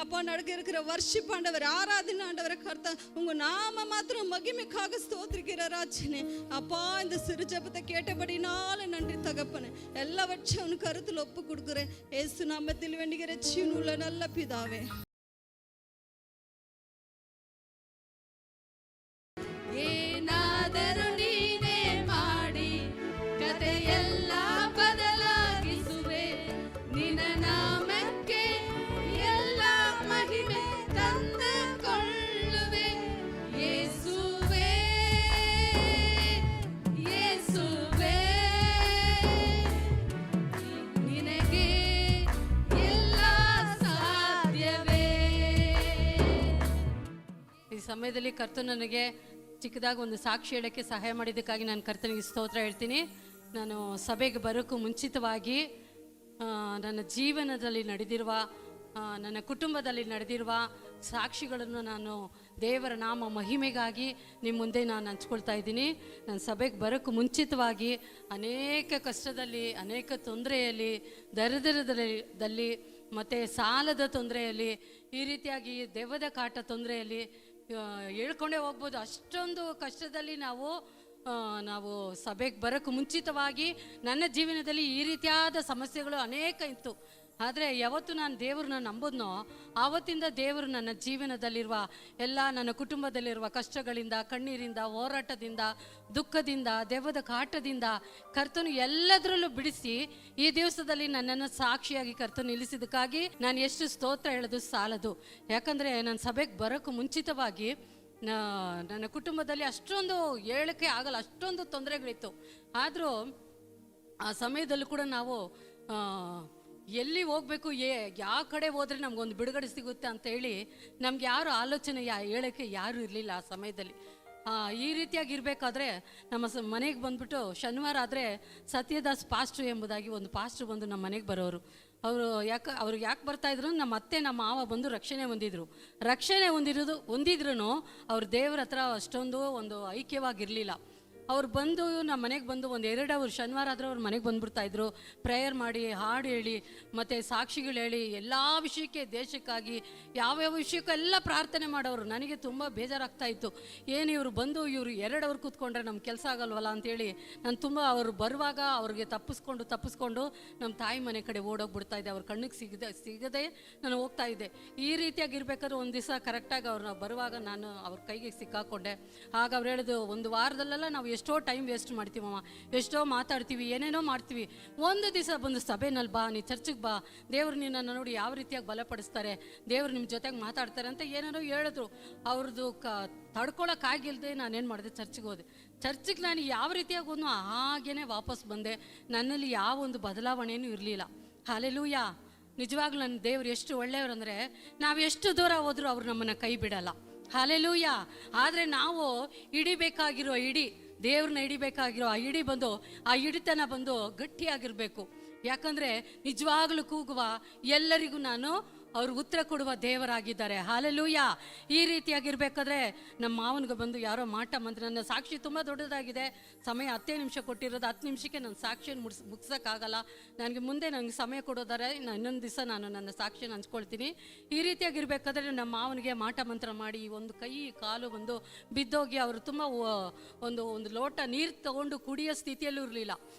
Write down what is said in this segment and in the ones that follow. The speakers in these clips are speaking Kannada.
அப்பா நடக்க இருக்கிற வர்ஷிப் ஆண்டவர், ஆராதனை ஆண்டவரை கர்த்தா உங்க நாம மாத்திரம் மகிமைக்காக ஸ்தோத்திரிக்கிற ராஜனே. அப்பா இந்த சிறு ஜெபத்தை கேட்டபடினால நன்றி தகப்பனே. எல்லாவற்றையும் உன் கருத்தில் ஒப்பு கொடுக்குறேன். இயேசு நாமத்தில் வேண்டுகிற ஜீவனுள்ள நல்ல பிதாவே. ಏನಾದರೂ ನೀನೇ ಮಾಡಿ ಕಥೆಯೆಲ್ಲ ಬದಲಾಗಿಸುವೆ, ನಿನ್ನ ನಾಮಕ್ಕೆ ಎಲ್ಲ ಮಹಿಮೆ ತಂದುಕೊಳ್ಳುವೆ. ಯೇಸುವೇ ಯೇಸುವೇ ನಿನಗೆ ಎಲ್ಲ ಸಾಧ್ಯವೇ. ಈ ಸಮಯದಲ್ಲಿ ಕರ್ತನು ನನಗೆ ಚಿಕ್ಕದಾಗಿ ಒಂದು ಸಾಕ್ಷಿ ಹೇಳೋಕ್ಕೆ ಸಹಾಯ ಮಾಡಿದ್ದಕ್ಕಾಗಿ ನಾನು ಕರ್ತನಿಗೆ ಸ್ತೋತ್ರ ಹೇಳ್ತೀನಿ. ನಾನು ಸಭೆಗೆ ಬರೋಕ್ಕೂ ಮುಂಚಿತವಾಗಿ ನನ್ನ ಜೀವನದಲ್ಲಿ ನಡೆದಿರುವ, ನನ್ನ ಕುಟುಂಬದಲ್ಲಿ ನಡೆದಿರುವ ಸಾಕ್ಷಿಗಳನ್ನು ನಾನು ದೇವರ ನಾಮ ಮಹಿಮೆಗಾಗಿ ನಿಮ್ಮ ಮುಂದೆ ನಾನು ಹಂಚ್ಕೊಳ್ತಾ ಇದ್ದೀನಿ. ನಾನು ಸಭೆಗೆ ಬರೋಕ್ಕೂ ಮುಂಚಿತವಾಗಿ ಅನೇಕ ಕಷ್ಟದಲ್ಲಿ, ಅನೇಕ ತೊಂದರೆಯಲ್ಲಿ, ದರಿದ್ರದಲ್ಲಿ ಮತ್ತು ಸಾಲದ ತೊಂದರೆಯಲ್ಲಿ, ಈ ರೀತಿಯಾಗಿ ದೆವ್ವದ ಕಾಟ ತೊಂದರೆಯಲ್ಲಿ ಹೇಳ್ಕೊಂಡೇ ಹೋಗ್ಬೋದು. ಅಷ್ಟೊಂದು ಕಷ್ಟದಲ್ಲಿ ನಾವು ಸಭೆಗೆ ಬರೋಕ್ಕೆ ಮುಂಚಿತವಾಗಿ ನನ್ನ ಜೀವನದಲ್ಲಿ ಈ ರೀತಿಯಾದ ಸಮಸ್ಯೆಗಳು ಅನೇಕ ಇತ್ತು. ಆದರೆ ಯಾವತ್ತು ನಾನು ದೇವ್ರನ್ನ ನಂಬೋದ್ನೋ ಆವತ್ತಿಂದ ದೇವರು ನನ್ನ ಜೀವನದಲ್ಲಿರುವ ಎಲ್ಲ, ನನ್ನ ಕುಟುಂಬದಲ್ಲಿರುವ ಕಷ್ಟಗಳಿಂದ, ಕಣ್ಣೀರಿಂದ, ಹೋರಾಟದಿಂದ, ದುಃಖದಿಂದ, ದೆವ್ವದ ಕಾಟದಿಂದ ಕರ್ತನು ಎಲ್ಲದರಲ್ಲೂ ಬಿಡಿಸಿ ಈ ದಿವಸದಲ್ಲಿ ನನ್ನನ್ನು ಸಾಕ್ಷಿಯಾಗಿ ಕರ್ತನು ನಿಲ್ಲಿಸಿದ್ದಕ್ಕಾಗಿ ನಾನು ಎಷ್ಟು ಸ್ತೋತ್ರ ಹೇಳೋದು ಸಾಲದು. ಯಾಕಂದರೆ ನಾನು ಸಭೆಗೆ ಬರೋಕ್ಕೂ ಮುಂಚಿತವಾಗಿ ನನ್ನ ಕುಟುಂಬದಲ್ಲಿ ಅಷ್ಟೊಂದು ಹೇಳೋಕ್ಕೆ ಆಗಲ್ಲ, ಅಷ್ಟೊಂದು ತೊಂದರೆಗಳಿತ್ತು. ಆದರೂ ಆ ಸಮಯದಲ್ಲೂ ಕೂಡ ನಾವು ಎಲ್ಲಿ ಹೋಗಬೇಕು, ಯಾವ ಕಡೆ ಹೋದರೆ ನಮಗೊಂದು ಬಿಡುಗಡೆ ಸಿಗುತ್ತೆ ಅಂತ ಹೇಳಿ ನಮ್ಗೆ ಯಾರು ಆಲೋಚನೆ ಹೇಳೋಕ್ಕೆ ಯಾರೂ ಇರಲಿಲ್ಲ ಆ ಸಮಯದಲ್ಲಿ. ಈ ರೀತಿಯಾಗಿ ಇರಬೇಕಾದ್ರೆ ನಮ್ಮ ಮನೆಗೆ ಬಂದುಬಿಟ್ಟು ಶನಿವಾರ ಆದರೆ ಸತ್ಯದಾಸ್ ಪಾಸ್ಟ್ರು ಎಂಬುದಾಗಿ ಒಂದು ಪಾಸ್ಟ್ರು ಬಂದು ನಮ್ಮ ಮನೆಗೆ ಬರೋರು. ಅವ್ರಿಗೆ ಯಾಕೆ ಬರ್ತಾಯಿದ್ರು, ನಮ್ಮ ಅತ್ತೆ ನಮ್ಮ ಮಾವ ಬಂದು ರಕ್ಷಣೆ ಹೊಂದಿದ್ರು ಅವ್ರು ದೇವ್ರ ಹತ್ರ ಅಷ್ಟೊಂದು ಒಂದು ಐಕ್ಯವಾಗಿರಲಿಲ್ಲ. ಅವ್ರು ಬಂದು ನಮ್ಮ ಮನೆಗೆ ಬಂದು ಒಂದು 2 ಅವರ್ ಶನಿವಾರ ಆದರೆ ಅವ್ರ ಮನೆಗೆ ಬಂದುಬಿಡ್ತಾಯಿದ್ರು. ಪ್ರೇಯರ್ ಮಾಡಿ, ಹಾಡು ಹೇಳಿ, ಮತ್ತು ಸಾಕ್ಷಿಗಳು ಹೇಳಿ, ಎಲ್ಲ ವಿಷಯಕ್ಕೆ, ದೇಶಕ್ಕಾಗಿ ಯಾವ್ಯಾವ ವಿಷಯಕ್ಕೂ ಎಲ್ಲ ಪ್ರಾರ್ಥನೆ ಮಾಡೋರು. ನನಗೆ ತುಂಬ ಬೇಜಾರಾಗ್ತಾಯಿತ್ತು. ಏನು ಇವರು ಬಂದು 2 ಅವರ್ ಕೂತ್ಕೊಂಡ್ರೆ ನಮ್ಮ ಕೆಲಸ ಆಗಲ್ವಲ್ಲ ಅಂಥೇಳಿ ನಾನು ತುಂಬ ಅವರು ಬರುವಾಗ ಅವ್ರಿಗೆ ತಪ್ಪಿಸ್ಕೊಂಡು ನಮ್ಮ ತಾಯಿ ಮನೆ ಕಡೆ ಓಡೋಗ್ಬಿಡ್ತಾಯಿದ್ದೆ. ಅವ್ರ ಕಣ್ಣಿಗೆ ಸಿಗದೆ ನಾನು ಹೋಗ್ತಾಯಿದ್ದೆ. ಈ ರೀತಿಯಾಗಿ ಇರಬೇಕಾದ್ರೆ ಒಂದು ದಿವಸ ಕರೆಕ್ಟಾಗಿ ಅವ್ರನ್ನ ಬರುವಾಗ ನಾನು ಅವ್ರ ಕೈಗೆ ಸಿಕ್ಕಾಕೊಂಡೆ. ಆಗ ಅವ್ರು ಹೇಳಿದ್ರು, ಒಂದು ವಾರದಲ್ಲೆಲ್ಲ ನಾವು ಎಷ್ಟೋ ಟೈಮ್ ವೇಸ್ಟ್ ಮಾಡ್ತೀವಮ್ಮ, ಎಷ್ಟೋ ಮಾತಾಡ್ತೀವಿ, ಏನೇನೋ ಮಾಡ್ತೀವಿ. ಒಂದು ದಿವಸ ಬಂದು ಸಭೆನಲ್ಲಿ ಬಾ, ನೀ ಚರ್ಚಿಗೆ ಬಾ, ದೇವ್ರು ನಿನ್ನನ್ನು ನೋಡಿ ಯಾವ ರೀತಿಯಾಗಿ ಬಲಪಡಿಸ್ತಾರೆ, ದೇವ್ರು ನಿಮ್ಮ ಜೊತೆಗೆ ಮಾತಾಡ್ತಾರೆ ಅಂತ ಏನೇನೋ ಹೇಳಿದ್ರು. ಅವ್ರದ್ದು ತಡ್ಕೊಳಕ್ಕಾಗಿಲ್ಲದೆ ನಾನೇನು ಮಾಡಿದೆ, ಚರ್ಚಿಗೆ ಹೋದೆ. ಚರ್ಚಿಗೆ ನಾನು ಯಾವ ರೀತಿಯಾಗಿ ಹೋದ್ನೋ ಹಾಗೇ ವಾಪಸ್ ಬಂದೆ. ನನ್ನಲ್ಲಿ ಯಾವ ಒಂದು ಬದಲಾವಣೆಯೂ ಇರಲಿಲ್ಲ. ಹಲ್ಲೆಲೂಯಾ. ನಿಜವಾಗ್ಲೂ ನನ್ನ ದೇವ್ರು ಎಷ್ಟು ಒಳ್ಳೆಯವರು ಅಂದರೆ, ನಾವು ಎಷ್ಟು ದೂರ ಹೋದರೂ ಅವ್ರು ನಮ್ಮನ್ನು ಕೈ ಬಿಡಲ್ಲ. ಹಲ್ಲೆಲೂಯಾ. ಆದರೆ ನಾವು ದೇವ್ರನ್ನ ಹಿಡಿಬೇಕಾಗಿರೋ ಆ ಹಿಡಿತನ ಬಂದು ಗಟ್ಟಿಯಾಗಿರಬೇಕು. ಯಾಕಂದರೆ ನಿಜವಾಗ್ಲೂ ಕೂಗುವ ಎಲ್ಲರಿಗೂ ಅವ್ರು ಉತ್ತರ ಕೊಡುವ ದೇವರಾಗಿದ್ದಾರೆ. ಹಲ್ಲೆಲೂಯಾ. ಈ ರೀತಿಯಾಗಿರ್ಬೇಕಾದ್ರೆ ನಮ್ಮ ಮಾವನಿಗೆ ಬಂದು ಯಾರೋ ನನ್ನ ಸಾಕ್ಷಿ ತುಂಬ ದೊಡ್ಡದಾಗಿದೆ, ಸಮಯ 10 ನಿಮಿಷ ಕೊಟ್ಟಿರೋದು, 10 ನಿಮಿಷಕ್ಕೆ ನನ್ನ ಸಾಕ್ಷಿಯನ್ನು ಮುಗಿಸೋಕ್ಕಾಗಲ್ಲ, ನನಗೆ ಸಮಯ ಕೊಡೋದಾರೆ ಇನ್ನೊಂದು ದಿವಸ ನಾನು ನನ್ನ ಸಾಕ್ಷಿಯನ್ನು ಹಂಚ್ಕೊಳ್ತೀನಿ. ಈ ರೀತಿಯಾಗಿರ್ಬೇಕಾದ್ರೆ ನಮ್ಮ ಮಾವನಿಗೆ ಮಂತ್ರ ಮಾಡಿ ಒಂದು ಕೈ ಕಾಲು ಬಂದು ಬಿದ್ದೋಗಿ ಅವರು ತುಂಬ ಒಂದು ಲೋಟ ನೀರು ತಗೊಂಡು ಕುಡಿಯೋ ಸ್ಥಿತಿಯಲ್ಲೂ ಇರಲಿಲ್ಲ.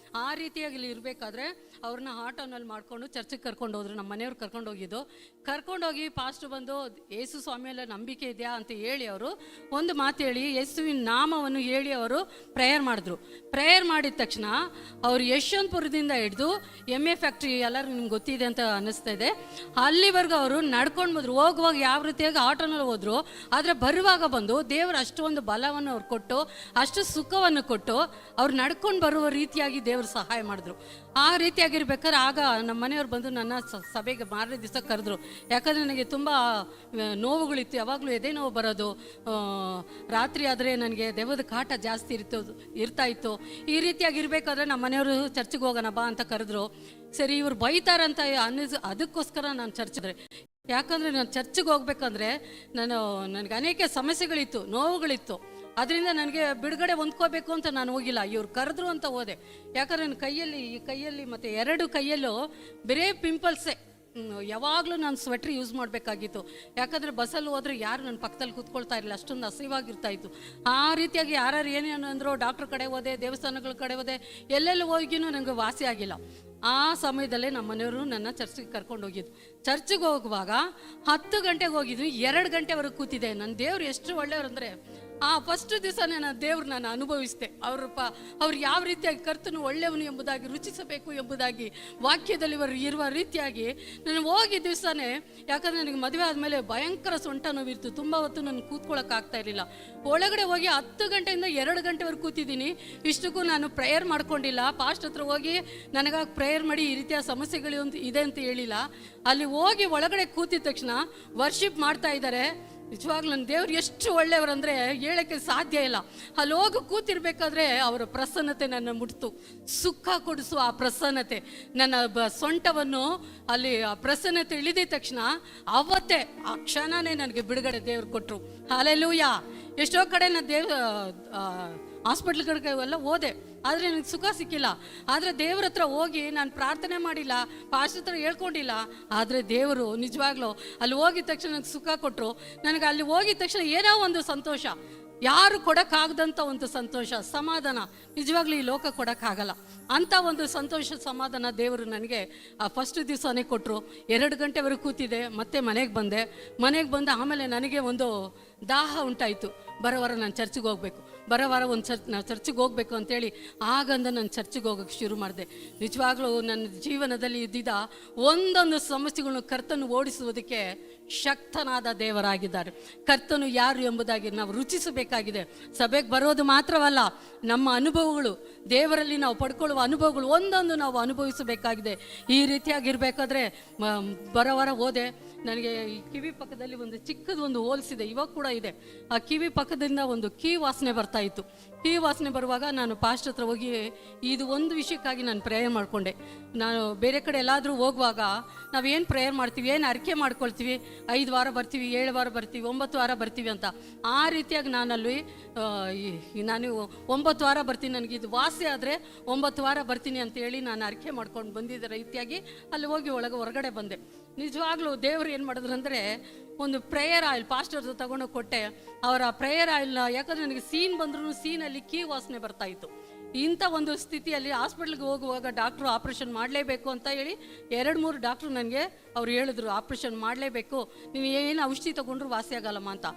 ಆ ರೀತಿಯಾಗಿ ಇರಬೇಕಾದ್ರೆ ಅವ್ರನ್ನ ಆಟೋನಲ್ಲಿ ಮಾಡ್ಕೊಂಡು ಚರ್ಚಿಗೆ ಕರ್ಕೊಂಡು ಹೋದ್ರು. ನಮ್ಮ ಮನೆಯವ್ರು ಕರ್ಕೊಂಡೋಗಿ ಪಾಸ್ಟರ್ ಬಂದು ಯೇಸು ಸ್ವಾಮಿಯಲ್ಲ ನಂಬಿಕೆ ಇದೆಯಾ ಅಂತ ಹೇಳಿ ಅವರು ಒಂದು ಮಾತು ಹೇಳಿ ಯೇಸುವಿನ ನಾಮವನ್ನು ಹೇಳಿ ಅವರು ಪ್ರೇಯರ್ ಮಾಡಿದ್ರು. ಪ್ರೇಯರ್ ಮಾಡಿದ ತಕ್ಷಣ ಅವರು ಯಶವಂತಪುರದಿಂದ ಹಿಡಿದು MA ಫ್ಯಾಕ್ಟ್ರಿ ಎಲ್ಲರಿಗೂ ನಿಮ್ಗೆ ಗೊತ್ತಿದೆ ಅಂತ ಅನ್ನಿಸ್ತಾ ಇದೆ, ಅಲ್ಲಿವರೆಗೂ ಅವರು ನಡ್ಕೊಂಡು ಬಂದರು. ಹೋಗುವಾಗ ಯಾವ ರೀತಿಯಾಗಿ ಆಟೋನಲ್ಲಿ ಹೋದ್ರು, ಆದರೆ ಬರುವಾಗ ಬಂದು ದೇವರು ಅಷ್ಟೊಂದು ಬಲವನ್ನು ಅವ್ರು ಕೊಟ್ಟು, ಅಷ್ಟು ಸುಖವನ್ನು ಕೊಟ್ಟು ಅವ್ರು ನಡ್ಕೊಂಡು ಬರುವ ರೀತಿಯಾಗಿ ದೇವರು ಸಹಾಯ ಮಾಡಿದ್ರು. ಆ ರೀತಿಯಾಗಿರ್ಬೇಕಾದ್ರೆ ಆಗ ನಮ್ಮ ಮನೆಯವ್ರು ಬಂದು ನನ್ನ ಸಭೆಗೆ ಮಾರನೇ ದಿವಸ ಕರೆದ್ರು. ಯಾಕಂದರೆ ನನಗೆ ತುಂಬ ನೋವುಗಳಿತ್ತು, ಯಾವಾಗಲೂ ಎದೆ ನೋವು ಬರೋದು, ರಾತ್ರಿ ಆದರೆ ನನಗೆ ದೆವ್ವದ ಕಾಟ ಜಾಸ್ತಿ ಇರ್ತಾಯಿತ್ತು. ಈ ರೀತಿಯಾಗಿರ್ಬೇಕಾದ್ರೆ ನಮ್ಮ ಮನೆಯವರು ಚರ್ಚಿಗೆ ಹೋಗೋಣ ಬಾ ಅಂತ ಕರೆದ್ರು. ಸರಿ ಇವ್ರು ಬೈತಾರಂತ ಅದಕ್ಕೋಸ್ಕರ ನಾನು ಚರ್ಚಿದ್ರೆ, ಯಾಕಂದರೆ ನಾನು ಚರ್ಚಿಗೆ ಹೋಗ್ಬೇಕಂದ್ರೆ ನನಗೆ ಅನೇಕ ಸಮಸ್ಯೆಗಳಿತ್ತು, ನೋವುಗಳಿತ್ತು. ಅದರಿಂದ ನನಗೆ ಬಿಡುಗಡೆ ಹೊಂದ್ಕೋಬೇಕು ಅಂತ ನಾನು ಹೋಗಿಲ್ಲ, ಇವ್ರು ಕರೆದ್ರು ಅಂತ ಹೋದೆ. ಯಾಕಂದರೆ ನನ್ನ ಈ ಕೈಯಲ್ಲಿ ಮತ್ತು 2 ಕೈಯಲ್ಲೂ ಬರೇ ಪಿಂಪಲ್ಸೇ, ಯಾವಾಗಲೂ ನಾನು ಸ್ವೆಟ್ರ್ ಯೂಸ್ ಮಾಡಬೇಕಾಗಿತ್ತು. ಯಾಕಂದರೆ ಬಸ್ಸಲ್ಲಿ ಹೋದರೆ ಯಾರು ನನ್ನ ಪಕ್ಕದಲ್ಲಿ ಕೂತ್ಕೊಳ್ತಾ ಇರಲಿಲ್ಲ, ಅಷ್ಟೊಂದು ಅಸಹ್ಯವಾಗಿರ್ತಾ ಇತ್ತು. ಆ ರೀತಿಯಾಗಿ ಯಾರು ಏನೇನು ಅಂದರೂ ಡಾಕ್ಟ್ರ್ ಕಡೆ ಹೋದೆ, ದೇವಸ್ಥಾನಗಳ ಕಡೆ ಹೋದೆ, ಎಲ್ಲೆಲ್ಲಿ ಹೋಗಿನೂ ನನಗೆ ವಾಸಿ ಆಗಿಲ್ಲ. ಆ ಸಮಯದಲ್ಲೇ ನಮ್ಮ ಮನೆಯವರು ನನ್ನ ಚರ್ಚಿಗೆ ಕರ್ಕೊಂಡು ಹೋಗಿದ್ದು. ಚರ್ಚಿಗೆ ಹೋಗುವಾಗ 10 ಗಂಟೆಗೆ ಹೋಗಿದ್ವಿ, 2 ಗಂಟೆವರೆಗೆ ಕೂತಿದ್ದೆ. ನನ್ನ ದೇವ್ರು ಎಷ್ಟು ಒಳ್ಳೆಯವ್ರಂದರೆ, ಆ ಫಸ್ಟ್ ದಿವಸನೇ ನಾನು ದೇವ್ರು ನಾನು ಅನುಭವಿಸಿದೆ. ಅವ್ರು ಯಾವ ರೀತಿಯಾಗಿ ಕರ್ತನು ಒಳ್ಳೆಯವನು ಎಂಬುದಾಗಿ, ರುಚಿಸಬೇಕು ಎಂಬುದಾಗಿ ವಾಕ್ಯದಲ್ಲಿ ಇರುವ ರೀತಿಯಾಗಿ ನಾನು ಹೋಗಿದ್ದ ದಿವಸನೇ. ಯಾಕಂದರೆ ನನಗೆ ಮದುವೆ ಆದಮೇಲೆ ಭಯಂಕರ ಸೊಂಟ ನೋವಿತ್ತು, ತುಂಬ ಹೊತ್ತು ನನಗೆ ಕೂತ್ಕೊಳ್ಳೋಕ್ಕಾಗ್ತಾ ಇರಲಿಲ್ಲ. ಒಳಗಡೆ ಹೋಗಿ 10 ಗಂಟೆಯಿಂದ 2 ಗಂಟೆವರೆಗೆ ಕೂತಿದ್ದೀನಿ. ಇಷ್ಟಕ್ಕೂ ನಾನು ಪ್ರೇಯರ್ ಮಾಡ್ಕೊಂಡಿಲ್ಲ. ಪಾಸ್ಟ್ ಹತ್ರ ಹೋಗಿ ನನಗಾಗಿ ಪ್ರೇಯರ್ ಮಾಡಿ ಈ ರೀತಿಯ ಸಮಸ್ಯೆಗಳು ಇದೆ ಅಂತ ಹೇಳಿಲ್ಲ. ಅಲ್ಲಿ ಹೋಗಿ ಒಳಗಡೆ ಕೂತಿದ ತಕ್ಷಣ ವರ್ಷಿಪ್ ಮಾಡ್ತಾ ಇದ್ದಾರೆ. ನಿಜವಾಗ್ಲೂ ನನ್ನ ದೇವ್ರು ಎಷ್ಟು ಒಳ್ಳೆಯವರಂದರೆ ಹೇಳೋಕ್ಕೆ ಸಾಧ್ಯ ಇಲ್ಲ. ಅಲ್ಲಿ ಹೋಗಿ ಕೂತಿರ್ಬೇಕಾದ್ರೆ ಅವರ ಪ್ರಸನ್ನತೆ ನನ್ನ ಮುಟ್ತು. ಸುಖ ಕೊಡಿಸುವ ಆ ಪ್ರಸನ್ನತೆ, ನನ್ನ ಸೊಂಟವನ್ನು ಅಲ್ಲಿ ಆ ಪ್ರಸನ್ನತೆ ಇಳಿದಿದ ತಕ್ಷಣ ಅವತ್ತೇ ಆ ಕ್ಷಣನೇ ನನಗೆ ಬಿಡುಗಡೆ ದೇವ್ರು ಕೊಟ್ಟರು. ಹಲ್ಲೆಲೂಯಾ. ಎಷ್ಟೋ ಕಡೆ ನಾನು ಹಾಸ್ಪಿಟ್ಲ್ಗಳಿಗೆ ಎಲ್ಲ ಹೋದೆ, ಆದರೆ ನನಗೆ ಸುಖ ಸಿಕ್ಕಿಲ್ಲ. ಆದರೆ ದೇವ್ರ ಹತ್ರ ಹೋಗಿ ನಾನು ಪ್ರಾರ್ಥನೆ ಮಾಡಿಲ್ಲ, ಪಾಸ್ಟರ್ ಹತ್ರ ಹೇಳ್ಕೊಂಡಿಲ್ಲ. ಆದರೆ ದೇವರು ನಿಜವಾಗ್ಲೂ ಅಲ್ಲಿ ಹೋಗಿದ ತಕ್ಷಣ ನನಗೆ ಸುಖ ಕೊಟ್ಟರು. ನನಗೆ ಅಲ್ಲಿ ಹೋಗಿದ ತಕ್ಷಣ ಏನೋ ಒಂದು ಸಂತೋಷ, ಯಾರು ಕೊಡೋಕ್ಕಾಗದಂಥ ಒಂದು ಸಂತೋಷ, ಸಮಾಧಾನ. ನಿಜವಾಗ್ಲೂ ಈ ಲೋಕ ಕೊಡೋಕ್ಕಾಗಲ್ಲ ಅಂಥ ಒಂದು ಸಂತೋಷ, ಸಮಾಧಾನ ದೇವರು ನನಗೆ ಆ ಫಸ್ಟ್ ದಿವಸನೇ ಕೊಟ್ಟರು. 2 ಗಂಟೆವರೆಗೆ ಕೂತಿದ್ದೆ, ಮತ್ತೆ ಮನೆಗೆ ಬಂದು ಆಮೇಲೆ ನನಗೆ ಒಂದು ದಾಹ ಉಂಟಾಯಿತು. ಬರೋವಾರ ನಾನು ಚರ್ಚಿಗೆ ಹೋಗಬೇಕು, ಬರೋವಾರ ನಾವು ಚರ್ಚಿಗೆ ಹೋಗಬೇಕು ಅಂತೇಳಿ ಆಗಂದ ನಾನು ಚರ್ಚಿಗೆ ಹೋಗೋಕ್ಕೆ ಶುರು ಮಾಡಿದೆ. ನಿಜವಾಗ್ಲೂ ನನ್ನ ಜೀವನದಲ್ಲಿ ಇದ್ದಿದ್ದ ಒಂದೊಂದು ಸಮಸ್ಯೆಗಳನ್ನು ಕರ್ತನು ಓಡಿಸುವುದಕ್ಕೆ ಶಕ್ತನಾದ ದೇವರಾಗಿದ್ದಾರೆ. ಕರ್ತನು ಯಾರು ಎಂಬುದಾಗಿ ನಾವು ರುಚಿಸಬೇಕಾಗಿದೆ. ಸಭೆಗೆ ಬರೋದು ಮಾತ್ರವಲ್ಲ, ನಮ್ಮ ಅನುಭವಗಳು, ದೇವರಲ್ಲಿ ನಾವು ಪಡ್ಕೊಳ್ಳುವ ಅನುಭವಗಳು ಒಂದೊಂದು ನಾವು ಅನುಭವಿಸಬೇಕಾಗಿದೆ. ಈ ರೀತಿಯಾಗಿರ್ಬೇಕಾದ್ರೆ ಬರೋವಾರ ಹೋದೆ. ನನಗೆ ಈ ಕಿವಿ ಪಕ್ಕದಲ್ಲಿ ಒಂದು ಚಿಕ್ಕದು ಒಂದು ಹೋಲ್ಸಿದೆ, ಇವಾಗ ಕೂಡ ಇದೆ. ಆ ಕಿವಿ ಪಕ್ಕದಿಂದ ಒಂದು ಕೀ ವಾಸನೆ ಬರ್ತಾ ಇತ್ತು. ಕೀ ವಾಸನೆ ಬರುವಾಗ ನಾನು ಪಾಸ್ಟ್ ಹತ್ರ ಹೋಗಿ ಇದು ಒಂದು ವಿಷಯಕ್ಕಾಗಿ ನಾನು ಪ್ರೇಯರ್ ಮಾಡಿಕೊಂಡೆ. ನಾನು ಬೇರೆ ಕಡೆ ಎಲ್ಲಾದರೂ ಹೋಗುವಾಗ ನಾವೇನು ಪ್ರೇಯರ್ ಮಾಡ್ತೀವಿ, ಏನು ಅರಿಕೆ ಮಾಡ್ಕೊಳ್ತೀವಿ, 5 ವಾರ ಬರ್ತೀವಿ, 7 ವಾರ ಬರ್ತೀವಿ, 9 ವಾರ ಬರ್ತೀವಿ ಅಂತ. ಆ ರೀತಿಯಾಗಿ ನಾನು 9 ವಾರ ಬರ್ತೀನಿ, ನನಗೆ ಇದು ವಾಸಿ ಆದರೆ 9 ವಾರ ಬರ್ತೀನಿ ಅಂತೇಳಿ ನಾನು ಅರಿಕೆ ಮಾಡ್ಕೊಂಡು ಬಂದಿದ್ದ ರೀತಿಯಾಗಿ ಅಲ್ಲಿ ಹೋಗಿ ಹೊರಗಡೆ ಬಂದೆ. ನಿಜವಾಗ್ಲೂ ದೇವರು ಏನು ಮಾಡಿದ್ರು ಅಂದರೆ, ಒಂದು ಪ್ರೇಯರ್ ಆಯಿಲ್ ಪಾಸ್ಟರ್ ತಗೊಂಡೋಗಿ ಕೊಟ್ಟೆ. ಅವರ ಪ್ರೇಯರ್ ಆಯಿಲ್ನ, ಯಾಕಂದರೆ ನನಗೆ ಸೀನ್ ಬಂದ್ರೂ ಸೀನಲ್ಲಿ ಕೀ ವಾಸನೆ ಬರ್ತಾಯಿತ್ತು. ಇಂಥ ಒಂದು ಸ್ಥಿತಿಯಲ್ಲಿ ಹಾಸ್ಪಿಟ್ಲಿಗೆ ಹೋಗುವಾಗ ಡಾಕ್ಟ್ರು ಆಪ್ರೇಷನ್ ಮಾಡಲೇಬೇಕು ಅಂತ ಹೇಳಿ 2-3 ಡಾಕ್ಟ್ರು ನನಗೆ ಅವ್ರು ಹೇಳಿದ್ರು, ಆಪ್ರೇಷನ್ ಮಾಡಲೇಬೇಕು, ನೀವು ಏನು ಔಷಧಿ ತೊಗೊಂಡ್ರು ವಾಸಿ ಆಗಲ್ಲಮ್ಮ ಅಂತ.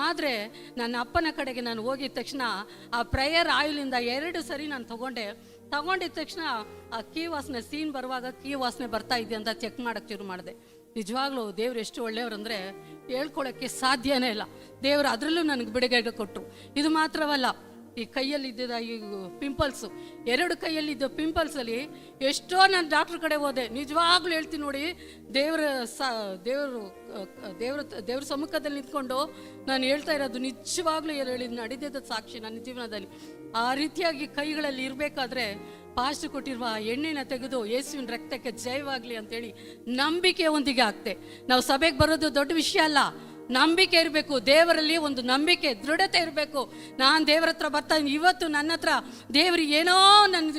ಆದರೆ ನನ್ನ ಅಪ್ಪನ ಕಡೆಗೆ ನಾನು ಹೋಗಿದ ತಕ್ಷಣ ಆ ಪ್ರೇಯರ್ ಆಯಿಲಿಂದ 2 ಸರಿ ನಾನು ತಗೊಂಡಿದ್ದ ತಕ್ಷಣ ಆ ಕೀ ವಾಸನೆ, ಸೀನ್ ಬರುವಾಗ ಕೀ ವಾಸನೆ ಬರ್ತಾ ಇದೆ ಅಂತ ಚೆಕ್ ಮಾಡೋಕ್ಕೆ ಶುರು ಮಾಡಿದೆ. ನಿಜವಾಗ್ಲೂ ದೇವ್ರು ಎಷ್ಟು ಒಳ್ಳೆಯವ್ರಂದರೆ ಹೇಳ್ಕೊಳ್ಳೋಕ್ಕೆ ಸಾಧ್ಯನೇ ಇಲ್ಲ. ದೇವರು ಅದರಲ್ಲೂ ನನಗೆ ಬಿಡುಗಡೆ ಕೊಟ್ಟರು. ಇದು ಮಾತ್ರವಲ್ಲ, ಈ ಕೈಯಲ್ಲಿದ್ದ ಈ ಪಿಂಪಲ್ಸು, 2 ಕೈಯಲ್ಲಿದ್ದ ಪಿಂಪಲ್ಸಲ್ಲಿ ಎಷ್ಟೋ ನಾನು ಡಾಕ್ಟ್ರ್ ಕಡೆ ಹೋದೆ. ನಿಜವಾಗ್ಲೂ ಹೇಳ್ತೀನಿ ನೋಡಿ, ದೇವ್ರ ಸಮ್ಮುಖದಲ್ಲಿ ನಿಂತ್ಕೊಂಡು ನಾನು ಹೇಳ್ತಾ ಇರೋದು ನಿಜವಾಗ್ಲೂ ನಡೆದಿದ್ದ ಸಾಕ್ಷಿ ನನ್ನ ಜೀವನದಲ್ಲಿ. ಆ ರೀತಿಯಾಗಿ ಕೈಗಳಲ್ಲಿ ಇರಬೇಕಾದ್ರೆ ಪಾಸ್ಟ್ ಕೊಟ್ಟಿರುವ ಎಣ್ಣೆನ ತೆಗೆದು ಯೇಸುವಿನ ರಕ್ತಕ್ಕೆ ಜಯವಾಗಲಿ ಅಂತೇಳಿ ನಂಬಿಕೆಯೊಂದಿಗೆ ಆಗ್ತೆ. ನಾವು ಸಭೆಗೆ ಬರೋದು ದೊಡ್ಡ ವಿಷಯ ಅಲ್ಲ, ನಂಬಿಕೆ ಇರಬೇಕು. ದೇವರಲ್ಲಿ ಒಂದು ನಂಬಿಕೆ, ದೃಢತೆ ಇರಬೇಕು. ನಾನು ದೇವರ ಹತ್ರ ಬರ್ತಾ ಇದ್ದೀನಿ, ಇವತ್ತು ನನ್ನ ಹತ್ರ ದೇವರು ಏನೋ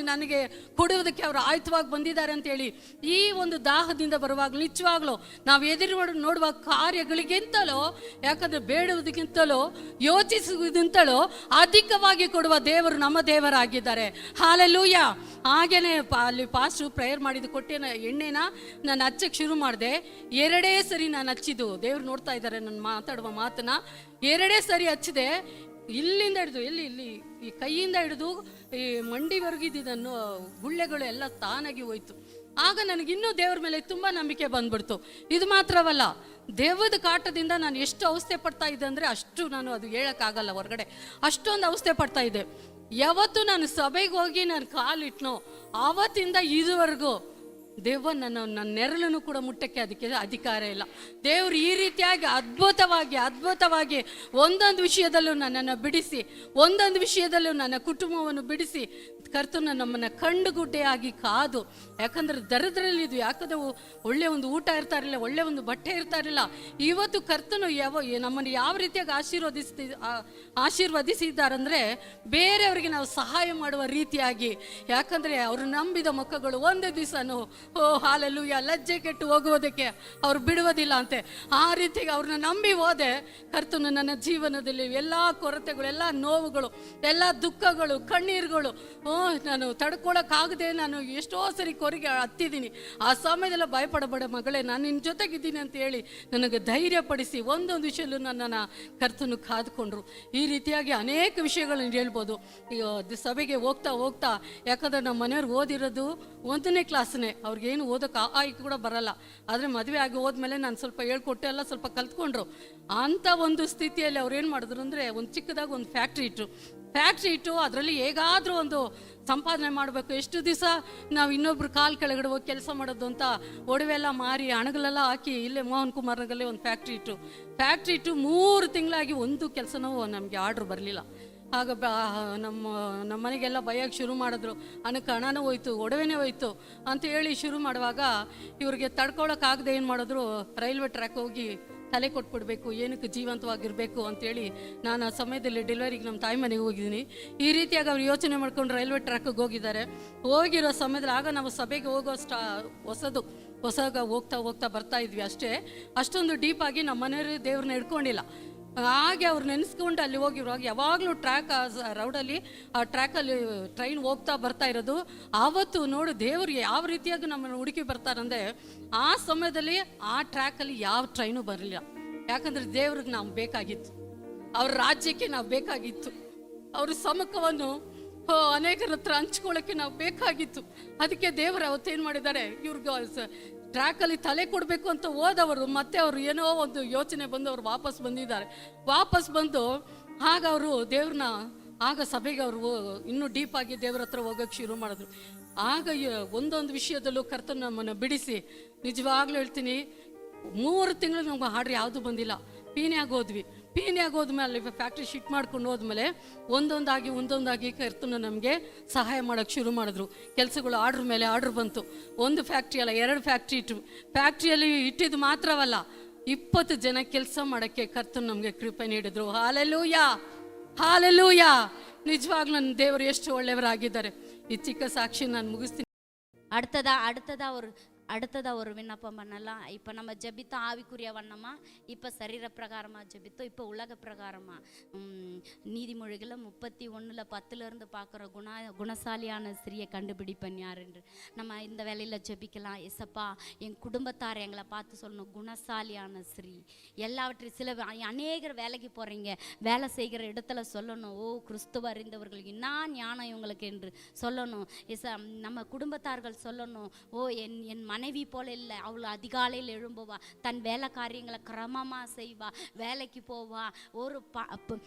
ನನಗೆ ಕೊಡುವುದಕ್ಕೆ ಅವರು ಆಯುಧವಾಗಿ ಬಂದಿದ್ದಾರೆ ಅಂತೇಳಿ ಈ ಒಂದು ದಾಹದಿಂದ ಬರುವಾಗ ನಿಜವಾಗ್ಲೂ ನಾವು ಎದುರು ನೋಡುವ ಕಾರ್ಯಗಳಿಗಿಂತಲೋ, ಯಾಕಂದರೆ ಬೇಡುವುದಕ್ಕಿಂತಲೋ ಯೋಚಿಸುವುದಿಂತಲೋ ಅಧಿಕವಾಗಿ ಕೊಡುವ ದೇವರು ನಮ್ಮ ದೇವರಾಗಿದ್ದಾರೆ. ಹಲ್ಲೆಲೂಯಾ. ಹಾಗೇನೆ ಅಲ್ಲಿ ಪಾಸ್ಟು ಪ್ರೇಯರ್ ಮಾಡಿದ್ದು ಕೊಟ್ಟೆ ಎಣ್ಣೆನ ನಾನು ಹಚ್ಚಕ್ಕೆ ಶುರು ಮಾಡಿದೆ. 2 ಸರಿ ನಾನು ಹಚ್ಚಿದ್ದು, ದೇವ್ರು ನೋಡ್ತಾ ಇದ್ದಾರೆ ನಾನು ಮಾತಾಡುವ ಮಾತನ್ನ. 2 ಸರಿ ಹಚ್ಚಿದೆ. ಇಲ್ಲಿಂದ ಹಿಡಿದು ಇಲ್ಲಿ ಈ ಕೈಯಿಂದ ಹಿಡಿದು ಈ ಮಂಡಿವರೆಗಿದ್ದನ್ನು ಗುಳ್ಳೆಗಳು ಎಲ್ಲ ತಾನಾಗಿ ಹೋಯ್ತು. ಆಗ ನನಗಿನ್ನೂ ದೇವ್ರ ಮೇಲೆ ತುಂಬ ನಂಬಿಕೆ ಬಂದ್ಬಿಡ್ತು. ಇದು ಮಾತ್ರವಲ್ಲ, ದೆವ್ವದ ಕಾಟದಿಂದ ನಾನು ಎಷ್ಟು ಅವಸ್ಥೆ ಪಡ್ತಾ ಇದ್ದೆ ಅಂದರೆ ಅಷ್ಟು ನಾನು ಅದು ಹೇಳೋಕ್ಕಾಗಲ್ಲ ಹೊರಗಡೆ, ಅಷ್ಟೊಂದು ಅವಸ್ಥೆ ಪಡ್ತಾ ಇದ್ದೆ. ಯಾವತ್ತು ನಾನು ಸಭೆಗೆ ಹೋಗಿ ನಾನು ಕಾಲಿಟ್ನೋ ಆವತ್ತಿಂದ ಇದುವರೆಗೂ ದೇವ ನನ್ನ ನೆರಳನ್ನು ಕೂಡ ಮುಟ್ಟಕ್ಕೆ ಅದಕ್ಕೆ ಅಧಿಕಾರ ಇಲ್ಲ. ದೇವರು ಈ ರೀತಿಯಾಗಿ ಅದ್ಭುತವಾಗಿ ಒಂದೊಂದು ವಿಷಯದಲ್ಲೂ ನನ್ನನ್ನು ಬಿಡಿಸಿ, ಒಂದೊಂದು ವಿಷಯದಲ್ಲೂ ನನ್ನ ಕುಟುಂಬವನ್ನು ಬಿಡಿಸಿ ಕರ್ತನ ನಮ್ಮನ್ನು ಕಂಡುಗುಡ್ಡೆಯಾಗಿ ಕಾದು, ಯಾಕಂದ್ರೆ ದರಿದ್ರಲ್ಲಿ ಇದು ಯಾಕಂದ್ರೆ ಒಳ್ಳೆ ಒಂದು ಊಟ ಇರ್ತಾ ಇರಲಿಲ್ಲ, ಒಳ್ಳೆ ಒಂದು ಬಟ್ಟೆ ಇರ್ತಾ ಇರಲಿಲ್ಲ. ಇವತ್ತು ಕರ್ತನು ನಮ್ಮನ್ನು ಯಾವ ರೀತಿಯಾಗಿ ಆಶೀರ್ವದಿಸಿದ್ದಾರಂದ್ರೆ ಬೇರೆಯವರಿಗೆ ನಾವು ಸಹಾಯ ಮಾಡುವ ರೀತಿಯಾಗಿ. ಯಾಕಂದ್ರೆ ಅವರು ನಂಬಿದ ಮಕ್ಕಳು ಒಂದು ದಿವಸನೂ ಹಾಲೆಲೂಯಾ ಲಜ್ಜೆ ಕೆಟ್ಟು ಹೋಗುವುದಕ್ಕೆ ಅವ್ರು ಬಿಡುವುದಿಲ್ಲ ಅಂತೆ. ಆ ರೀತಿಯಾಗಿ ಅವ್ರನ್ನ ನಂಬಿ ಹೋದೆ. ಕರ್ತನು ನನ್ನ ಜೀವನದಲ್ಲಿ ಎಲ್ಲ ಕೊರತೆಗಳು, ಎಲ್ಲ ನೋವುಗಳು, ಎಲ್ಲ ದುಃಖಗಳು, ಕಣ್ಣೀರುಗಳು, ನಾನು ತಡ್ಕೊಳಕ್ಕಾಗದೆ ನಾನು ಎಷ್ಟೋ ಸರಿ ಕೊರಿಗೆ ಹತ್ತಿದ್ದೀನಿ. ಆ ಸಮಯದಲ್ಲ ಭಯಪಡಬೇಡ ಮಗಳೇ, ನಾನು ನಿನ್ನ ಜೊತೆಗಿದ್ದೀನಿ ಅಂತ ಹೇಳಿ ನನಗೆ ಧೈರ್ಯಪಡಿಸಿ ಒಂದೊಂದು ವಿಷಯಲ್ಲೂ ನನ್ನನ್ನು ಕರ್ತನು ಕಾದುಕೊಂಡ್ರು. ಈ ರೀತಿಯಾಗಿ ಅನೇಕ ವಿಷಯಗಳನ್ನ ಹೇಳ್ಬೋದು. ಸಭೆಗೆ ಹೋಗ್ತಾ ಹೋಗ್ತಾ, ಯಾಕಂದ್ರೆ ನಮ್ಮ ಮನೆಯವ್ರು ಓದಿರೋದು 1ನೇ ಕ್ಲಾಸ್ನೇ, ಅವ್ರಿಗೇನು ಓದೋಕೆ ಆ ಕೂಡ ಬರಲ್ಲ. ಆದರೆ ಮದುವೆ ಆಗಿ ಹೋದ್ಮೇಲೆ ನಾನು ಸ್ವಲ್ಪ ಹೇಳ್ಕೊಟ್ಟೆ, ಎಲ್ಲ ಸ್ವಲ್ಪ ಕಲ್ತ್ಕೊಂಡ್ರು. ಅಂಥ ಒಂದು ಸ್ಥಿತಿಯಲ್ಲಿ ಅವ್ರು ಏನು ಮಾಡಿದ್ರು ಅಂದರೆ, ಒಂದು ಚಿಕ್ಕದಾಗಿ ಒಂದು ಫ್ಯಾಕ್ಟ್ರಿ ಇಟ್ಟು ಅದರಲ್ಲಿ ಹೇಗಾದರೂ ಒಂದು ಸಂಪಾದನೆ ಮಾಡಬೇಕು. ಎಷ್ಟು ದಿವಸ ನಾವು ಇನ್ನೊಬ್ರು ಕಾಲು ಕೆಳಗಡೆ ಹೋಗಿ ಕೆಲಸ ಮಾಡೋದು ಅಂತ ಒಡವೆಲ್ಲ ಮಾರಿ ಹಣಗಳೆಲ್ಲ ಹಾಕಿ ಇಲ್ಲೇ ಮೋಹನ್ ಕುಮಾರ್ ನಗರಲ್ಲೇ ಒಂದು ಫ್ಯಾಕ್ಟ್ರಿ ಇಟ್ಟು 3 ತಿಂಗಳಾಗಿ ಒಂದು ಕೆಲಸನೂ ನಮಗೆ ಆರ್ಡ್ರ್ ಬರಲಿಲ್ಲ. ಆಗ ನಮ್ಮ ಮನೆಗೆಲ್ಲ ಭಯಕ್ಕೆ ಶುರು ಮಾಡಿದ್ರು. ಹಣಕ್ಕೆ ಹಣನೂ ಹೋಯ್ತು, ಒಡವೆನೇ ಹೋಯ್ತು ಅಂತ ಹೇಳಿ ಶುರು ಮಾಡುವಾಗ ಇವ್ರಿಗೆ ತಡ್ಕೊಳಕ್ಕಾಗದೆ ಏನು ಮಾಡಿದ್ರು, ರೈಲ್ವೆ ಟ್ರ್ಯಾಕ್ ಹೋಗಿ ತಲೆ ಕೊಟ್ಬಿಡ್ಬೇಕು, ಏನಕ್ಕೆ ಜೀವಂತವಾಗಿರಬೇಕು ಅಂತೇಳಿ ನಾನು ಆ ಸಮಯದಲ್ಲಿ ಡೆಲಿವರಿಗೆ ನಮ್ಮ ತಾಯಿ ಮನೆಗೆ ಹೋಗಿದ್ದೀನಿ. ಈ ರೀತಿಯಾಗಿ ಅವ್ರು ಯೋಚನೆ ಮಾಡ್ಕೊಂಡು ರೈಲ್ವೆ ಟ್ರ್ಯಾಕಿಗೆ ಹೋಗಿರೋ ಸಮಯದಲ್ಲಿ ಆಗ ನಾವು ಸಭೆಗೆ ಹೋಗೋ ಹೊಸಗ ಹೋಗ್ತಾ ಬರ್ತಾ ಇದ್ವಿ ಅಷ್ಟೇ. ಅಷ್ಟೊಂದು ಡೀಪಾಗಿ ನಮ್ಮ ಮನೆಯವರು ದೇವ್ರನ್ನ ಹಿಡ್ಕೊಂಡಿಲ್ಲ. ಹಾಗೆ ಅವ್ರು ನೆನೆಸ್ಕೊಂಡು ಅಲ್ಲಿ ಹೋಗಿರುವಾಗ ಯಾವಾಗಲೂ ರೌಡಲ್ಲಿ ಆ ಟ್ರ್ಯಾಕಲ್ಲಿ ಟ್ರೈನ್ ಹೋಗ್ತಾ ಬರ್ತಾ ಇರೋದು. ಆವತ್ತು ನೋಡು ದೇವ್ರು ಯಾವ ರೀತಿಯಾಗಿ ನಮ್ಮನ್ನು ಹುಡುಕಿ ಬರ್ತಾರಂದರೆ, ಆ ಸಮಯದಲ್ಲಿ ಆ ಟ್ರ್ಯಾಕಲ್ಲಿ ಯಾವ ಟ್ರೈನು ಬರಲಿಲ್ಲ. ಯಾಕಂದರೆ ದೇವ್ರಿಗೆ ನಾವು ಬೇಕಾಗಿತ್ತು, ಅವ್ರ ರಾಜ್ಯಕ್ಕೆ ನಾವು ಬೇಕಾಗಿತ್ತು, ಅವ್ರ ಸಮ್ಮುಖವನ್ನು ಅನೇಕರ ಹತ್ರ ಹಂಚ್ಕೊಳ್ಳೋಕ್ಕೆ ನಾವು ಬೇಕಾಗಿತ್ತು. ಅದಕ್ಕೆ ದೇವರು ಅವತ್ತೇನು ಮಾಡಿದ್ದಾರೆ, ಇವ್ರಿಗೆ ಟ್ರ್ಯಾಕಲ್ಲಿ ತಲೆ ಕೊಡಬೇಕು ಅಂತ ಹೋದವರು ಮತ್ತೆ ಅವರು ಏನೋ ಒಂದು ಯೋಚನೆ ಬಂದು ಅವ್ರು ವಾಪಸ್ ಬಂದು ಆಗ ಅವರು ದೇವ್ರನ್ನ ಸಭೆಗೆ ಅವರು ಇನ್ನೂ ಡೀಪಾಗಿ ದೇವ್ರ ಹತ್ರ ಹೋಗೋಕ್ಕೆ ಶುರು ಮಾಡಿದ್ರು. ಆಗ ಒಂದೊಂದು ವಿಷಯದಲ್ಲೂ ಕರ್ತನ ನಮ್ಮನ್ನು ಬಿಡಿಸಿ, ನಿಜವಾಗ್ಲೂ ಹೇಳ್ತೀನಿ 3 ತಿಂಗಳು ನಮ್ಗೆ ಆರ್ಡ್ರ್ ಯಾವುದು ಬಂದಿಲ್ಲ. ಪೀನ್ಯಾಗಿ ಹೋದ್ಮೇಲೆ ಫ್ಯಾಕ್ಟ್ರಿ ಶಿಫ್ಟ್ ಮಾಡ್ಕೊಂಡು ಹೋದ್ಮೇಲೆ ಒಂದೊಂದಾಗಿ ಕರ್ತನ ನಮಗೆ ಸಹಾಯ ಮಾಡೋಕ್ಕೆ ಶುರು ಮಾಡಿದ್ರು. ಕೆಲಸಗಳು ಆರ್ಡ್ರ್ ಮೇಲೆ ಆರ್ಡ್ರ್ ಬಂತು. 1 ಫ್ಯಾಕ್ಟ್ರಿ ಅಲ್ಲ, 2 ಫ್ಯಾಕ್ಟ್ರಿ ಫ್ಯಾಕ್ಟ್ರಿಯಲ್ಲಿ ಇಟ್ಟಿದ್ದು ಮಾತ್ರವಲ್ಲ, 20 ಜನ ಕೆಲಸ ಮಾಡೋಕ್ಕೆ ಕರ್ತನ ನಮಗೆ ಕೃಪೆ ನೀಡಿದ್ರು. ಹಾಲೆಲೂಯಾ. ನಿಜವಾಗ್ಲೂ ನನ್ನ ದೇವರು ಎಷ್ಟು ಒಳ್ಳೆಯವರಾಗಿದ್ದಾರೆ. ಈ ಚಿಕ್ಕ ಸಾಕ್ಷಿ ನಾನು முகிஸ்ತೀನಿ. அடுத்ததா ஒரு விண்ணப்பம் பண்ணலாம். இப்போ நம்ம ஜெபித்தோம் ஆவிக்குரிய வண்ணமா, இப்போ சரீர பிரகாரமாக ஜெபித்தோம், இப்போ உலக பிரகாரமாக. நீதிமொழிகளை 31:10 பார்க்குற குணசாலியான ஸ்திரியை கண்டுபிடிப்பேன் யார் என்று நம்ம இந்த வேலையில் ஜெபிக்கலாம். எசப்பா, என் குடும்பத்தார் எங்களை பார்த்து சொல்லணும், குணசாலியான ஸ்திரீ. எல்லாவற்றையும் அநேகர் வேலைக்கு போகிறீங்க, வேலை செய்கிற இடத்துல சொல்லணும், ஓ கிறிஸ்துவ அறிந்தவர்கள் என்ன ஞானம் இவங்களுக்கு என்று சொல்லணும். நம்ம குடும்பத்தார்கள் சொல்லணும், ஓ என் மனைவி போல இல்லை, அவள் அதிகாலையில் எழும்புவா, தன் வேலை காரியங்களை கிரமமாக செய்வா, வேலைக்கு போவா. ஒரு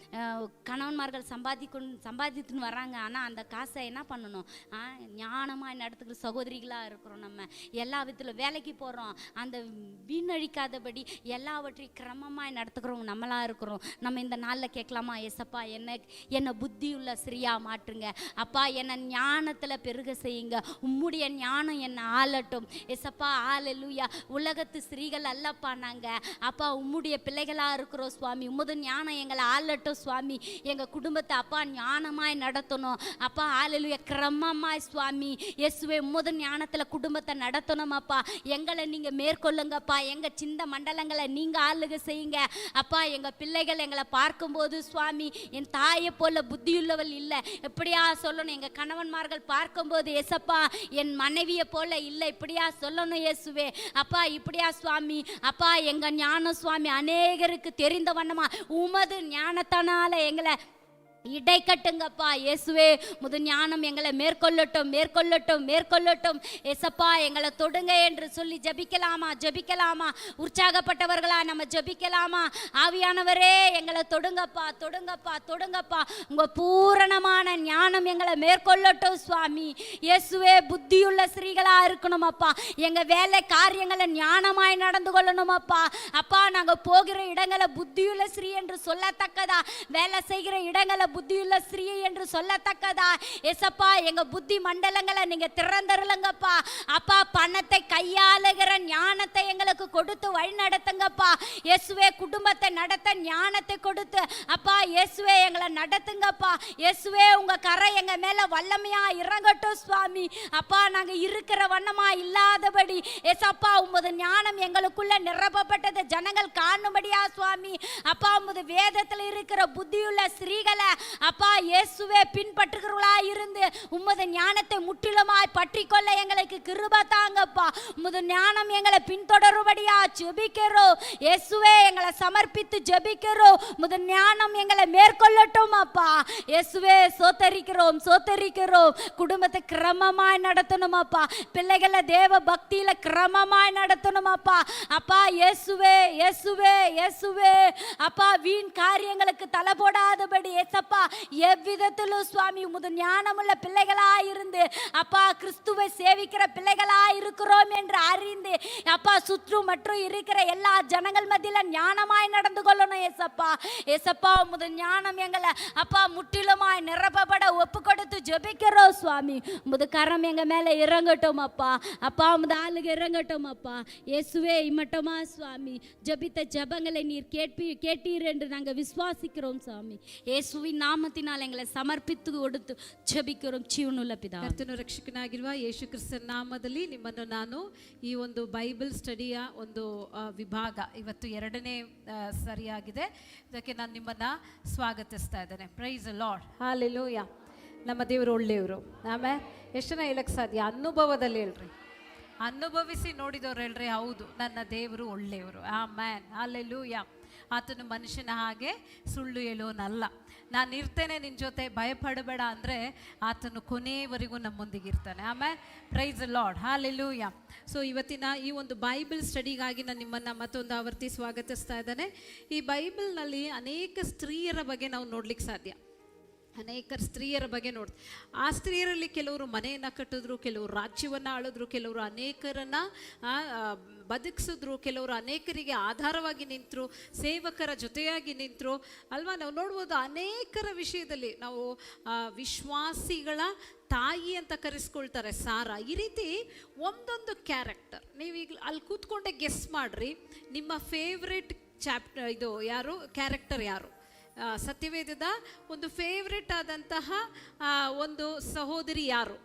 கணவன்மார்கள் சம்பாதித்துன்னு வராங்க, ஆனால் அந்த காசை என்ன பண்ணணும், ஞானமாக நடத்துக்கிற சகோதரிகளாக இருக்கிறோம். நம்ம எல்லா விதத்தில் வேலைக்கு போகிறோம், அந்த வீணழிக்காதபடி எல்லாவற்றையும் கிரமமாக நடத்துக்கிறவங்க நம்மளாக இருக்கிறோம். நம்ம இந்த நாளில் கேட்கலாமா, எசப்பா என்னை புத்தியுள்ள ஸ்திரீயா மாற்றுங்க, அப்பா என்னை ஞானத்தில் பெருக செய்யுங்க, உம்முடைய ஞானம் என்னை ஆளட்டும். எசப்பா ஹல்லேலூயா. உலகத்து ஸ்திரீகள் அல்லப்பா நாங்கள், அப்பா உம்முடைய பிள்ளைகளாக இருக்கிறோம் சுவாமி. உம்முடைய ஞானம் எங்களை ஆளட்டும் சுவாமி. எங்கள் குடும்பத்தை அப்பா ஞானமாய் நடத்தணும் அப்பா. ஹல்லேலூயா. கிரமமாய் சுவாமி இயேசுவே உம்முடைய ஞானத்தில் குடும்பத்தை நடத்தணும் அப்பா. எங்களை நீங்கள் மேற்கொள்ளுங்கப்பா, எங்கள் சிந்த மண்டலங்களை நீங்கள் ஆளுக செய்யுங்க அப்பா. எங்கள் பிள்ளைகள் எங்களை பார்க்கும்போது சுவாமி, என் தாயை போல புத்தியுள்ளவள் இல்லை, எப்படியா சொல்லணும். எங்கள் கணவன்மார்கள் பார்க்கும்போது எசப்பா என் மனைவியை போல இல்லை, இப்படியா சொல்லணும் இயேசுவே அப்பா. இப்படியா சுவாமி அப்பா, எங்க ஞானம் சுவாமி அநேகருக்கு தெரிந்த வண்ணமா உமது ஞானத்தினால எங்களை இடை கட்டுங்கப்பா இயேசுவே. முது ஞானம் எங்களை மேற்கொள்ளட்டும். ஏசப்பா எங்களை தொடுங்க என்று சொல்லி ஜபிக்கலாமா? உற்சாகப்பட்டவர்களா நம்ம ஜபிக்கலாமா? ஆவியானவரே எங்களை தொடுங்கப்பா. உங்க பூரணமான ஞானம் எங்களை மேற்கொள்ளட்டும் சுவாமி இயேசுவே. புத்தியுள்ள ஸ்திரீகளா இருக்கணும் அப்பா. எங்க வேலை காரியங்களை ஞானமாய் நடந்து கொள்ளணும் அப்பா. நாங்க போகிற இடங்களை புத்தியுள்ள ஸ்திரீ என்று சொல்லத்தக்கதா, வேலை செய்கிற இடங்களை புத்தியுள்ள ஸ்திரீ என்று சொல்லத்தக்கதா ஏசப்பா எங்க புத்தி மண்டலங்களை நீங்க திறந்தருளுங்கப்பா. அப்பா பணத்தை கையாளுகிற ஞானத்தை எங்களுக்கு கொடுத்து வழி நடத்துங்கப்பா. இயேசுவே குடும்பத்தை நடத்த ஞானத்தை கொடுத்து அப்பா இயேசுவே எங்களை நடத்துங்கப்பா. இயேசுவே உங்க கரை எங்க மேல வல்லமையா இறங்கட்டும் சுவாமி. அப்பா நாங்க இருக்கிற வண்ணமா இல்லாதபடி ஏசப்பா உமது ஞானம் எங்களுக்குள்ள நிரப்பப்பட்டது ஜனங்கள் காணும்படியா சுவாமி. அப்பா உமது வேதத்தில் இருக்கிற புத்தியுள்ள ஸ்திரீகளை அப்பா இயேசுவே பின்பற்றுகிறவர்களா இருந்து உமது ஞானத்தை முற்றிலுமாய் பற்றி கொள்ள எங்களுக்கு கிருபை தாங்கப்பா. உமது ஞானம் எங்களை பின்தொடரும்படியா ஜெபிக்கிறோம் இயேசுவே. எங்களை சமர்ப்பித்து ஜெபிக்கிறோம். உமது ஞானம் எங்களை மேற்கொள்ளட்டும் அப்பா இயேசுவே. சோத்தரிக்கிறோம் சோத்தரிக்கிறோம். குடும்பத்தை கிரமமாய் நடத்தணும் அப்பா. பிள்ளைகளை தேவ பக்தியில கிரமமாய் நடத்தணும் அப்பா. அப்பா இயேசுவே இயேசுவே இயேசுவே. அப்பா வீண் காரியங்களுக்கு தலை போடாதபடி ஏசப்பா எவ்விதத்திலும் சுவாமி உமது ஞானமுள்ள பிள்ளைகளா இருந்து அப்பா கிறிஸ்துவை சேவிக்கிற பிள்ளைகளா இருக்கிறோம் என்று அறிந்து அப்பா சுற்று மற்றும் இருக்கிற எல்லா ஜனங்கள் மத்தியில ஞானமாய் நடந்து கொள்ளணும் ஏசப்பா. ஏசப்பா உமது ஞானம் எங்களை அப்பா முற்றிலுமாய் நிரப்பப்பட ஒப்பு கொடுத்து ஜெபிக்கிறோம் சுவாமி. உமது கரம் எங்க மேல இறங்கட்டும் அப்பா. அப்பா உமது ஆளுக இறங்கட்டும் அப்பா இயேசுவே. இம்மட்டமா சுவாமி ஜெபித்த ஜெபங்களை நீர் கேட்டீர் என்று நாங்கள் விசுவாசிக்கிறோம் சுவாமி. இயேசுவின் நாமத்தினால் எங்களை சமರ್ಪಿತು கொடுத்து ಜಪಿக்கிறோம் ಜೀವನುಳ್ಳ ಪಿತಾವೇ. ಕರ್ತನ ರಕ್ಷಕನಾಗಿರುವ ಯೇಸು ಕ್ರಿಸ್ತನ ನಾಮದಲ್ಲಿ ನಿಮ್ಮನ್ನು ನಾನು ಈ ಒಂದು ಬೈಬಲ್ ಸ್ಟಡಿಯ ಒಂದು ವಿಭಾಗ ಇವತ್ತು 2ನೇ ಸರಿಯಾಗಿದೆ. ಇದಕ್ಕೆ ನಾನು ನಿಮ್ಮನ್ನು ಸ್ವಾಗತಿಸ್ತಾ ಇದ್ದೇನೆ. Praise the lord. ಹಲ್ಲೆಲೂಯಾ. ನಮ್ಮ ದೇವರು ಒಳ್ಳೆಯವರು. ಆಮೇಲೆ ಎಷ್ಟು ಜನ ಹೇಳಕ್ಕೆ ಸಾಧ್ಯ? ಅನುಭವದಲ್ಲಿ ಹೇಳ್ರಿ, ಅನುಭವಿಸಿ ನೋಡಿದವ್ರು ಹೇಳ್ರಿ ಹೌದು ನನ್ನ ದೇವರು ಒಳ್ಳೆಯವರು. ಆಮೆನ್. ಹಲ್ಲೆಲೂಯಾ. ಆತನು ಮನುಷ್ಯನ ಹಾಗೆ ಸುಳ್ಳು ಹೇಳೋನಲ್ಲ. ನಾನು ಇರ್ತೇನೆ ನಿನ್ನ ಜೊತೆ ಭಯಪಡಬೇಡ ಅಂದರೆ ಆತನು ಕೊನೆಯವರೆಗೂ ನಮ್ಮೊಂದಿಗೆ ಇರ್ತಾನೆ. ಆಮೇಲೆ praise the lord. Hallelujah. So ಇವತ್ತಿನ ಈ ಒಂದು ಬೈಬಲ್ ಸ್ಟಡಿಗಾಗಿ ನಾನು ನಿಮ್ಮನ್ನು ಮತ್ತೊಂದು ಆವರ್ತಿ ಸ್ವಾಗತಿಸ್ತಾ ಇದ್ದೇನೆ. ಈ ಬೈಬಲ್ನಲ್ಲಿ ಅನೇಕ ಸ್ತ್ರೀಯರ ಬಗ್ಗೆ ನಾವು ನೋಡ್ಲಿಕ್ಕೆ ಸಾಧ್ಯ. ಅನೇಕ ಸ್ತ್ರೀಯರ ಬಗ್ಗೆ ನೋಡ್ತೀವಿ. ಆ ಸ್ತ್ರೀಯರಲ್ಲಿ ಕೆಲವರು ಮನೆಯನ್ನು ಕಟ್ಟಿದ್ರು, ಕೆಲವರು ರಾಜ್ಯವನ್ನು ಆಳಿದ್ರು, ಕೆಲವರು ಅನೇಕರನ್ನು ಬದುಕಿಸಿದ್ರು, ಕೆಲವರು ಅನೇಕರಿಗೆ ಆಧಾರವಾಗಿ ನಿಂತರು, ಸೇವಕರ ಜೊತೆಯಾಗಿ ನಿಂತರು ಅಲ್ವಾ. ನಾವು ನೋಡ್ಬೋದು ಅನೇಕರ ವಿಷಯದಲ್ಲಿ ನಾವು ವಿಶ್ವಾಸಿಗಳ ತಾಯಿ ಅಂತ ಕರೆಸ್ಕೊಳ್ತಾರೆ ಸಾರಾ. ಈ ರೀತಿ ಒಂದೊಂದು ಕ್ಯಾರೆಕ್ಟರ್ ನೀವೀಗ ಅಲ್ಲಿ ಕೂತ್ಕೊಂಡೆ ಗೆಸ್ ಮಾಡ್ರಿ ನಿಮ್ಮ ಫೇವ್ರೆಟ್ ಇದು ಯಾರು, ಕ್ಯಾರೆಕ್ಟರ್ ಯಾರು, ಸತ್ಯವೇದದ ಒಂದು ಫೇವ್ರೆಟ್ ಆದಂತಹ ಒಂದು ಸಹೋದರಿ ಯಾರು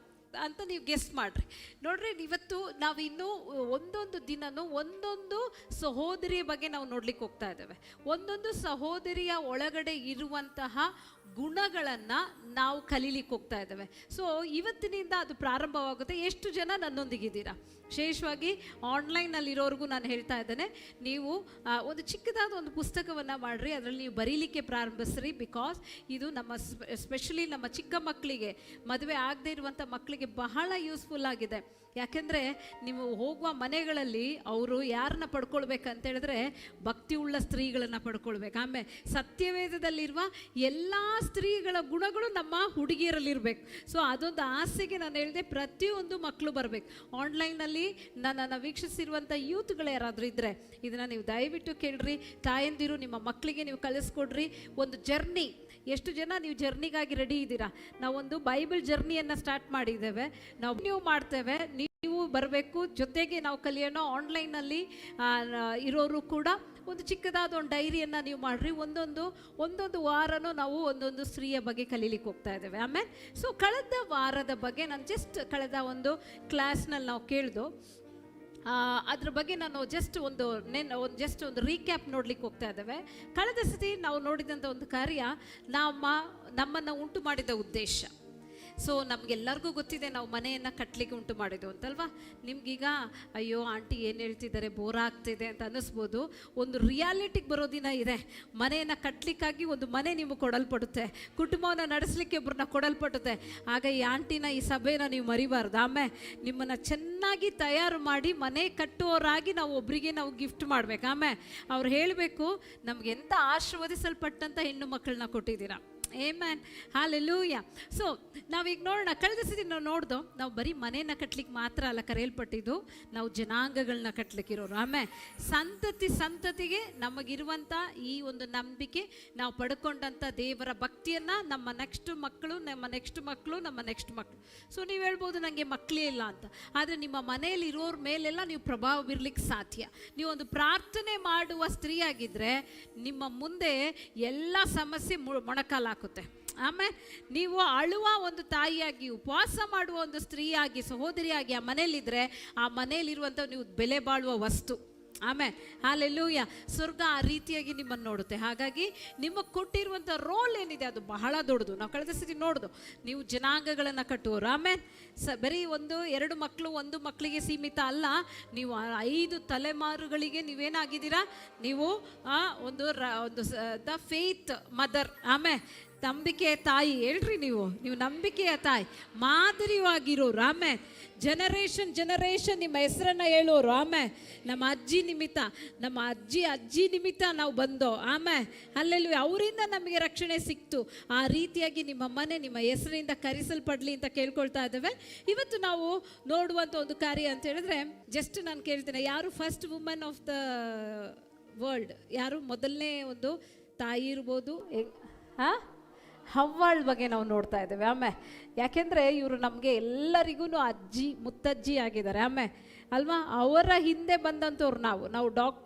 ಅಂತ ನೀವು ಗೆಸ್ ಮಾಡ್ರಿ. ನೋಡ್ರಿ ಇವತ್ತು ನಾವು ಇನ್ನೂ ಒಂದೊಂದು ದಿನನೂ ಒಂದೊಂದು ಸಹೋದರಿಯ ಬಗ್ಗೆ ನಾವು ನೋಡ್ಲಿಕ್ಕೆ ಹೋಗ್ತಾ ಇದ್ದೇವೆ. ಒಂದೊಂದು ಸಹೋದರಿಯ ಒಳಗಡೆ ಇರುವಂತಹ ಗುಣಗಳನ್ನು ನಾವು ಕಲೀಲಿಕ್ಕೆ ಹೋಗ್ತಾ ಇದ್ದೇವೆ. ಸೊ ಇವತ್ತಿನಿಂದ ಅದು ಪ್ರಾರಂಭವಾಗುತ್ತೆ. ಎಷ್ಟು ಜನ ನನ್ನೊಂದಿಗಿದ್ದೀರಾ? ವಿಶೇಷವಾಗಿ ಆನ್ಲೈನಲ್ಲಿರೋರಿಗೂ ನಾನು ಹೇಳ್ತಾ ಇದ್ದೇನೆ, ನೀವು ಒಂದು ಚಿಕ್ಕದಾದ ಒಂದು ಪುಸ್ತಕವನ್ನು ಮಾಡಿರಿ, ಅದರಲ್ಲಿ ನೀವು ಬರೀಲಿಕ್ಕೆ ಪ್ರಾರಂಭಿಸ್ರಿ. ಬಿಕಾಸ್ ಇದು ನಮ್ಮ ಸ್ಪೆಷಲಿ ನಮ್ಮ ಚಿಕ್ಕ ಮಕ್ಕಳಿಗೆ, ಮದುವೆ ಆಗದೆ ಇರುವಂಥ ಮಕ್ಕಳಿಗೆ ಬಹಳ ಯೂಸ್ಫುಲ್ ಆಗಿದೆ. ಯಾಕೆಂದರೆ ನೀವು ಹೋಗುವ ಮನೆಗಳಲ್ಲಿ ಅವರು ಯಾರನ್ನ ಪಡ್ಕೊಳ್ಬೇಕಂತ ಹೇಳಿದ್ರೆ ಭಕ್ತಿ ಉಳ್ಳ ಸ್ತ್ರೀಗಳನ್ನು ಪಡ್ಕೊಳ್ಬೇಕು. ಆಮೇಲೆ ಸತ್ಯವೇದದಲ್ಲಿರುವ ಎಲ್ಲ ಸ್ತ್ರೀಗಳ ಗುಣಗಳು ನಮ್ಮ ಹುಡುಗಿಯರಲ್ಲಿರಬೇಕು. ಸೊ ಅದೊಂದು ಆಸೆಗೆ ನಾನು ಹೇಳಿದೆ, ಪ್ರತಿಯೊಂದು ಮಕ್ಕಳು ಬರಬೇಕು. ಆನ್ಲೈನಲ್ಲಿ ನನ್ನನ್ನು ವೀಕ್ಷಿಸಿರುವಂಥ ಯೂತ್ಗಳು ಯಾರಾದರೂ ಇದ್ದರೆ ಇದನ್ನು ನೀವು ದಯವಿಟ್ಟು ಕೇಳ್ರಿ. ತಾಯಂದಿರು ನಿಮ್ಮ ಮಕ್ಕಳಿಗೆ ನೀವು ಕಲಿಸ್ಕೊಡ್ರಿ. ಒಂದು ಜರ್ನಿ, ಎಷ್ಟು ಜನ ನೀವು ಜರ್ನಿಗಾಗಿ ರೆಡಿ ಇದ್ದೀರಾ? ನಾವೊಂದು ಬೈಬಲ್ ಜರ್ನಿಯನ್ನು ಸ್ಟಾರ್ಟ್ ಮಾಡಿದ್ದೇವೆ. ನೀವು ಮಾಡ್ತೇವೆ, ನೀವು ಬರಬೇಕು, ಜೊತೆಗೆ ನಾವು ಕಲಿಯೋಣ. ಆನ್ಲೈನಲ್ಲಿ ಇರೋರು ಕೂಡ ಒಂದು ಚಿಕ್ಕದಾದ ಒಂದು ಡೈರಿಯನ್ನು ನೀವು ಮಾಡಿರಿ. ಒಂದೊಂದು ವಾರನೂ ನಾವು ಒಂದೊಂದು ಸ್ತ್ರೀಯ ಬಗ್ಗೆ ಕಲೀಲಿಕ್ಕೆ ಹೋಗ್ತಾ ಇದ್ದೇವೆ. ಆಮೇಲೆ ಸೊ ಕಳೆದ ವಾರದ ಬಗ್ಗೆ ನಾನು ಕಳೆದ ಒಂದು ಕ್ಲಾಸ್ನಲ್ಲಿ ನಾವು ಕೇಳಿದು ಅದ್ರ ಬಗ್ಗೆ ನಾನು ಜಸ್ಟ್ ಒಂದು ರೀಕ್ಯಾಪ್ ನೋಡ್ಲಿಕ್ಕೆ ಹೋಗ್ತಾ ಇದ್ದೇವೆ. ಕಳೆದ ಸತಿ ನಾವು ನೋಡಿದಂಥ ಒಂದು ಕಾರ್ಯ ನಮ್ಮನ್ನು ಉಂಟು ಮಾಡಿದ ಉದ್ದೇಶ. ಸೊ ನಮಗೆಲ್ಲರಿಗೂ ಗೊತ್ತಿದೆ ನಾವು ಮನೆಯನ್ನು ಕಟ್ಟಲಿಕ್ಕೆ ಉಂಟು ಮಾಡಿದ್ದು ಅಂತಲ್ವಾ. ನಿಮ್ಗೀಗ ಅಯ್ಯೋ ಆಂಟಿ ಏನು ಹೇಳ್ತಿದ್ದಾರೆ, ಬೋರ್ ಆಗ್ತಿದೆ ಅಂತ ಅನ್ನಿಸ್ಬೋದು. ಒಂದು ರಿಯಾಲಿಟಿಗೆ ಬರೋ ದಿನ ಇದೆ. ಮನೆಯನ್ನು ಕಟ್ಟಲಿಕ್ಕಾಗಿ ಒಂದು ಮನೆ ನಿಮಗೆ ಕೊಡಲ್ಪಡುತ್ತೆ, ಕುಟುಂಬವನ್ನು ನಡೆಸಲಿಕ್ಕೆ ಒಬ್ಬರನ್ನ ಕೊಡಲ್ಪಡುತ್ತೆ. ಆಗ ಈ ಆಂಟಿನ, ಈ ಸಭೆನ ನೀವು ಮರಿಬಾರ್ದು. ಆಮೇಲೆ ನಿಮ್ಮನ್ನು ಚೆನ್ನಾಗಿ ತಯಾರು ಮಾಡಿ ಮನೆ ಕಟ್ಟುವವರಾಗಿ ನಾವು ಒಬ್ಬರಿಗೆ ನಾವು ಗಿಫ್ಟ್ ಮಾಡಬೇಕು. ಆಮೇಲೆ ಅವ್ರು ಹೇಳಬೇಕು, ನಮಗೆಂತ ಆಶೀರ್ವದಿಸಲ್ಪಟ್ಟಂಥ ಹೆಣ್ಣು ಮಕ್ಕಳನ್ನ ಕೊಟ್ಟಿದ್ದೀರಾ. Amen, hallelujah. ಸೊ ನಾವೀಗ ನೋಡೋಣ, ಕಳೆದ ಸತಿ ನಾವು ನೋಡ್ದೋ, ನಾವು ಬರೀ ಮನೇನ ಕಟ್ಲಿಕ್ಕೆ ಮಾತ್ರ ಅಲ್ಲ ಕರೆಯಲ್ಪಟ್ಟಿದ್ದು, ನಾವು ಜನಾಂಗಗಳನ್ನ ಕಟ್ಲಿಕ್ಕಿರೋರು. ಆಮೇಲೆ ಸಂತತಿಗೆ ನಮಗಿರುವಂಥ ಈ ಒಂದು ನಂಬಿಕೆ, ನಾವು ಪಡ್ಕೊಂಡಂಥ ದೇವರ ಭಕ್ತಿಯನ್ನು ನಮ್ಮ ನೆಕ್ಸ್ಟ್ ಮಕ್ಕಳು, ನಮ್ಮ ನೆಕ್ಸ್ಟ್ ಮಕ್ಕಳು. ಸೊ ನೀವು ಹೇಳ್ಬೋದು ನನಗೆ ಮಕ್ಕಳೇ ಇಲ್ಲ ಅಂತ, ಆದರೆ ನಿಮ್ಮ ಮನೆಯಲ್ಲಿ ಇರೋರ ಮೇಲೆಲ್ಲ ನೀವು ಪ್ರಭಾವ ಬೀರ್ಲಿಕ್ಕೆ ಸಾಧ್ಯ. ನೀವೊಂದು ಪ್ರಾರ್ಥನೆ ಮಾಡುವ ಸ್ತ್ರೀಯಾಗಿದ್ದರೆ ನಿಮ್ಮ ಮುಂದೆ ಎಲ್ಲ ಸಮಸ್ಯೆ ಮೊಣಕಾಲಾಗುತ್ತೆ. ಆಮೇಲೆ ನೀವು ಅಳುವ ಒಂದು ತಾಯಿಯಾಗಿ, ಉಪವಾಸ ಮಾಡುವ ಒಂದು ಸ್ತ್ರೀಯಾಗಿ, ಸಹೋದರಿಯಾಗಿ ಆ ಮನೇಲಿದ್ದರೆ ಆ ಮನೆಯಲ್ಲಿರುವಂಥ ನೀವು ಬೆಲೆ ಬಾಳುವ ವಸ್ತು. ಆಮೇಲೆ ಹಲ್ಲೆಲೂಯಾ. ಸ್ವರ್ಗ ಆ ರೀತಿಯಾಗಿ ನಿಮ್ಮನ್ನು ನೋಡುತ್ತೆ. ಹಾಗಾಗಿ ನಿಮಗೆ ಕೊಟ್ಟಿರುವಂಥ ರೋಲ್ ಏನಿದೆ ಅದು ಬಹಳ ದೊಡ್ಡದು. ನಾವು ಕಳೆದ ಸತಿ ನೋಡ್ದು, ನೀವು ಜನಾಂಗಗಳನ್ನು ಕಟ್ಟುವವರು. ಆಮೇಲೆ ಬರೀ 1-2 ಮಕ್ಕಳು, 1 ಮಕ್ಕಳಿಗೆ ಸೀಮಿತ ಅಲ್ಲ, ನೀವು 5 ತಲೆಮಾರುಗಳಿಗೆ ನೀವೇನಾಗಿದ್ದೀರಾ, ನೀವು ದ ಫೇತ್ ಮದರ್. ಆಮೇಲೆ ನಂಬಿಕೆಯ ತಾಯಿ ಹೇಳ್ರಿ, ನೀವು ನಂಬಿಕೆಯ ತಾಯಿ, ಮಾದರಿಯಾಗಿರೋರು. ಆಮೇಲೆ ಜನರೇಷನ್ ನಿಮ್ಮ ಹೆಸರನ್ನು ಹೇಳೋರು. ಆಮೇಲೆ ನಮ್ಮ ಅಜ್ಜಿ ನಿಮಿತ್ತ, ನಮ್ಮ ಅಜ್ಜಿ ನಿಮಿತ್ತ ನಾವು ಬಂದೋ. ಆಮೇಲೆ ಅಲ್ಲೆಲ್ಲೂ ಅವರಿಂದ ನಮಗೆ ರಕ್ಷಣೆ ಸಿಕ್ತು. ಆ ರೀತಿಯಾಗಿ ನಿಮ್ಮ ಮನೆ ನಿಮ್ಮ ಹೆಸರಿಂದ ಕರೆಸಲ್ಪಡಲಿ ಅಂತ ಕೇಳ್ಕೊಳ್ತಾ ಇದ್ದೇವೆ. ಇವತ್ತು ನಾವು ನೋಡುವಂಥ ಒಂದು ಕಾರ್ಯ ಅಂತ ಹೇಳಿದ್ರೆ, ಜಸ್ಟ್ ನಾನು ಕೇಳ್ತೇನೆ, ಯಾರು first woman of the world, ಯಾರು ಮೊದಲನೇ ಒಂದು ತಾಯಿ ಇರ್ಬೋದು? ಹವ್ವಾಳ ಬಗ್ಗೆ ನಾವು ನೋಡ್ತಾ ಇದ್ದೇವೆ. ಆಮೇಲೆ ಯಾಕೆಂದರೆ ಇವರು ನಮಗೆ ಎಲ್ಲರಿಗೂ ಅಜ್ಜಿ ಮುತ್ತಜ್ಜಿ ಆಗಿದ್ದಾರೆ. ಆಮೇಲೆ ಅಲ್ವಾ, ಅವರ ಹಿಂದೆ ಬಂದಂಥವ್ರು ನಾವು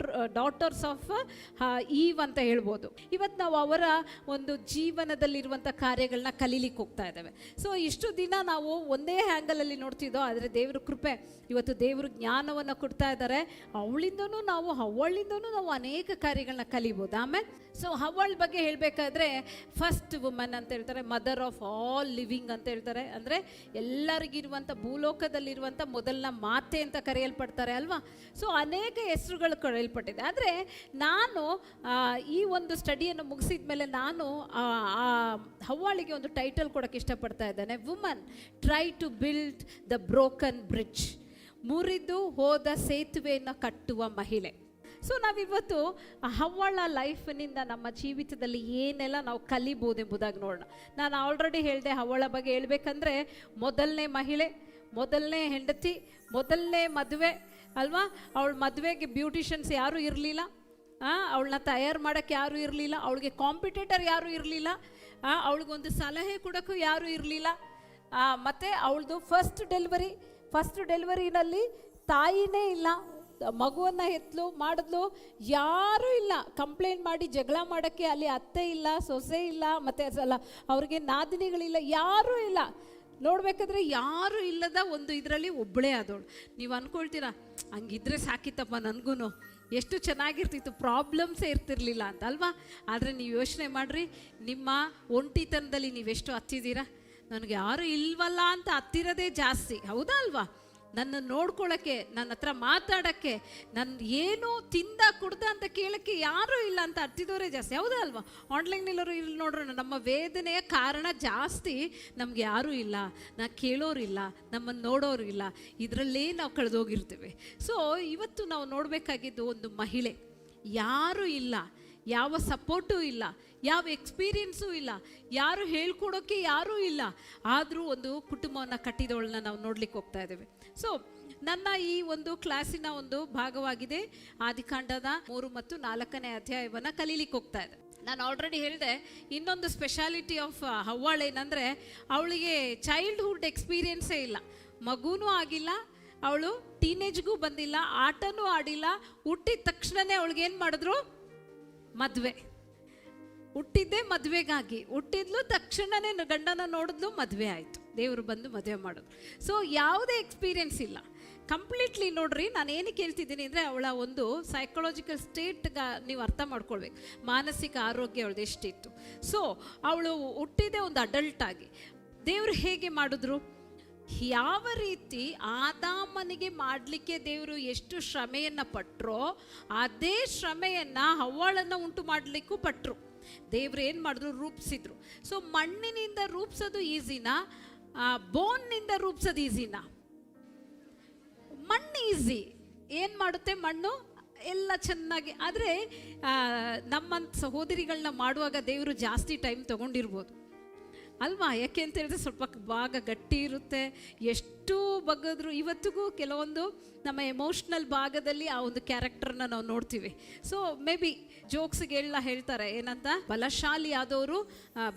ಡಾಟರ್ಸ್ ಆಫ್ ಈವ್ ಅಂತ ಹೇಳ್ಬೋದು. ಇವತ್ತು ನಾವು ಅವರ ಒಂದು ಜೀವನದಲ್ಲಿರುವಂಥ ಕಾರ್ಯಗಳನ್ನ ಕಲೀಲಿಕ್ಕೆ ಹೋಗ್ತಾ ಇದ್ದೇವೆ. ಸೊ ಇಷ್ಟು ದಿನ ನಾವು ಒಂದೇ ಹ್ಯಾಂಗಲಲ್ಲಿ ನೋಡ್ತಿದ್ದೋ, ಆದರೆ ದೇವ್ರ ಕೃಪೆ, ಇವತ್ತು ದೇವರು ಜ್ಞಾನವನ್ನು ಕೊಡ್ತಾ ಇದ್ದಾರೆ. ಅವಳಿಂದನೂ ನಾವು ಅನೇಕ ಕಾರ್ಯಗಳನ್ನ ಕಲಿಬೋದು. ಆಮೇಲೆ ಸೊ ಹವ್ವಾಳ ಬಗ್ಗೆ ಹೇಳಬೇಕಾದ್ರೆ, ಫಸ್ಟ್ ವುಮನ್ ಅಂತ ಹೇಳ್ತಾರೆ, ಮದರ್ ಆಫ್ ಆಲ್ ಲಿವಿಂಗ್ ಅಂತ ಹೇಳ್ತಾರೆ. ಅಂದರೆ ಎಲ್ಲರಿಗಿರುವಂಥ ಭೂಲೋಕದಲ್ಲಿರುವಂಥ ಮೊದಲನ ಮಾತೆ ಅಂತ ಕರೆಯಲ್ಪಡ್ತಾರೆ ಅಲ್ವಾ. ಸೊ ಅನೇಕ ಹೆಸರುಗಳು ಕರೆಯಲ್ಪಟ್ಟಿದೆ. ಆದರೆ ನಾನು ಈ ಒಂದು ಸ್ಟಡಿಯನ್ನು ಮುಗಿಸಿದ ಮೇಲೆ ನಾನು ಹವ್ವಾಳಿಗೆ ಒಂದು ಟೈಟಲ್ ಕೊಡೋಕ್ಕೆ ಇಷ್ಟಪಡ್ತಾ ಇದ್ದೇನೆ, woman try to build the broken bridge, ಮುರಿದು ಹೋದ ಸೇತುವೆಯನ್ನು ಕಟ್ಟುವ ಮಹಿಳೆ. ಸೊ ನಾವಿವತ್ತು ಹವ್ವಾಳ ಲೈಫ್ನಿಂದ ನಮ್ಮ ಜೀವಿತದಲ್ಲಿ ಏನೆಲ್ಲ ನಾವು ಕಲಿಬೋದೆಂಬುದಾಗಿ ನೋಡೋಣ. ನಾನು ಆಲ್ರೆಡಿ ಹೇಳಿದೆ, ಹವ್ವಾಳ ಬಗ್ಗೆ ಹೇಳ್ಬೇಕಂದ್ರೆ ಮೊದಲನೇ ಮಹಿಳೆ, ಮೊದಲನೇ ಹೆಂಡತಿ, ಮೊದಲನೇ ಮದುವೆ ಅಲ್ವಾ. ಅವಳ ಮದುವೆಗೆ ಬ್ಯೂಟಿಷಿಯನ್ಸ್ ಯಾರೂ ಇರಲಿಲ್ಲ, ಅವಳನ್ನ ತಯಾರು ಮಾಡೋಕ್ಕೆ ಯಾರೂ ಇರಲಿಲ್ಲ, ಅವಳಿಗೆ ಕಾಂಪಿಟೇಟರ್ ಯಾರೂ ಇರಲಿಲ್ಲ, ಅವಳಿಗೊಂದು ಸಲಹೆ ಕೊಡೋಕ್ಕೂ ಯಾರೂ ಇರಲಿಲ್ಲ. ಮತ್ತು ಅವಳದು ಫಸ್ಟ್ ಡೆಲಿವರಿನಲ್ಲಿ ತಾಯಿನೇ ಇಲ್ಲ, ಮಗುವನ್ನು ಮಾಡಿದ್ಲು, ಯಾರೂ ಇಲ್ಲ. ಕಂಪ್ಲೇಂಟ್ ಮಾಡಿ ಜಗಳ ಮಾಡೋಕ್ಕೆ ಅಲ್ಲಿ ಅತ್ತೆ ಇಲ್ಲ, ಸೊಸೆ ಇಲ್ಲ, ಮತ್ತು ಅವ್ರಿಗೆ ನಾದಿನಿಗಳಿಲ್ಲ, ಯಾರೂ ಇಲ್ಲ. ನೋಡಬೇಕಾದ್ರೆ ಯಾರೂ ಇಲ್ಲದ ಒಂದು ಇದರಲ್ಲಿ ಒಬ್ಬಳೇ ಆದವಳು. ನೀವು ಅಂದ್ಕೊಳ್ತೀರಾ, ಹಂಗಿದ್ರೆ ಸಾಕಿತ್ತಪ್ಪ ನನಗೂ, ಎಷ್ಟು ಚೆನ್ನಾಗಿರ್ತಿತ್ತು, ಪ್ರಾಬ್ಲಮ್ಸೇ ಇರ್ತಿರ್ಲಿಲ್ಲ ಅಂತ ಅಲ್ವಾ. ಆದರೆ ನೀವು ಯೋಚನೆ ಮಾಡಿರಿ, ನಿಮ್ಮ ಒಂಟಿತನದಲ್ಲಿ ನೀವೆಷ್ಟು ಹತ್ತಿದ್ದೀರಾ. ನನಗೆ ಯಾರು ಇಲ್ವಲ್ಲ ಅಂತ ಹತ್ತಿರೋದೇ ಜಾಸ್ತಿ, ಹೌದಾ ಅಲ್ವಾ. ನನ್ನ ನೋಡ್ಕೊಳ್ಳೋಕ್ಕೆ, ನನ್ನ ಹತ್ರ ಮಾತಾಡೋಕ್ಕೆ, ನನ್ನ ಏನು ತಿಂದ ಕುಡ್ದ ಅಂತ ಕೇಳೋಕ್ಕೆ ಯಾರೂ ಇಲ್ಲ ಅಂತ ಹತ್ತಿದವರೇ ಜಾಸ್ತಿ, ಹೌದಾ ಅಲ್ವಾ. ಆನ್ಲೈನಲ್ಲವರು ಇಲ್ಲಿ ನೋಡ್ರೋಣ, ನಮ್ಮ ವೇದನೆಯ ಕಾರಣ ಜಾಸ್ತಿ ನಮ್ಗೆ ಯಾರೂ ಇಲ್ಲ, ಕೇಳೋರಿಲ್ಲ, ನಮ್ಮನ್ನು ನೋಡೋರು ಇಲ್ಲ, ಇದರಲ್ಲೇ ನಾವು ಕಳೆದೋಗಿರ್ತೀವಿ. ಸೊ ಇವತ್ತು ನಾವು ನೋಡಬೇಕಾಗಿದ್ದು ಒಂದು ಮಹಿಳೆ, ಯಾರೂ ಇಲ್ಲ, ಯಾವ ಸಪೋರ್ಟೂ ಇಲ್ಲ, ಯಾವ ಎಕ್ಸ್ಪೀರಿಯನ್ಸೂ ಇಲ್ಲ, ಯಾರು ಹೇಳ್ಕೊಡೋಕ್ಕೆ ಯಾರೂ ಇಲ್ಲ, ಆದರೂ ಒಂದು ಕುಟುಂಬವನ್ನು ಕಟ್ಟಿದವಳನ್ನ ನಾವು ನೋಡ್ಲಿಕ್ಕೆ ಹೋಗ್ತಾ ಇದ್ದೇವೆ. ಸೊ ನನ್ನ ಈ ಒಂದು ಕ್ಲಾಸಿನ ಒಂದು ಭಾಗವಾಗಿದೆ ಆದಿಕಾಂಡದ 3 ಮತ್ತು 4ನೇ ಅಧ್ಯಾಯವನ್ನು ಕಲೀಲಿಕ್ಕೆ ಹೋಗ್ತಾ ಇದೆ. ನಾನು ಆಲ್ರೆಡಿ ಹೇಳಿದೆ, ಇನ್ನೊಂದು ಸ್ಪೆಷಾಲಿಟಿ ಆಫ್ ಹವ್ವಾಳ ಏನಂದರೆ, ಅವಳಿಗೆ ಚೈಲ್ಡ್ಹುಡ್ ಎಕ್ಸ್ಪೀರಿಯನ್ಸೇ ಇಲ್ಲ, ಮಗುನೂ ಆಗಿಲ್ಲ, ಅವಳು ಟೀನೇಜ್ಗೂ ಬಂದಿಲ್ಲ, ಆಟನೂ ಆಡಿಲ್ಲ. ಹುಟ್ಟಿದ ತಕ್ಷಣವೇ ಅವಳಿಗೇನು ಮಾಡಿದ್ರು, ಮದುವೆ. ಹುಟ್ಟಿದ್ದೇ ಮದುವೆಗಾಗಿ, ಹುಟ್ಟಿದ್ಲು ತಕ್ಷಣವೇ ಗಂಡನ ನೋಡಿದ್ಲು, ಮದುವೆ ಆಯಿತು, ದೇವರು ಬಂದು ಮದುವೆ ಮಾಡೋದು. ಸೊ ಯಾವುದೇ ಎಕ್ಸ್ಪೀರಿಯನ್ಸ್ ಇಲ್ಲ, ಕಂಪ್ಲೀಟ್ಲಿ. ನೋಡ್ರಿ, ನಾನು ಏನಕ್ಕೆ ಹೇಳ್ತಿದ್ದೀನಿ ಅಂದರೆ, ಅವಳ ಒಂದು ಸೈಕಲಾಜಿಕಲ್ ಸ್ಟೇಟ್ಗೆ ನೀವು ಅರ್ಥ ಮಾಡ್ಕೊಳ್ಬೇಕು, ಮಾನಸಿಕ ಆರೋಗ್ಯ ಅವಳದು ಎಷ್ಟಿತ್ತು. ಸೊ ಅವಳು ಹುಟ್ಟಿದೆ ಒಂದು ಅಡಲ್ಟ್ ಆಗಿ. ದೇವರು ಹೇಗೆ ಮಾಡಿದ್ರು, ಯಾವ ರೀತಿ ಆದಾಮನಿಗೆ ಮಾಡಲಿಕ್ಕೆ ದೇವರು ಎಷ್ಟು ಶ್ರಮೆಯನ್ನು ಪಟ್ಟರೋ, ಅದೇ ಶ್ರಮೆಯನ್ನು ಹವ್ವಾಳನ್ನು ಉಂಟು ಮಾಡಲಿಕ್ಕೂ ಪಟ್ಟರು. ದೇವ್ರು ಏನು ಮಾಡಿದ್ರು, ರೂಪಿಸಿದ್ರು. ಸೊ ಮಣ್ಣಿನಿಂದ ರೂಪಿಸೋದು ಈಸಿನಾ, ಬೋನ್ನಿಂದ ರೂಪಿಸೋದು ಈಸಿನಾ? ಮಣ್ಣು ಈಸಿ. ಏನು ಮಾಡುತ್ತೆ ಮಣ್ಣು? ಎಲ್ಲ ಚೆನ್ನಾಗಿ. ಆದರೆ ನಮ್ಮ ಸಹೋದರಿಗಳನ್ನ ಮಾಡುವಾಗ ದೇವರು ಜಾಸ್ತಿ ಟೈಮ್ ತೊಗೊಂಡಿರ್ಬೋದು ಅಲ್ವಾ? ಯಾಕೆ ಅಂತ ಹೇಳಿದ್ರೆ ಸ್ವಲ್ಪ ಭಾಗ ಗಟ್ಟಿ ಇರುತ್ತೆ, ಎಷ್ಟು ಬಗ್ಗದ್ರು ಇವತ್ತಿಗೂ ಕೆಲವೊಂದು ನಮ್ಮ ಎಮೋಷ್ನಲ್ ಭಾಗದಲ್ಲಿ ಆ ಒಂದು ಕ್ಯಾರೆಕ್ಟರ್ನ ನಾವು ನೋಡ್ತೀವಿ. ಸೊ ಮೇ ಬಿ ಜೋಕ್ಸ್ಗೆ ಹೇಳ್ತಾರೆ ಏನಂತ, ಬಲಶಾಲಿ ಆದವರು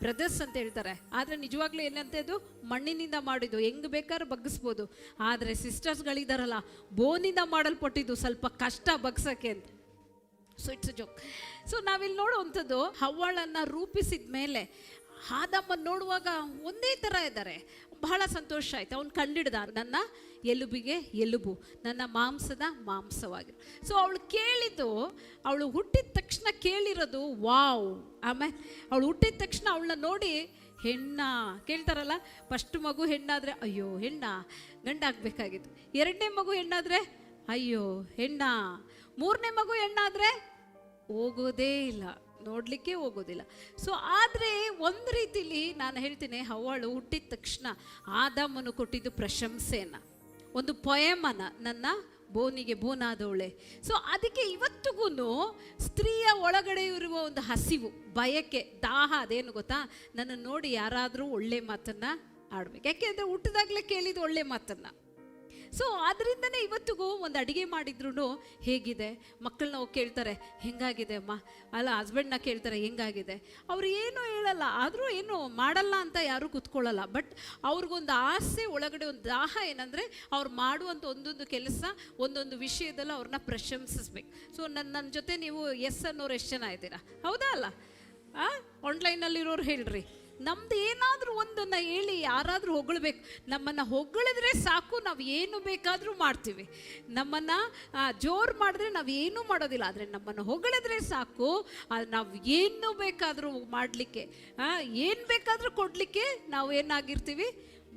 ಬ್ರದರ್ಸ್ ಅಂತ ಹೇಳ್ತಾರೆ. ಆದರೆ ನಿಜವಾಗ್ಲೂ ಏನಂತ, ಇದು ಮಣ್ಣಿನಿಂದ ಮಾಡಿದ್ದು, ಹೆಂಗೆ ಬೇಕಾದ್ರೂ ಬಗ್ಗಿಸ್ಬೋದು. ಆದರೆ ಸಿಸ್ಟರ್ಸ್ಗಳಿದಾರಲ್ಲ, ಬೋನಿಂದ ಮಾಡಲ್ಪಟ್ಟಿದ್ದು, ಸ್ವಲ್ಪ ಕಷ್ಟ ಬಗ್ಸೋಕ್ಕೆ ಅಂತ. So it's a joke. So ನಾವಿಲ್ಲಿ ನೋಡುವಂಥದ್ದು, ಹವ್ವಳನ್ನು ರೂಪಿಸಿದ ಮೇಲೆ ಆದಾಮನ ನೋಡುವಾಗ ಒಂದೇ ಥರ ಇದ್ದಾರೆ. ಬಹಳ ಸಂತೋಷ ಆಯ್ತು. ಅವನು ಕಂಡಿಡ್ದ, ನನ್ನ ಎಲುಬಿಗೆ ಎಲುಬು, ನನ್ನ ಮಾಂಸದ ಮಾಂಸವಾಗಿರು. ಸೊ ಅವಳು ಕೇಳಿದ್ದು, ಅವಳು ಹುಟ್ಟಿದ ತಕ್ಷಣ ಕೇಳಿರೋದು ವಾವ್. ಆಮೇಲೆ ಅವಳು ಹುಟ್ಟಿದ ತಕ್ಷಣ ಅವಳನ್ನ ನೋಡಿ ಹೆಣ್ಣ ಕೇಳ್ತಾರಲ್ಲ, ಫಸ್ಟ್ ಮಗು ಹೆಣ್ಣಾದರೆ ಅಯ್ಯೋ ಹೆಣ್ಣ, ಗಂಡಾಗಬೇಕಾಗಿತ್ತು. ಎರಡನೇ ಮಗು ಹೆಣ್ಣಾದರೆ ಅಯ್ಯೋ ಹೆಣ್ಣ, ಮೂರನೇ ಮಗು ಹೆಣ್ಣಾದರೆ ಹೋಗೋದೇ ಇಲ್ಲ, ನೋಡಲಿಕ್ಕೆ ಹೋಗೋದಿಲ್ಲ. ಸೊ ಆದರೆ ಒಂದು ರೀತಿಲಿ ನಾನು ಹೇಳ್ತೀನಿ, ಹವ್ವಳು ಹುಟ್ಟಿದ ತಕ್ಷಣ ಆದಾಮನು ಕೊಟ್ಟಿದ್ದು ಪ್ರಶಂಸೆಯನ್ನು, ಒಂದು ಪೊಯಮನ, ನನ್ನ ಬೋನಿಗೆ ಬೋನಾದವಳೆ. ಸೊ ಅದಕ್ಕೆ ಇವತ್ತಿಗೂ ಸ್ತ್ರೀಯ ಒಳಗಡೆ ಇರುವ ಒಂದು ಹಸಿವು, ಬಯಕೆ, ದಾಹ ಅದೇನು ಗೊತ್ತಾ, ನನ್ನ ನೋಡಿ ಯಾರಾದರೂ ಒಳ್ಳೆ ಮಾತನ್ನು ಆಡ್ಬೇಕು. ಯಾಕೆಂದರೆ ಹುಟ್ಟಿದಾಗಲೇ ಕೇಳಿದ್ದು ಒಳ್ಳೆ ಮಾತನ್ನು. ಸೊ ಅದರಿಂದನೇ ಇವತ್ತಿಗೂ ಒಂದು ಅಡುಗೆ ಮಾಡಿದ್ರು ಹೇಗಿದೆ, ಮಕ್ಕಳನ್ನ ಹೋಗಿ ಕೇಳ್ತಾರೆ ಹೆಂಗಾಗಿದೆ ಅಮ್ಮ, ಅಲ್ಲ ಹಸ್ಬೆಂಡ್ನ ಕೇಳ್ತಾರೆ ಹೆಂಗಾಗಿದೆ, ಅವ್ರು ಏನೂ ಹೇಳಲ್ಲ, ಆದರೂ ಏನು ಮಾಡಲ್ಲ ಅಂತ ಯಾರೂ ಕೂತ್ಕೊಳ್ಳಲ್ಲ. ಬಟ್ ಅವ್ರಿಗೊಂದು ಆಸೆ ಒಳಗಡೆ, ಒಂದು ದಾಹ ಏನಂದರೆ ಅವ್ರು ಮಾಡುವಂಥ ಒಂದೊಂದು ಕೆಲಸ, ಒಂದೊಂದು ವಿಷಯದಲ್ಲೂ ಅವ್ರನ್ನ ಪ್ರಶಂಸಿಸ್ಬೇಕು. ಸೊ ನನ್ನ ಜೊತೆ ನೀವು ಎಸ್ ಅನ್ನೋರು ಎಷ್ಟು ಜನ ಇದ್ದೀರಾ? ಹೌದಾ ಅಲ್ಲ? ಆನ್ಲೈನಲ್ಲಿರೋರು ಹೇಳ್ರಿ, ನಮ್ದು ಏನಾದರೂ ಒಂದನ್ನು ಹೇಳಿ ಯಾರಾದರೂ ಹೊಗಳ್ಬೇಕು. ನಮ್ಮನ್ನು ಹೊಗಳಿದ್ರೆ ಸಾಕು, ನಾವು ಏನು ಬೇಕಾದರೂ ಮಾಡ್ತೀವಿ. ನಮ್ಮನ್ನು ಜೋರು ಮಾಡಿದ್ರೆ ನಾವು ಏನೂ ಮಾಡೋದಿಲ್ಲ. ಆದರೆ ನಮ್ಮನ್ನು ಹೊಗಳಿದ್ರೆ ಸಾಕು, ನಾವು ಏನು ಬೇಕಾದರೂ ಮಾಡಲಿಕ್ಕೆ, ಏನು ಬೇಕಾದರೂ ಕೊಡಲಿಕ್ಕೆ ನಾವು ಏನಾಗಿರ್ತೀವಿ,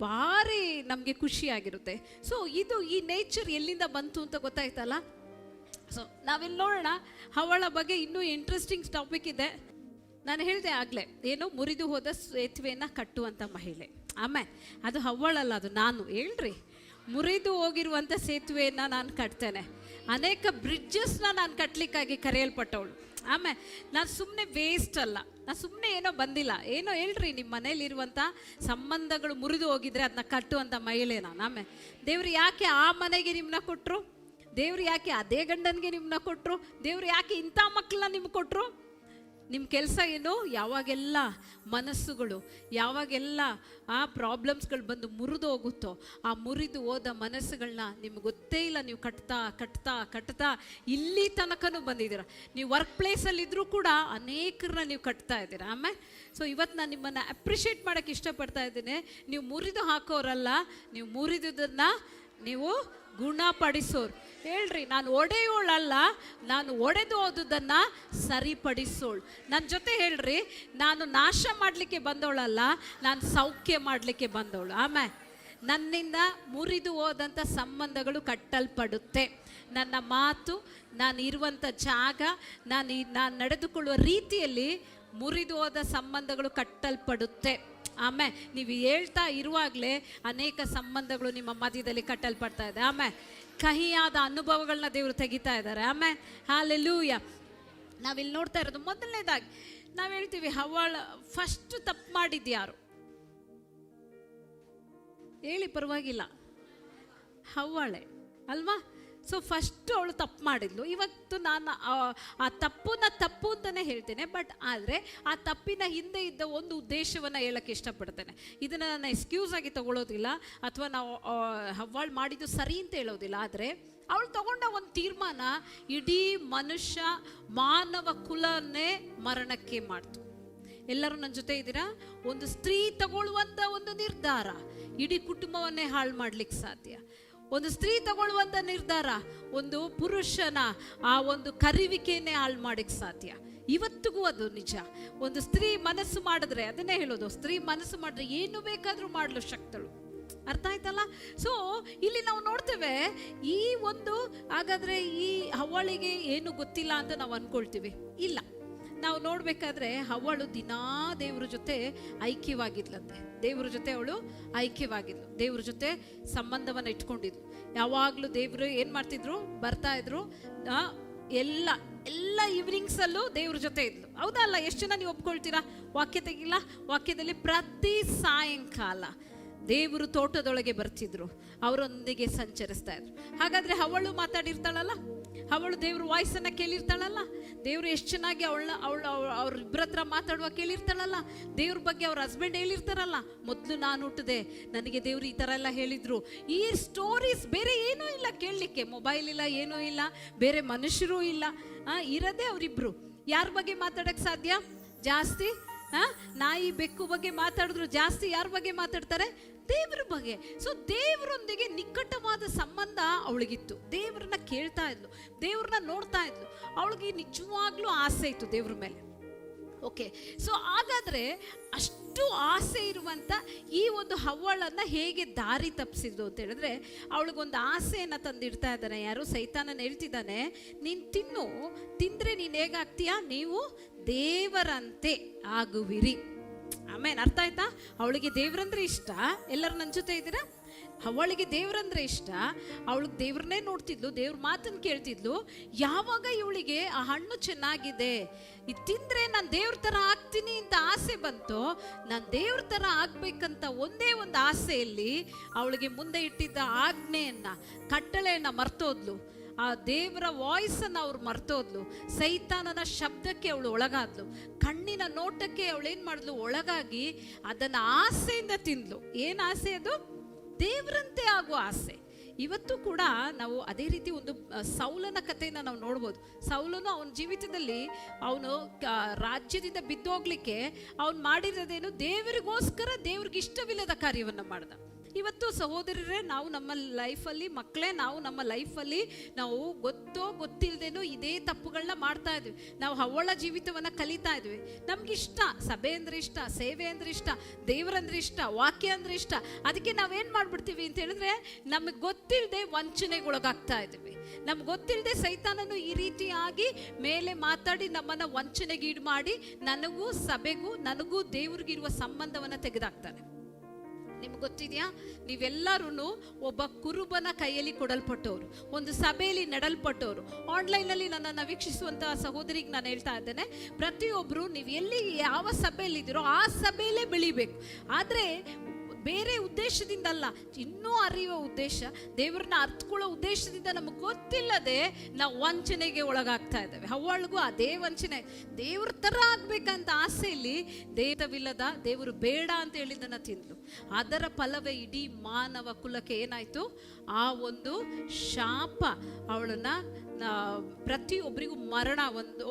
ಭಾರಿ ನಮಗೆ ಖುಷಿಯಾಗಿರುತ್ತೆ. ಸೊ ಇದು ಈ ನೇಚರ್ ಎಲ್ಲಿಂದ ಬಂತು ಅಂತ ಗೊತ್ತಾಯ್ತಲ್ಲ. ಸೊ ನಾವಿಲ್ಲಿ ನೋಡೋಣ, ಹವ್ವಳ ಬಗ್ಗೆ ಇನ್ನೂ ಇಂಟ್ರೆಸ್ಟಿಂಗ್ ಟಾಪಿಕ್ ಇದೆ. ನಾನು ಹೇಳಿದೆ ಆಗಲೇ, ಏನು ಮುರಿದು ಹೋದ ಸೇತುವೆಯನ್ನು ಕಟ್ಟುವಂಥ ಮಹಿಳೆ. ಆಮೇಲೆ ಅದು ಹವ್ವಳಲ್ಲ, ಅದು ನಾನು. ಹೇಳ್ರಿ, ಮುರಿದು ಹೋಗಿರುವಂಥ ಸೇತುವೆಯನ್ನು ನಾನು ಕಟ್ತೇನೆ, ಅನೇಕ ಬ್ರಿಡ್ಜಸ್ನ ನಾನು ಕಟ್ಟಲಿಕ್ಕಾಗಿ ಕರೆಯಲ್ಪಟ್ಟವಳು. ಆಮೇಲೆ ನಾನು ಸುಮ್ಮನೆ ವೇಸ್ಟ್ ಅಲ್ಲ, ನಾನು ಸುಮ್ಮನೆ ಏನೋ ಬಂದಿಲ್ಲ. ಏನೋ ಹೇಳ್ರಿ, ನಿಮ್ಮ ಮನೇಲಿರುವಂಥ ಸಂಬಂಧಗಳು ಮುರಿದು ಹೋಗಿದ್ರೆ ಅದನ್ನ ಕಟ್ಟುವಂಥ ಮಹಿಳೆ ನಾನು. ಆಮೇಲೆ ದೇವ್ರು ಯಾಕೆ ಆ ಮನೆಗೆ ನಿಮ್ಮನ್ನ ಕೊಟ್ಟರು, ದೇವ್ರು ಯಾಕೆ ಅದೇ ಗಂಡನಿಗೆ ನಿಮ್ಮನ್ನ ಕೊಟ್ಟರು, ದೇವ್ರು ಯಾಕೆ ಇಂಥ ಮಕ್ಕಳನ್ನ ನಿಮ್ಗೆ ಕೊಟ್ಟರು? ನಿಮ್ಮ ಕೆಲಸ ಏನು, ಯಾವಾಗೆಲ್ಲ ಮನಸ್ಸುಗಳು, ಯಾವಾಗೆಲ್ಲ ಆ ಪ್ರಾಬ್ಲಮ್ಸ್ಗಳು ಬಂದು ಮುರಿದು ಹೋಗುತ್ತೋ, ಆ ಮುರಿದು ಹೋದ ಮನಸ್ಸುಗಳನ್ನ ನಿಮ್ಗೆ ಗೊತ್ತೇ ಇಲ್ಲ, ನೀವು ಕಟ್ತಾ ಕಟ್ತಾ ಕಟ್ತಾ ಇಲ್ಲಿ ತನಕನೂ ಬಂದಿದ್ದೀರ. ನೀವು ವರ್ಕ್ ಪ್ಲೇಸಲ್ಲಿದ್ದರೂ ಕೂಡ ಅನೇಕರನ್ನ ನೀವು ಕಟ್ತಾ ಇದ್ದೀರಾ. ಆಮೇಲೆ ಸೊ ಇವತ್ತು ನಾನು ನಿಮ್ಮನ್ನು ಅಪ್ರಿಷಿಯೇಟ್ ಮಾಡೋಕ್ಕೆ ಇಷ್ಟಪಡ್ತಾ ಇದ್ದೀನಿ. ನೀವು ಮುರಿದು ಹಾಕೋರಲ್ಲ, ನೀವು ಮುರಿದುದನ್ನು ನೀವು ಗುಣಪಡಿಸೋರು. ಹೇಳ್ರಿ, ನಾನು ಒಡೆಯೋಳಲ್ಲ, ನಾನು ಒಡೆದು ಹೋದುದನ್ನು ಸರಿಪಡಿಸೋಳು. ನನ್ನ ಜೊತೆ ಹೇಳ್ರಿ, ನಾನು ನಾಶ ಮಾಡಲಿಕ್ಕೆ ಬಂದವಳಲ್ಲ, ನಾನು ಸೌಖ್ಯ ಮಾಡಲಿಕ್ಕೆ ಬಂದವಳು. ಆಮೇಲೆ ನನ್ನಿಂದ ಮುರಿದು ಹೋದಂಥ ಸಂಬಂಧಗಳು ಕಟ್ಟಲ್ಪಡುತ್ತೆ. ನನ್ನ ಮಾತು, ನಾನು ಇರುವಂಥ ಜಾಗ, ನಾನು ನಡೆದುಕೊಳ್ಳುವ ರೀತಿಯಲ್ಲಿ ಮುರಿದು ಹೋದ ಸಂಬಂಧಗಳು ಕಟ್ಟಲ್ಪಡುತ್ತೆ. ಆಮೇಲೆ ನೀವು ಹೇಳ್ತಾ ಇರುವಾಗಲೇ ಅನೇಕ ಸಂಬಂಧಗಳು ನಿಮ್ಮ ಮಧ್ಯದಲ್ಲಿ ಕಟ್ಟಲ್ಪಡ್ತಾ ಇದೆ. ಆಮೇಲೆ ಕಹಿಯಾದ ಅನುಭವಗಳನ್ನ ದೇವರು ತೆಗಿತಾ ಇದ್ದಾರೆ. ಆಮೇಲೆ ಹಲ್ಲೆಲೂಯ. ನಾವಿಲ್ಲಿ ನೋಡ್ತಾ ಇರೋದು, ಮೊದಲನೇದಾಗಿ ನಾವು ಹೇಳ್ತೀವಿ, ಹವ್ವಳ ಫಸ್ಟ್ ತಪ್ಪು ಮಾಡಿದ್ದು ಯಾರು ಹೇಳಿ, ಪರವಾಗಿಲ್ಲ, ಹವ್ವಳೆ ಅಲ್ವಾ? ಸೊ ಫಸ್ಟು ಅವಳು ತಪ್ಪು ಮಾಡಿದ್ಲು. ಇವತ್ತು ನಾನು ಆ ತಪ್ಪು ಅಂತಲೇ ಹೇಳ್ತೇನೆ. ಬಟ್ ಆದರೆ ಆ ತಪ್ಪಿನ ಹಿಂದೆ ಇದ್ದ ಒಂದು ಉದ್ದೇಶವನ್ನು ಹೇಳೋಕ್ಕೆ ಇಷ್ಟಪಡ್ತೇನೆ. ಇದನ್ನು ನಾನು ಎಕ್ಸ್ಕ್ಯೂಸ್ ಆಗಿ ತಗೊಳ್ಳೋದಿಲ್ಲ, ಅಥವಾ ನಾವು ಹವ್ವಾಳು ಮಾಡಿದ್ದು ಸರಿ ಅಂತ ಹೇಳೋದಿಲ್ಲ. ಆದರೆ ಅವಳು ತಗೊಂಡ ಒಂದು ತೀರ್ಮಾನ ಇಡೀ ಮನುಷ್ಯ ಮಾನವ ಕುಲನೇ ಮರಣಕ್ಕೆ ಮಾಡ್ತು. ಎಲ್ಲರೂ ನನ್ನ ಜೊತೆ ಇದ್ದೀರಾ? ಒಂದು ಸ್ತ್ರೀ ತಗೊಳ್ಳುವಂಥ ಒಂದು ನಿರ್ಧಾರ ಇಡೀ ಕುಟುಂಬವನ್ನೇ ಹಾಳು ಮಾಡ್ಲಿಕ್ಕೆ ಸಾಧ್ಯ. ಒಂದು ಸ್ತ್ರೀ ತಗೊಳ್ಳುವಂಥ ನಿರ್ಧಾರ ಒಂದು ಪುರುಷನ ಆ ಒಂದು ಕರಿವಿಕೆಯನ್ನೇ ಹಾಳು ಮಾಡಕ್ಕೆ ಸಾಧ್ಯ. ಇವತ್ತಿಗೂ ಅದು ನಿಜ. ಒಂದು ಸ್ತ್ರೀ ಮನಸ್ಸು ಮಾಡಿದ್ರೆ, ಅದನ್ನೇ ಹೇಳೋದು, ಸ್ತ್ರೀ ಮನಸ್ಸು ಮಾಡಿದ್ರೆ ಏನು ಬೇಕಾದರೂ ಮಾಡಲು ಶಕ್ತಳು. ಅರ್ಥ ಆಯ್ತಲ್ಲ? ಸೊ ಇಲ್ಲಿ ನಾವು ನೋಡ್ತೇವೆ, ಈ ಒಂದು ಹಾಗಾದರೆ ಈ ಹವ್ವಳಿಗೆ ಏನು ಗೊತ್ತಿಲ್ಲ ಅಂತ ನಾವು ಅಂದ್ಕೊಳ್ತೀವಿ. ಇಲ್ಲ, ನಾವು ನೋಡಬೇಕಾದ್ರೆ ಹವ್ವಳು ದಿನಾ ದೇವ್ರ ಜೊತೆ ಐಕ್ಯವಾಗಿದ್ಲಂತೆ. ದೇವ್ರ ಜೊತೆ ಅವಳು ಐಕ್ಯವಾಗಿದ್ಲು, ದೇವ್ರ ಜೊತೆ ಸಂಬಂಧವನ್ನು ಇಟ್ಕೊಂಡಿದ್ಲು. ಯಾವಾಗಲೂ ದೇವರು ಏನು ಮಾಡ್ತಿದ್ರು, ಬರ್ತಾ ಇದ್ರು, ಎಲ್ಲ ಎಲ್ಲ ಈವ್ನಿಂಗ್ಸಲ್ಲೂ ದೇವ್ರ ಜೊತೆ ಇದ್ಲು. ಹೌದಾ ಅಲ್ಲ? ಎಷ್ಟು ಜನ ನೀವು ಒಪ್ಕೊಳ್ತೀರಾ? ವಾಕ್ಯ ತೆಗಿಲ್ಲ, ವಾಕ್ಯದಲ್ಲಿ ಪ್ರತಿ ಸಾಯಂಕಾಲ ದೇವರು ತೋಟದೊಳಗೆ ಬರ್ತಿದ್ರು, ಅವರೊಂದಿಗೆ ಸಂಚರಿಸ್ತಾ ಇದ್ರು. ಹಾಗಾದ್ರೆ ಅವಳು ಮಾತಾಡಿರ್ತಾಳಲ್ಲ, ಅವಳು ದೇವ್ರ ವಾಯ್ಸನ್ನು ಕೇಳಿರ್ತಾಳಲ್ಲ, ದೇವ್ರು ಎಷ್ಟು ಚೆನ್ನಾಗಿ ಅವ್ರಿಬ್ಬರ ಹತ್ರ ಮಾತಾಡುವ ಕೇಳಿರ್ತಾಳಲ್ಲ, ದೇವ್ರ ಬಗ್ಗೆ ಅವ್ರ ಹಸ್ಬೆಂಡ್ ಹೇಳಿರ್ತಾರಲ್ಲ, ಮೊದಲು ನಾನು ಹುಟ್ಟಿದೆ, ನನಗೆ ದೇವ್ರು ಈ ಥರ ಎಲ್ಲ ಹೇಳಿದ್ರು. ಈ ಸ್ಟೋರೀಸ್ ಬೇರೆ ಏನೂ ಇಲ್ಲ ಕೇಳಲಿಕ್ಕೆ. ಮೊಬೈಲ್ ಇಲ್ಲ, ಏನೂ ಇಲ್ಲ, ಬೇರೆ ಮನುಷ್ಯರೂ ಇಲ್ಲ, ಇರೋದೇ ಅವರಿಬ್ರು. ಯಾರ ಬಗ್ಗೆ ಮಾತಾಡಕ್ಕೆ ಸಾಧ್ಯ ಜಾಸ್ತಿ? ನಾಯಿ ಬೆಕ್ಕು ಬಗ್ಗೆ ಮಾತಾಡಿದ್ರು ಜಾಸ್ತಿ ಯಾರ ಬಗ್ಗೆ ಮಾತಾಡ್ತಾರೆ? ದೇವ್ರ ಬಗ್ಗೆ. ಸೊ ದೇವರೊಂದಿಗೆ ನಿಕಟವಾದ ಸಂಬಂಧ ಅವಳಿಗಿತ್ತು. ದೇವ್ರನ್ನ ಕೇಳ್ತಾ ಇದ್ಲು, ದೇವ್ರನ್ನ ನೋಡ್ತಾ ಇದ್ಲು, ಅವಳಿಗೆ ನಿಜವಾಗ್ಲೂ ಆಸೆ ಇತ್ತು ದೇವ್ರ ಮೇಲೆ. ಓಕೆ, ಸೊ ಹಾಗಾದ್ರೆ ಅಷ್ಟು ಆಸೆ ಇರುವಂತ ಈ ಒಂದು ಹವ್ವಳನ್ನ ಹೇಗೆ ದಾರಿ ತಪ್ಪಿಸಿದ್ದು ಅಂತ ಹೇಳಿದ್ರೆ, ಅವಳಿಗೊಂದು ಆಸೆಯನ್ನ ತಂದಿಡ್ತಾ ಇದ್ದಾನೆ ಯಾರು? ಸೈತಾನನ ಹೇಳ್ತಿದ್ದಾನೆ, ನೀನ್ ತಿಂದ್ರೆ ನೀನ್ ಹೇಗಾಗ್ತೀಯಾ? ನೀವು ದೇವರಂತೆ ಆಗುವಿರಿ. ಆಮೇಲೆ ಅರ್ಥ ಆಯ್ತಾ? ಅವಳಿಗೆ ದೇವ್ರಂದ್ರೆ ಇಷ್ಟ. ಎಲ್ಲರೂ ನನ್ನ ಜೊತೆ ಇದ್ದೀರಾ? ಅವಳಿಗೆ ದೇವ್ರಂದ್ರೆ ಇಷ್ಟ, ಅವಳಿಗೆ ದೇವ್ರನ್ನೇ ನೋಡ್ತಿದ್ಲು, ದೇವ್ರ ಮಾತನ್ನು ಕೇಳ್ತಿದ್ಲು. ಯಾವಾಗ ಇವಳಿಗೆ ಆ ಹಣ್ಣು ಚೆನ್ನಾಗಿದೆ, ಇದು ತಿಂದ್ರೆ ನಾನು ದೇವ್ರ ಥರ ಆಗ್ತೀನಿ ಅಂತ ಆಸೆ ಬಂತು, ನಾನು ದೇವ್ರ ಥರ ಆಗ್ಬೇಕಂತ ಒಂದೇ ಒಂದು ಆಸೆಯಲ್ಲಿ ಅವಳಿಗೆ ಮುಂದೆ ಇಟ್ಟಿದ್ದ ಆಜ್ಞೆಯನ್ನ, ಕಟ್ಟಳೆಯನ್ನ ಮರ್ತೋದ್ಲು. ಆ ದೇವರ ವಾಯ್ಸನ್ನು ಅವ್ರು ಮರ್ತೋದ್ಲು. ಸೈತಾನನ ಶಬ್ದಕ್ಕೆ ಅವಳು ಒಳಗಾದ್ಲು. ಕಣ್ಣಿನ ನೋಟಕ್ಕೆ ಅವಳು ಏನು ಮಾಡಿದ್ಲು? ಒಳಗಾಗಿ ಅದನ್ನು ಆಸೆಯಿಂದ ತಿಂದ್ಲು. ಏನು ಆಸೆ ಅದು? ದೇವರಂತೆ ಆಗುವ ಆಸೆ. ಇವತ್ತು ಕೂಡ ನಾವು ಅದೇ ರೀತಿ ಒಂದು ಸೌಲನ ಕಥೆಯನ್ನು ನಾವು ನೋಡ್ಬೋದು. ಸೌಲನು ಅವನ ಜೀವಿತದಲ್ಲಿ ಅವನು ರಾಜ್ಯದಿಂದ ಬಿದ್ದೋಗ್ಲಿಕ್ಕೆ ಅವನು ಮಾಡಿರೋದೇನು? ದೇವರಿಗೋಸ್ಕರ ದೇವ್ರಿಗೆ ಇಷ್ಟವಿಲ್ಲದ ಕಾರ್ಯವನ್ನು ಮಾಡ್ದ. ಇವತ್ತು ಸಹೋದರರೇ, ನಾವು ನಮ್ಮ ಲೈಫಲ್ಲಿ, ಮಕ್ಕಳೇ, ನಾವು ನಮ್ಮ ಲೈಫಲ್ಲಿ ನಾವು ಗೊತ್ತಿಲ್ಲದೇನೋ ಇದೇ ತಪ್ಪುಗಳನ್ನ ಮಾಡ್ತಾ ಇದ್ವಿ. ನಾವು ಹವ್ವಳ ಜೀವಿತವನ್ನು ಕಲಿತಾ ಇದ್ವಿ. ನಮ್ಗಿಷ್ಟ ಸಭೆ ಅಂದ್ರೆ ಇಷ್ಟ, ಸೇವೆ ಅಂದ್ರೆ ಇಷ್ಟ, ದೇವರಂದ್ರೆ ಇಷ್ಟ, ವಾಕ್ಯ ಅಂದ್ರೆ ಇಷ್ಟ. ಅದಕ್ಕೆ ನಾವೇನು ಮಾಡ್ಬಿಡ್ತೀವಿ ಅಂತ ಹೇಳಿದ್ರೆ, ನಮಗೆ ಗೊತ್ತಿಲ್ಲದೆ ವಂಚನೆಗೊಳಗಾಗ್ತಾ ಇದ್ವಿ. ನಮ್ಗೆ ಗೊತ್ತಿಲ್ಲದೆ ಸೈತಾನನು ಈ ರೀತಿಯಾಗಿ ಮೇಲೆ ಮಾತಾಡಿ ನಮ್ಮನ್ನು ವಂಚನೆಗೀಡು ಮಾಡಿ ನನಗೂ ಸಭೆಗೂ ನನಗೂ ದೇವ್ರಿಗಿರುವ ಸಂಬಂಧವನ್ನು ತೆಗೆದಾಕ್ತಾನೆ. ನಿಮ್ಗೆ ಗೊತ್ತಿದೆಯಾ? ನೀವೆಲ್ಲರೂ ಒಬ್ಬ ಕುರುಬನ ಕೈಯಲ್ಲಿ ಕೊಡಲ್ಪಟ್ಟವರು, ಒಂದು ಸಭೆಯಲ್ಲಿ ನೆಡಲ್ಪಟ್ಟವರು. ಆನ್ಲೈನಲ್ಲಿ ನನ್ನನ್ನು ವೀಕ್ಷಿಸುವಂತಹ ಸಹೋದರಿಗೆ ನಾನು ಹೇಳ್ತಾ ಇದ್ದೇನೆ, ಪ್ರತಿಯೊಬ್ಬರು ನೀವು ಎಲ್ಲಿ ಯಾವ ಸಭೆಯಲ್ಲಿದ್ದೀರೋ ಆ ಸಭೆಯಲ್ಲೇ ಬೆಳಿಬೇಕು. ಆದರೆ ಬೇರೆ ಉದ್ದೇಶದಿಂದ ಅಲ್ಲ, ಇನ್ನೂ ಅರಿಯುವ ಉದ್ದೇಶ, ದೇವ್ರನ್ನ ಅರ್ಥಕೊಳ್ಳೋ ಉದ್ದೇಶದಿಂದ ನಮಗೆ ಗೊತ್ತಿಲ್ಲದೆ ನಾವು ವಂಚನೆಗೆ ಒಳಗಾಗ್ತಾ ಇದ್ದೇವೆ. ಹವ್ವಳಿಗೂ ಅದೇ ವಂಚನೆ. ದೇವ್ರ ಥರ ಆಗ್ಬೇಕಂತ ಆಸೆಯಲ್ಲಿ ದೇವವಿಲ್ಲದ, ದೇವರು ಬೇಡ ಅಂತ ಹೇಳಿದ್ದನ್ನು ತಿಂದ್ಲು. ಅದರ ಫಲವೇ ಇಡೀ ಮಾನವ ಕುಲಕ್ಕೆ ಏನಾಯಿತು? ಆ ಒಂದು ಶಾಪ ಅವಳನ್ನ ಪ್ರತಿಯೊಬ್ಬರಿಗೂ ಮರಣ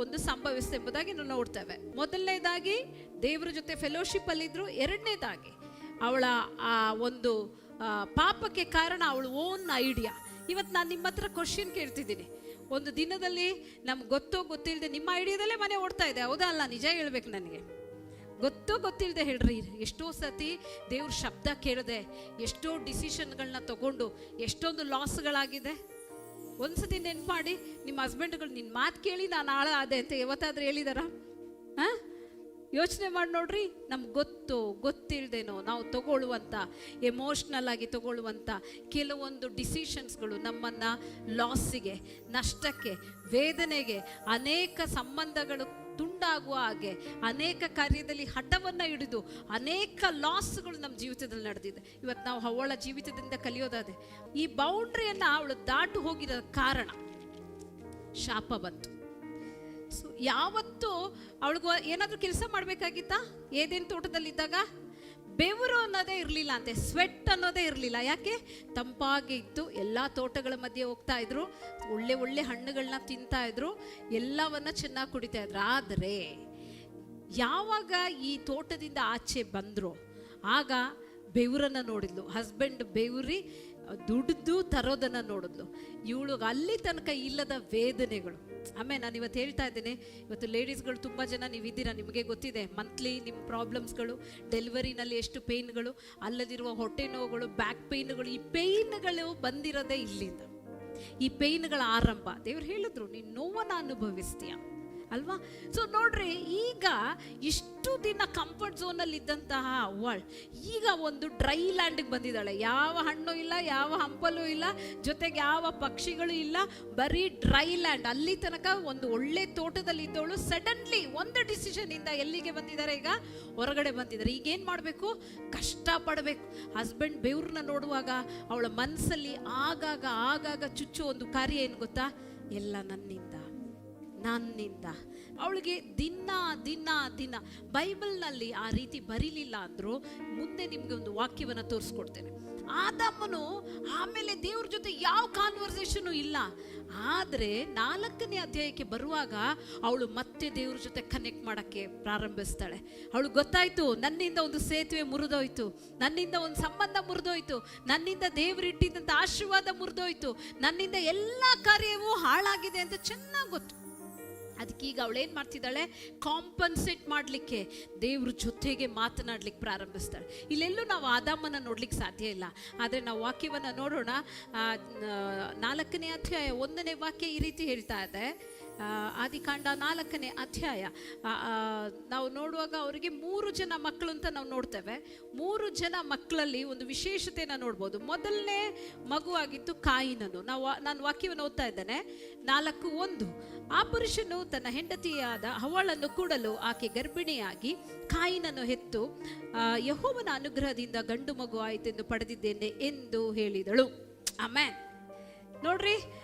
ಒಂದು ಸಂಭವಿಸಿದೆ ಎಂಬುದಾಗಿ ನಾವು ನೋಡ್ತೇವೆ. ಮೊದಲನೇದಾಗಿ ದೇವರ ಜೊತೆ ಫೆಲೋಶಿಪ್ ಅಲ್ಲಿದ್ರು. ಎರಡನೇದಾಗಿ ಅವಳ ಆ ಒಂದು ಪಾಪಕ್ಕೆ ಕಾರಣ ಅವಳು ಓನ್ ಐಡಿಯಾ. ಇವತ್ತು ನಾನು ನಿಮ್ಮ ಹತ್ರ ಕ್ವಶನ್ ಕೇಳ್ತಿದ್ದೀನಿ. ಒಂದು ದಿನದಲ್ಲಿ ನಮ್ಗೆ ಗೊತ್ತಿಲ್ಲದೆ ನಿಮ್ಮ ಐಡಿಯಾದಲ್ಲೇ ಮನೆ ಓಡ್ತಾ ಇದೆ, ಹೌದಾ ಅಲ್ಲ? ನಿಜ ಹೇಳ್ಬೇಕು, ನನಗೆ ಗೊತ್ತಿಲ್ಲದೆ ಹೇಳ್ರಿ. ಎಷ್ಟೋ ಸತಿ ದೇವ್ರ ಶಬ್ದ ಕೇಳದೆ ಎಷ್ಟೋ ಡಿಸಿಷನ್ಗಳನ್ನ ತಗೊಂಡು ಎಷ್ಟೊಂದು ಲಾಸ್ಗಳಾಗಿದೆ. ಒಂದ್ಸತಿ ನೆನ್ಪು ಮಾಡಿ, ನಿಮ್ಮ ಹಸ್ಬೆಂಡ್ಗಳು ನಿನ್ನ ಮಾತು ಕೇಳಿ ನಾನು ಆದೆ ಅಂತ ಯಾವತ್ತಾದ್ರೂ ಹೇಳಿದಾರ? ಯೋಚನೆ ಮಾಡಿ ನೋಡ್ರಿ. ನಮ್ಗೆ ಗೊತ್ತಿಲ್ಲದೇನೋ ನಾವು ತಗೊಳ್ಳುವಂಥ, ಎಮೋಷ್ನಲ್ ಆಗಿ ತಗೊಳ್ಳುವಂಥ ಕೆಲವೊಂದು ಡಿಸಿಷನ್ಸ್ಗಳು ನಮ್ಮನ್ನು ಲಾಸಿಗೆ, ನಷ್ಟಕ್ಕೆ, ವೇದನೆಗೆ, ಅನೇಕ ಸಂಬಂಧಗಳು ತುಂಡಾಗುವ ಹಾಗೆ, ಅನೇಕ ಕಾರ್ಯದಲ್ಲಿ ಹಠವನ್ನು ಹಿಡಿದು ಅನೇಕ ಲಾಸ್ಗಳು ನಮ್ಮ ಜೀವಿತದಲ್ಲಿ ನಡೆದಿದೆ. ಇವತ್ತು ನಾವು ಅವಳ ಜೀವಿತದಿಂದ ಕಲಿಯೋದಾದೆ, ಈ ಬೌಂಡ್ರಿಯನ್ನು ಅವಳು ದಾಟು ಹೋಗಿರೋ ಕಾರಣ ಶಾಪ ಬಂತು. ಸೊ ಯಾವತ್ತೂ ಅವಳಿಗೂ ಏನಾದರೂ ಕೆಲಸ ಮಾಡಬೇಕಾಗಿತ್ತಾ? ಏದೇನು ತೋಟದಲ್ಲಿದ್ದಾಗ ಬೆವರು ಅನ್ನೋದೇ ಇರಲಿಲ್ಲ ಅಂತೆ, ಸ್ವೆಟ್ ಅನ್ನೋದೇ ಇರಲಿಲ್ಲ. ಯಾಕೆ? ತಂಪಾಗಿ ಇತ್ತು. ಎಲ್ಲ ತೋಟಗಳ ಮಧ್ಯೆ ಹೋಗ್ತಾ ಇದ್ರು, ಒಳ್ಳೆ ಹಣ್ಣುಗಳನ್ನ ತಿಂತಾ ಇದ್ರು, ಎಲ್ಲವನ್ನ ಚೆನ್ನಾಗಿ ಕುಡಿತಾ ಇದ್ರು. ಆದರೆ ಯಾವಾಗ ಈ ತೋಟದಿಂದ ಆಚೆ ಬಂದ್ರು ಆಗ ಬೆವರನ್ನು ನೋಡಿದ್ಲು. ಹಸ್ಬೆಂಡ್ ಬೆವರಿ ದುಡ್ದು ತರೋದನ್ನು ನೋಡಿದ್ಲು. ಇವಳು ಅಲ್ಲಿ ತನಕ ಇಲ್ಲದ ವೇದನೆಗಳು. ಆಮೇಲೆ ನಾನು ಇವತ್ತು ಹೇಳ್ತಾ ಇದ್ದೇನೆ, ಇವತ್ತು ಲೇಡೀಸ್ಗಳು ತುಂಬ ಜನ ನೀವಿದ್ದೀರಾ, ನಿಮಗೆ ಗೊತ್ತಿದೆ ಮಂತ್ಲಿ ನಿಮ್ಮ ಪ್ರಾಬ್ಲಮ್ಸ್ಗಳು, ಡೆಲಿವರಿನಲ್ಲಿ ಎಷ್ಟು ಪೇಯ್ನ್ಗಳು, ಅಲ್ಲದಿರುವ ಹೊಟ್ಟೆ ನೋವುಗಳು, ಬ್ಯಾಕ್ ಪೇಯ್ನ್ಗಳು. ಈ ಪೇಯ್ನ್ಗಳು ಬಂದಿರೋದೇ ಇಲ್ಲಿಂದ. ಈ ಪೇಯ್ನ್ಗಳ ಆರಂಭ ದೇವ್ರು ಹೇಳಿದ್ರು, ನೀನು ನೋವನ್ನು ಅನುಭವಿಸ್ತೀಯ ಅಲ್ವಾ? ಸೊ ನೋಡ್ರಿ, ಈಗ ಇಷ್ಟು ದಿನ ಕಂಫರ್ಟ್ ಝೋನಲ್ಲಿ ಇದ್ದಂತಹ ಅವಳು ಈಗ ಒಂದು ಡ್ರೈ ಲ್ಯಾಂಡ್ಗೆ ಬಂದಿದ್ದಾಳೆ. ಯಾವ ಹಣ್ಣು ಇಲ್ಲ, ಯಾವ ಹಂಪಲು ಇಲ್ಲ, ಜೊತೆಗೆ ಯಾವ ಪಕ್ಷಿಗಳು ಇಲ್ಲ, ಬರೀ ಡ್ರೈ ಲ್ಯಾಂಡ್. ಅಲ್ಲಿ ತನಕ ಒಂದು ಒಳ್ಳೆ ತೋಟದಲ್ಲಿ ಇದ್ದವಳು ಸಡನ್ಲಿ ಒಂದು ಡಿಸಿಷನ್ ಇಂದ ಎಲ್ಲಿಗೆ ಬಂದಿದ್ದಾರೆ? ಈಗ ಹೊರಗಡೆ ಬಂದಿದ್ದಾರೆ. ಈಗ ಏನು ಮಾಡಬೇಕು? ಕಷ್ಟಪಡಬೇಕು. ಹಸ್ಬೆಂಡ್ ಬೆವ್ರನ್ನ ನೋಡುವಾಗ ಅವಳ ಮನಸ್ಸಲ್ಲಿ ಆಗಾಗ ಚುಚ್ಚು ಒಂದು ಕಾರ್ಯ ಏನು ಗೊತ್ತಾ? ಎಲ್ಲ ನನ್ನಿಂದ. ಅವಳಿಗೆ ದಿನ ಬೈಬಲ್ನಲ್ಲಿ ಆ ರೀತಿ ಬರೀಲಿಲ್ಲ ಅಂದ್ರು ಮುಂದೆ ನಿಮ್ಗೆ ಒಂದು ವಾಕ್ಯವನ್ನು ತೋರಿಸ್ಕೊಡ್ತೇನೆ. ಆದಾಮನು ಆಮೇಲೆ ದೇವ್ರ ಜೊತೆ ಯಾವ ಕಾನ್ವರ್ಸೇಷನು ಇಲ್ಲ. ಆದರೆ 4ನೇ ಅಧ್ಯಾಯಕ್ಕೆ ಬರುವಾಗ ಅವಳು ಮತ್ತೆ ದೇವ್ರ ಜೊತೆ ಕನೆಕ್ಟ್ ಮಾಡಕ್ಕೆ ಪ್ರಾರಂಭಿಸ್ತಾಳೆ. ಅವಳು ಗೊತ್ತಾಯ್ತು, ನನ್ನಿಂದ ಒಂದು ಸೇತುವೆ ಮುರಿದೋಯ್ತು, ನನ್ನಿಂದ ಒಂದು ಸಂಬಂಧ ಮುರಿದೋಯ್ತು, ನನ್ನಿಂದ ದೇವ್ರು ಇಟ್ಟಿದ್ದಂಥ ಆಶೀರ್ವಾದ ಮುರಿದೋಯ್ತು, ನನ್ನಿಂದ ಎಲ್ಲ ಕಾರ್ಯವೂ ಹಾಳಾಗಿದೆ ಅಂತ ಚೆನ್ನಾಗಿ ಗೊತ್ತು. ಅದಕ್ಕೆ ಈಗ ಅವಳೇನು ಮಾಡ್ತಿದ್ದಾಳೆ? ಕಾಂಪನ್ಸೇಟ್ ಮಾಡಲಿಕ್ಕೆ ದೇವ್ರ ಜೊತೆಗೆ ಮಾತನಾಡ್ಲಿಕ್ಕೆ ಪ್ರಾರಂಭಿಸ್ತಾಳೆ. ಇಲ್ಲೆಲ್ಲೂ ನಾವು ಆದಾಮನ ನೋಡ್ಲಿಕ್ಕೆ ಸಾಧ್ಯ ಇಲ್ಲ. ಆದರೆ ನಾವು ವಾಕ್ಯವನ್ನು ನೋಡೋಣ. 4ನೇ ಅಧ್ಯಾಯ 1ನೇ ವಾಕ್ಯ ಈ ರೀತಿ ಹೇಳ್ತಾ ಇದೆ. ಆದಿಕಾಂಡ 4ನೇ ಅಧ್ಯಾಯ ನಾವು ನೋಡುವಾಗ ಅವರಿಗೆ 3 ಜನ ಮಕ್ಕಳು ಅಂತ ನಾವು ನೋಡ್ತೇವೆ. 3 ಜನ ಮಕ್ಕಳಲ್ಲಿ ಒಂದು ವಿಶೇಷತೆಯನ್ನು ನೋಡ್ಬೋದು. ಮೊದಲನೇ ಮಗುವಾಗಿತ್ತು ಕಾಯಿನನು. ನಾನು ವಾಕ್ಯವನ್ನು ಓದ್ತಾ ಇದ್ದೇನೆ. 4:1 ಆ ಪುರುಷನು ತನ್ನ ಹೆಂಡತಿಯಾದ ಹವ್ವಳನ್ನು ಕೂಡಲು ಆಕೆ ಗರ್ಭಿಣಿಯಾಗಿ ಕಾಯಿನನ್ನು ಹೆತ್ತು ಯೆಹೋವನ ಅನುಗ್ರಹದಿಂದ ಗಂಡು ಮಗು ಆಯಿತೆಂದು ಪಡೆದಿದ್ದೇನೆ ಎಂದು ಹೇಳಿದಳು. ಆಮೆನ್. ನೋಡ್ರಿ,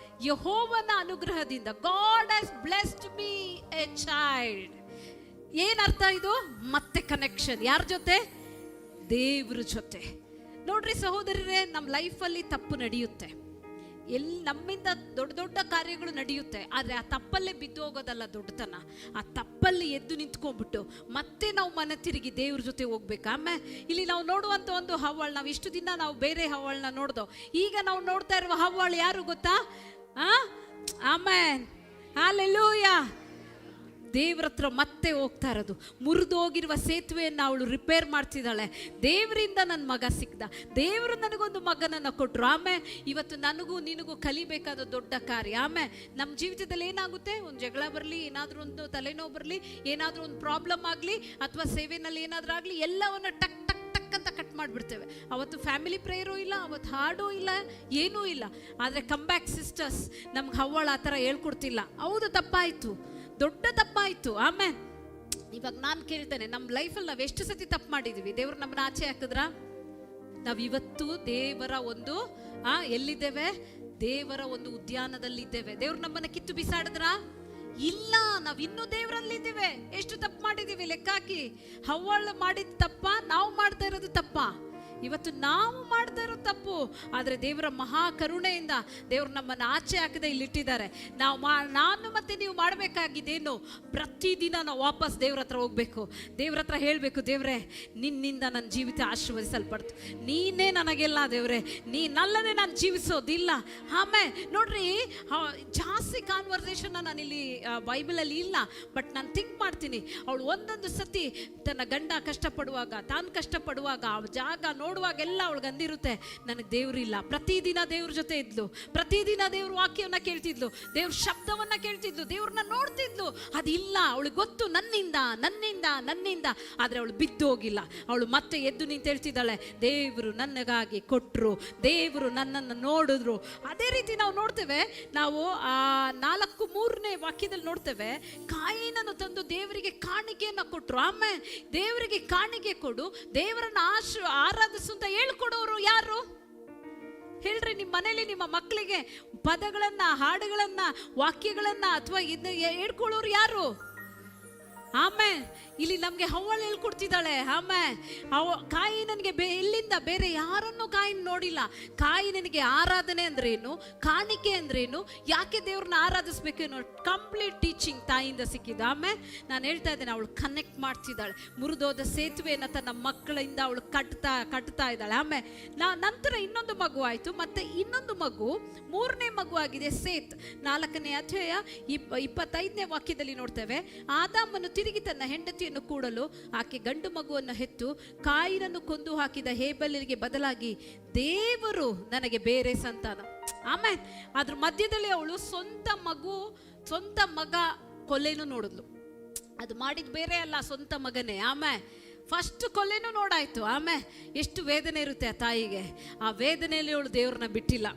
ಯೆಹೋವನ ಅನುಗ್ರಹದಿಂದ, god has blessed me A child. ಏನರ್ಥ ಇದು? ಮತ್ತೆ ಕನೆಕ್ಷನ್. ಯಾರ ಜೊತೆ? ದೇವ್ರ ಜೊತೆ. ನೋಡ್ರಿ ಸಹೋದರರೇ, ನಮ್ಮ ಲೈಫಲ್ಲಿ ತಪ್ಪು ನಡೆಯುತ್ತೆ, ನಮ್ಮಿಂದ ದೊಡ್ಡ ಕಾರ್ಯಗಳು ನಡೆಯುತ್ತೆ. ಆದರೆ ಆ ತಪ್ಪಲ್ಲೇ ಬಿದ್ದು ಹೋಗೋದಲ್ಲ ದೊಡ್ಡತನ. ಆ ತಪ್ಪಲ್ಲಿ ಎದ್ದು ನಿಂತ್ಕೊಂಡ್ಬಿಟ್ಟು ಮತ್ತೆ ನಾವು ಮನೆ ತಿರುಗಿ ದೇವ್ರ ಜೊತೆ ಹೋಗ್ಬೇಕು. ಆಮೇಲೆ ಇಲ್ಲಿ ನಾವು ನೋಡುವಂಥ ಒಂದು ಹವ್ವಳು, ನಾವು ಇಷ್ಟು ದಿನ ನಾವು ಬೇರೆ ಹವ್ವಳನ್ನ ನೋಡ್ದೋ, ಈಗ ನಾವು ನೋಡ್ತಾ ಇರುವ ಹವ್ವಳು ಯಾರು ಗೊತ್ತಾ? Amen, hallelujah. ದೇವ್ರ ಹತ್ರ ಮತ್ತೆ ಹೋಗ್ತಾ ಇರೋದು. ಮುರಿದೋಗಿರುವ ಸೇತುವೆಯನ್ನು ಅವಳು ರಿಪೇರ್ ಮಾಡ್ತಿದ್ದಾಳೆ. ದೇವರಿಂದ ನನ್ನ ಮಗ ಸಿಕ್ದ, ದೇವರು ನನಗೊಂದು ಮಗನನ್ನು ಕೊಟ್ಟರು. ಆಮೇಲೆ ಇವತ್ತು ನನಗೂ ನಿನಗೂ ಕಲಿಬೇಕಾದ ದೊಡ್ಡ ಕಾರ್ಯ. ಆಮೇಲೆ ನಮ್ಮ ಜೀವಿತದಲ್ಲಿ ಏನಾಗುತ್ತೆ? ಒಂದು ಜಗಳ ಬರಲಿ, ಏನಾದರೂ ಒಂದು ತಲೆನೋವು ಬರಲಿ, ಏನಾದರೂ ಒಂದು ಪ್ರಾಬ್ಲಮ್ ಆಗಲಿ, ಅಥವಾ ಸೇವೆನಲ್ಲಿ ಏನಾದರೂ ಆಗಲಿ, ಎಲ್ಲವನ್ನು ಟಕ್ ಟಕ್ ಟಕ್ ಅಂತ ಕಟ್ ಮಾಡಿಬಿಡ್ತೇವೆ. ಅವತ್ತು ಫ್ಯಾಮಿಲಿ ಪ್ರೇಯರೂ ಇಲ್ಲ, ಅವತ್ತು ಹಾಡೂ ಇಲ್ಲ, ಏನೂ ಇಲ್ಲ. ಆದರೆ ಕಮ್ ಬ್ಯಾಕ್ ಸಿಸ್ಟರ್ಸ್, ನಮ್ಗೆ ಹವ್ವಳ ಆ ಥರ ಹೇಳ್ಕೊಡ್ತಿಲ್ಲ. ಹೌದು, ತಪ್ಪಾಯಿತು, ದೊಡ್ಡ ತಪ್ಪಾಯಿತು. ಆಮೇಲೆ ಇವಾಗ ನಾನು ಕೇಳ್ತೇನೆ, ನಮ್ಮ ಲೈಫಲ್ಲಿ ನಾವು ಎಷ್ಟು ಸತಿ ತಪ್ಪು ಮಾಡಿದ್ದೀವಿ? ದೇವ್ರು ನಮ್ಮನ್ನ ಆಚೆ ಹಾಕಿದ್ರ? ನಾವಿವತ್ತು ದೇವರ ಒಂದು ಎಲ್ಲಿದ್ದೇವೆ? ದೇವರ ಒಂದು ಉದ್ಯಾನದಲ್ಲಿದ್ದೇವೆ. ದೇವ್ರು ನಮ್ಮನ್ನ ಕಿತ್ತು ಬಿಸಾಡಿದ್ರ? ಇಲ್ಲ, ನಾವು ಇನ್ನೂ ದೇವರಲ್ಲಿದ್ದೇವೆ. ಎಷ್ಟು ತಪ್ಪು ಮಾಡಿದ್ದೀವಿ ಲೆಕ್ಕ ಹಾಕಿ. ಹವ್ವಳ ಮಾಡಿದ ತಪ್ಪ, ನಾವು ಮಾಡ್ತಾ ಇರೋದು ತಪ್ಪ? ಇವತ್ತು ನಾವು ಮಾಡ್ತಾ ಇರೋ ತಪ್ಪು. ಆದರೆ ದೇವರ ಮಹಾ ಕರುಣೆಯಿಂದ ದೇವ್ರು ನಮ್ಮನ್ನು ಆಚೆ ಹಾಕದೆ ಇಲ್ಲಿಟ್ಟಿದ್ದಾರೆ. ನಾನು ಮತ್ತೆ ನೀವು ಮಾಡಬೇಕಾಗಿದ್ದೇನು? ಪ್ರತಿದಿನ ನಾವು ವಾಪಸ್ ದೇವ್ರ ಹತ್ರ ಹೋಗ್ಬೇಕು. ದೇವ್ರ ಹತ್ರ ಹೇಳಬೇಕು, ದೇವ್ರೆ ನಿನ್ನಿಂದ ನನ್ನ ಜೀವಿತ ಆಶೀರ್ವದಿಸಲ್ಪಡ್ತು, ನೀನೇ ನನಗೆಲ್ಲ ದೇವ್ರೆ, ನೀನಲ್ಲದೆ ನಾನು ಜೀವಿಸೋದಿಲ್ಲ. ಆಮೇಲೆ ನೋಡ್ರಿ, ಜಾಸ್ತಿ ಕಾನ್ವರ್ಸೇಷನ್ ನಾನಿಲ್ಲಿ ಬೈಬಲಲ್ಲಿ ಇಲ್ಲ, ಬಟ್ ನಾನು ಥಿಂಕ್ ಮಾಡ್ತೀನಿ. ಅವಳು ಒಂದೊಂದು ಸತಿ ತನ್ನ ಗಂಡ ಕಷ್ಟಪಡುವಾಗ, ತಾನು ಕಷ್ಟಪಡುವಾಗ, ಆ ಜಾಗ ನೋಡುವಾಗೆಲ್ಲ ಅವಳಿಗೆ ಅಂದಿರುತ್ತೆ, ನನಗೆ ದೇವ್ರು ಇಲ್ಲ. ಪ್ರತಿದಿನ ದೇವ್ರ ಜೊತೆ ಇದ್ಲು, ಪ್ರತಿದಿನ ದೇವ್ರ ವಾಕ್ಯವನ್ನ ಕೇಳ್ತಿದ್ಲು, ದೇವ್ರ ಶಬ್ದವನ್ನ ಕೇಳ್ತಿದ್ಲು, ದೇವ್ರನ್ನ ನೋಡ್ತಿದ್ಲು. ಅದಿಲ್ಲ, ಅವಳಿಗೆ ಗೊತ್ತು ನನ್ನಿಂದ ನನ್ನಿಂದ ನನ್ನಿಂದ. ಆದರೆ ಅವಳು ಬಿದ್ದು ಹೋಗಿಲ್ಲ. ಅವಳು ಮತ್ತೆ ಎದ್ದು ನಿಂತು ಹೇಳ್ತಿದ್ದಾಳೆ, ದೇವರು ನನಗಾಗಿ ಕೊಟ್ಟರು, ದೇವರು ನನ್ನನ್ನು ನೋಡಿದ್ರು. ಅದೇ ರೀತಿ ನಾವು ನೋಡ್ತೇವೆ. ನಾವು 4:3 ವಾಕ್ಯದಲ್ಲಿ ನೋಡ್ತೇವೆ, ಕಾಯಿನನ್ನು ತಂದು ದೇವರಿಗೆ ಕಾಣಿಕೆಯನ್ನು ಕೊಟ್ಟರು. ಆಮೇಲೆ ದೇವರಿಗೆ ಕಾಣಿಕೆ ಕೊಡು, ದೇವರನ್ನ ಆರಾಧಿಸು ಅಂತ ಹೇಳ್ಕೊಡೋರು ಯಾರು? ಹೇಳ್ರಿ, ನಿಮ್ಮ ಮನೇಲಿ ನಿಮ್ಮ ಮಕ್ಕಳಿಗೆ ಪದಗಳನ್ನ, ಹಾಡುಗಳನ್ನ, ವಾಕ್ಯಗಳನ್ನ ಅಥವಾ ಹೇಳ್ಕೊಳ್ಳೋರು ಯಾರು? ಆಮೇಲೆ ಇಲ್ಲಿ ನಮಗೆ ಹವ್ವಳ ಹೇಳ್ಕೊಡ್ತಿದ್ದಾಳೆ. ಆಮೇಲೆ ಕಾಯಿನನಿಗೆ ಎಲ್ಲಿಂದ ಬೇರೆ ಯಾರನ್ನೂ ಕಾಯಿನ ನೋಡಿಲ್ಲ. ಕಾಯಿನನಿಗೆ ಆರಾಧನೆ ಅಂದ್ರೇನು, ಕಾಣಿಕೆ ಅಂದ್ರೇನು, ಯಾಕೆ ದೇವ್ರನ್ನ ಆರಾಧಿಸ್ಬೇಕೇನೋ ಕಂಪ್ಲೀಟ್ ಟೀಚಿಂಗ್ ತಾಯಿಯಿಂದ ಸಿಕ್ಕಿದ್ದು. ಆಮೇಲೆ ನಾನು ಹೇಳ್ತಾ ಇದ್ದೇನೆ, ಅವಳು ಕನೆಕ್ಟ್ ಮಾಡ್ತಿದ್ದಾಳೆ. ಮುರಿದೋದ ಸೇತುವೆಯನ್ನು ತನ್ನ ಮಕ್ಕಳಿಂದ ಅವಳು ಕಟ್ತಾ ಇದ್ದಾಳೆ. ಆಮೇಲೆ ನಂತರ ಇನ್ನೊಂದು ಮಗು ಆಯಿತು, ಮತ್ತೆ ಇನ್ನೊಂದು ಮಗು, 3ನೇ ಮಗು ಆಗಿದೆ ಸೇತ್. 4ನೇ ಅಧ್ಯಾಯ 25ನೇ ವಾಕ್ಯದಲ್ಲಿ ನೋಡ್ತೇವೆ, ಆದಾಮನು ತಿರುಗಿ ತನ್ನ ಹೆಂಡತಿಯನ್ನು ಕೂಡಲು ಆಕೆ ಗಂಡು ಮಗುವನ್ನು ಹೆತ್ತು ಕಾಯಿನನ್ನು ಕೊಂದು ಹಾಕಿದ ಹೇಬೆಲನಿಗೆ ಬದಲಾಗಿ ದೇವರು ನನಗೆ ಬೇರೆ ಸಂತಾನ. ಆಮೇಲೆ ಅದ್ರ ಮಧ್ಯದಲ್ಲಿ ಅವಳು ಸ್ವಂತ ಮಗ ಕೊಲೆಯನ್ನು ನೋಡಿದ್ಲು. ಅದು ಮಾಡಿದ ಬೇರೆ ಅಲ್ಲ, ಸ್ವಂತ ಮಗನೇ. ಫಸ್ಟ್ ಕೊಲೆನೂ ನೋಡಾಯ್ತು. ಎಷ್ಟು ವೇದನೆ ಇರುತ್ತೆ ಆ ತಾಯಿಗೆ. ಆ ವೇದನೆಯಲ್ಲಿ ಅವಳು ದೇವ್ರನ್ನ ಬಿಟ್ಟಿಲ್ಲ.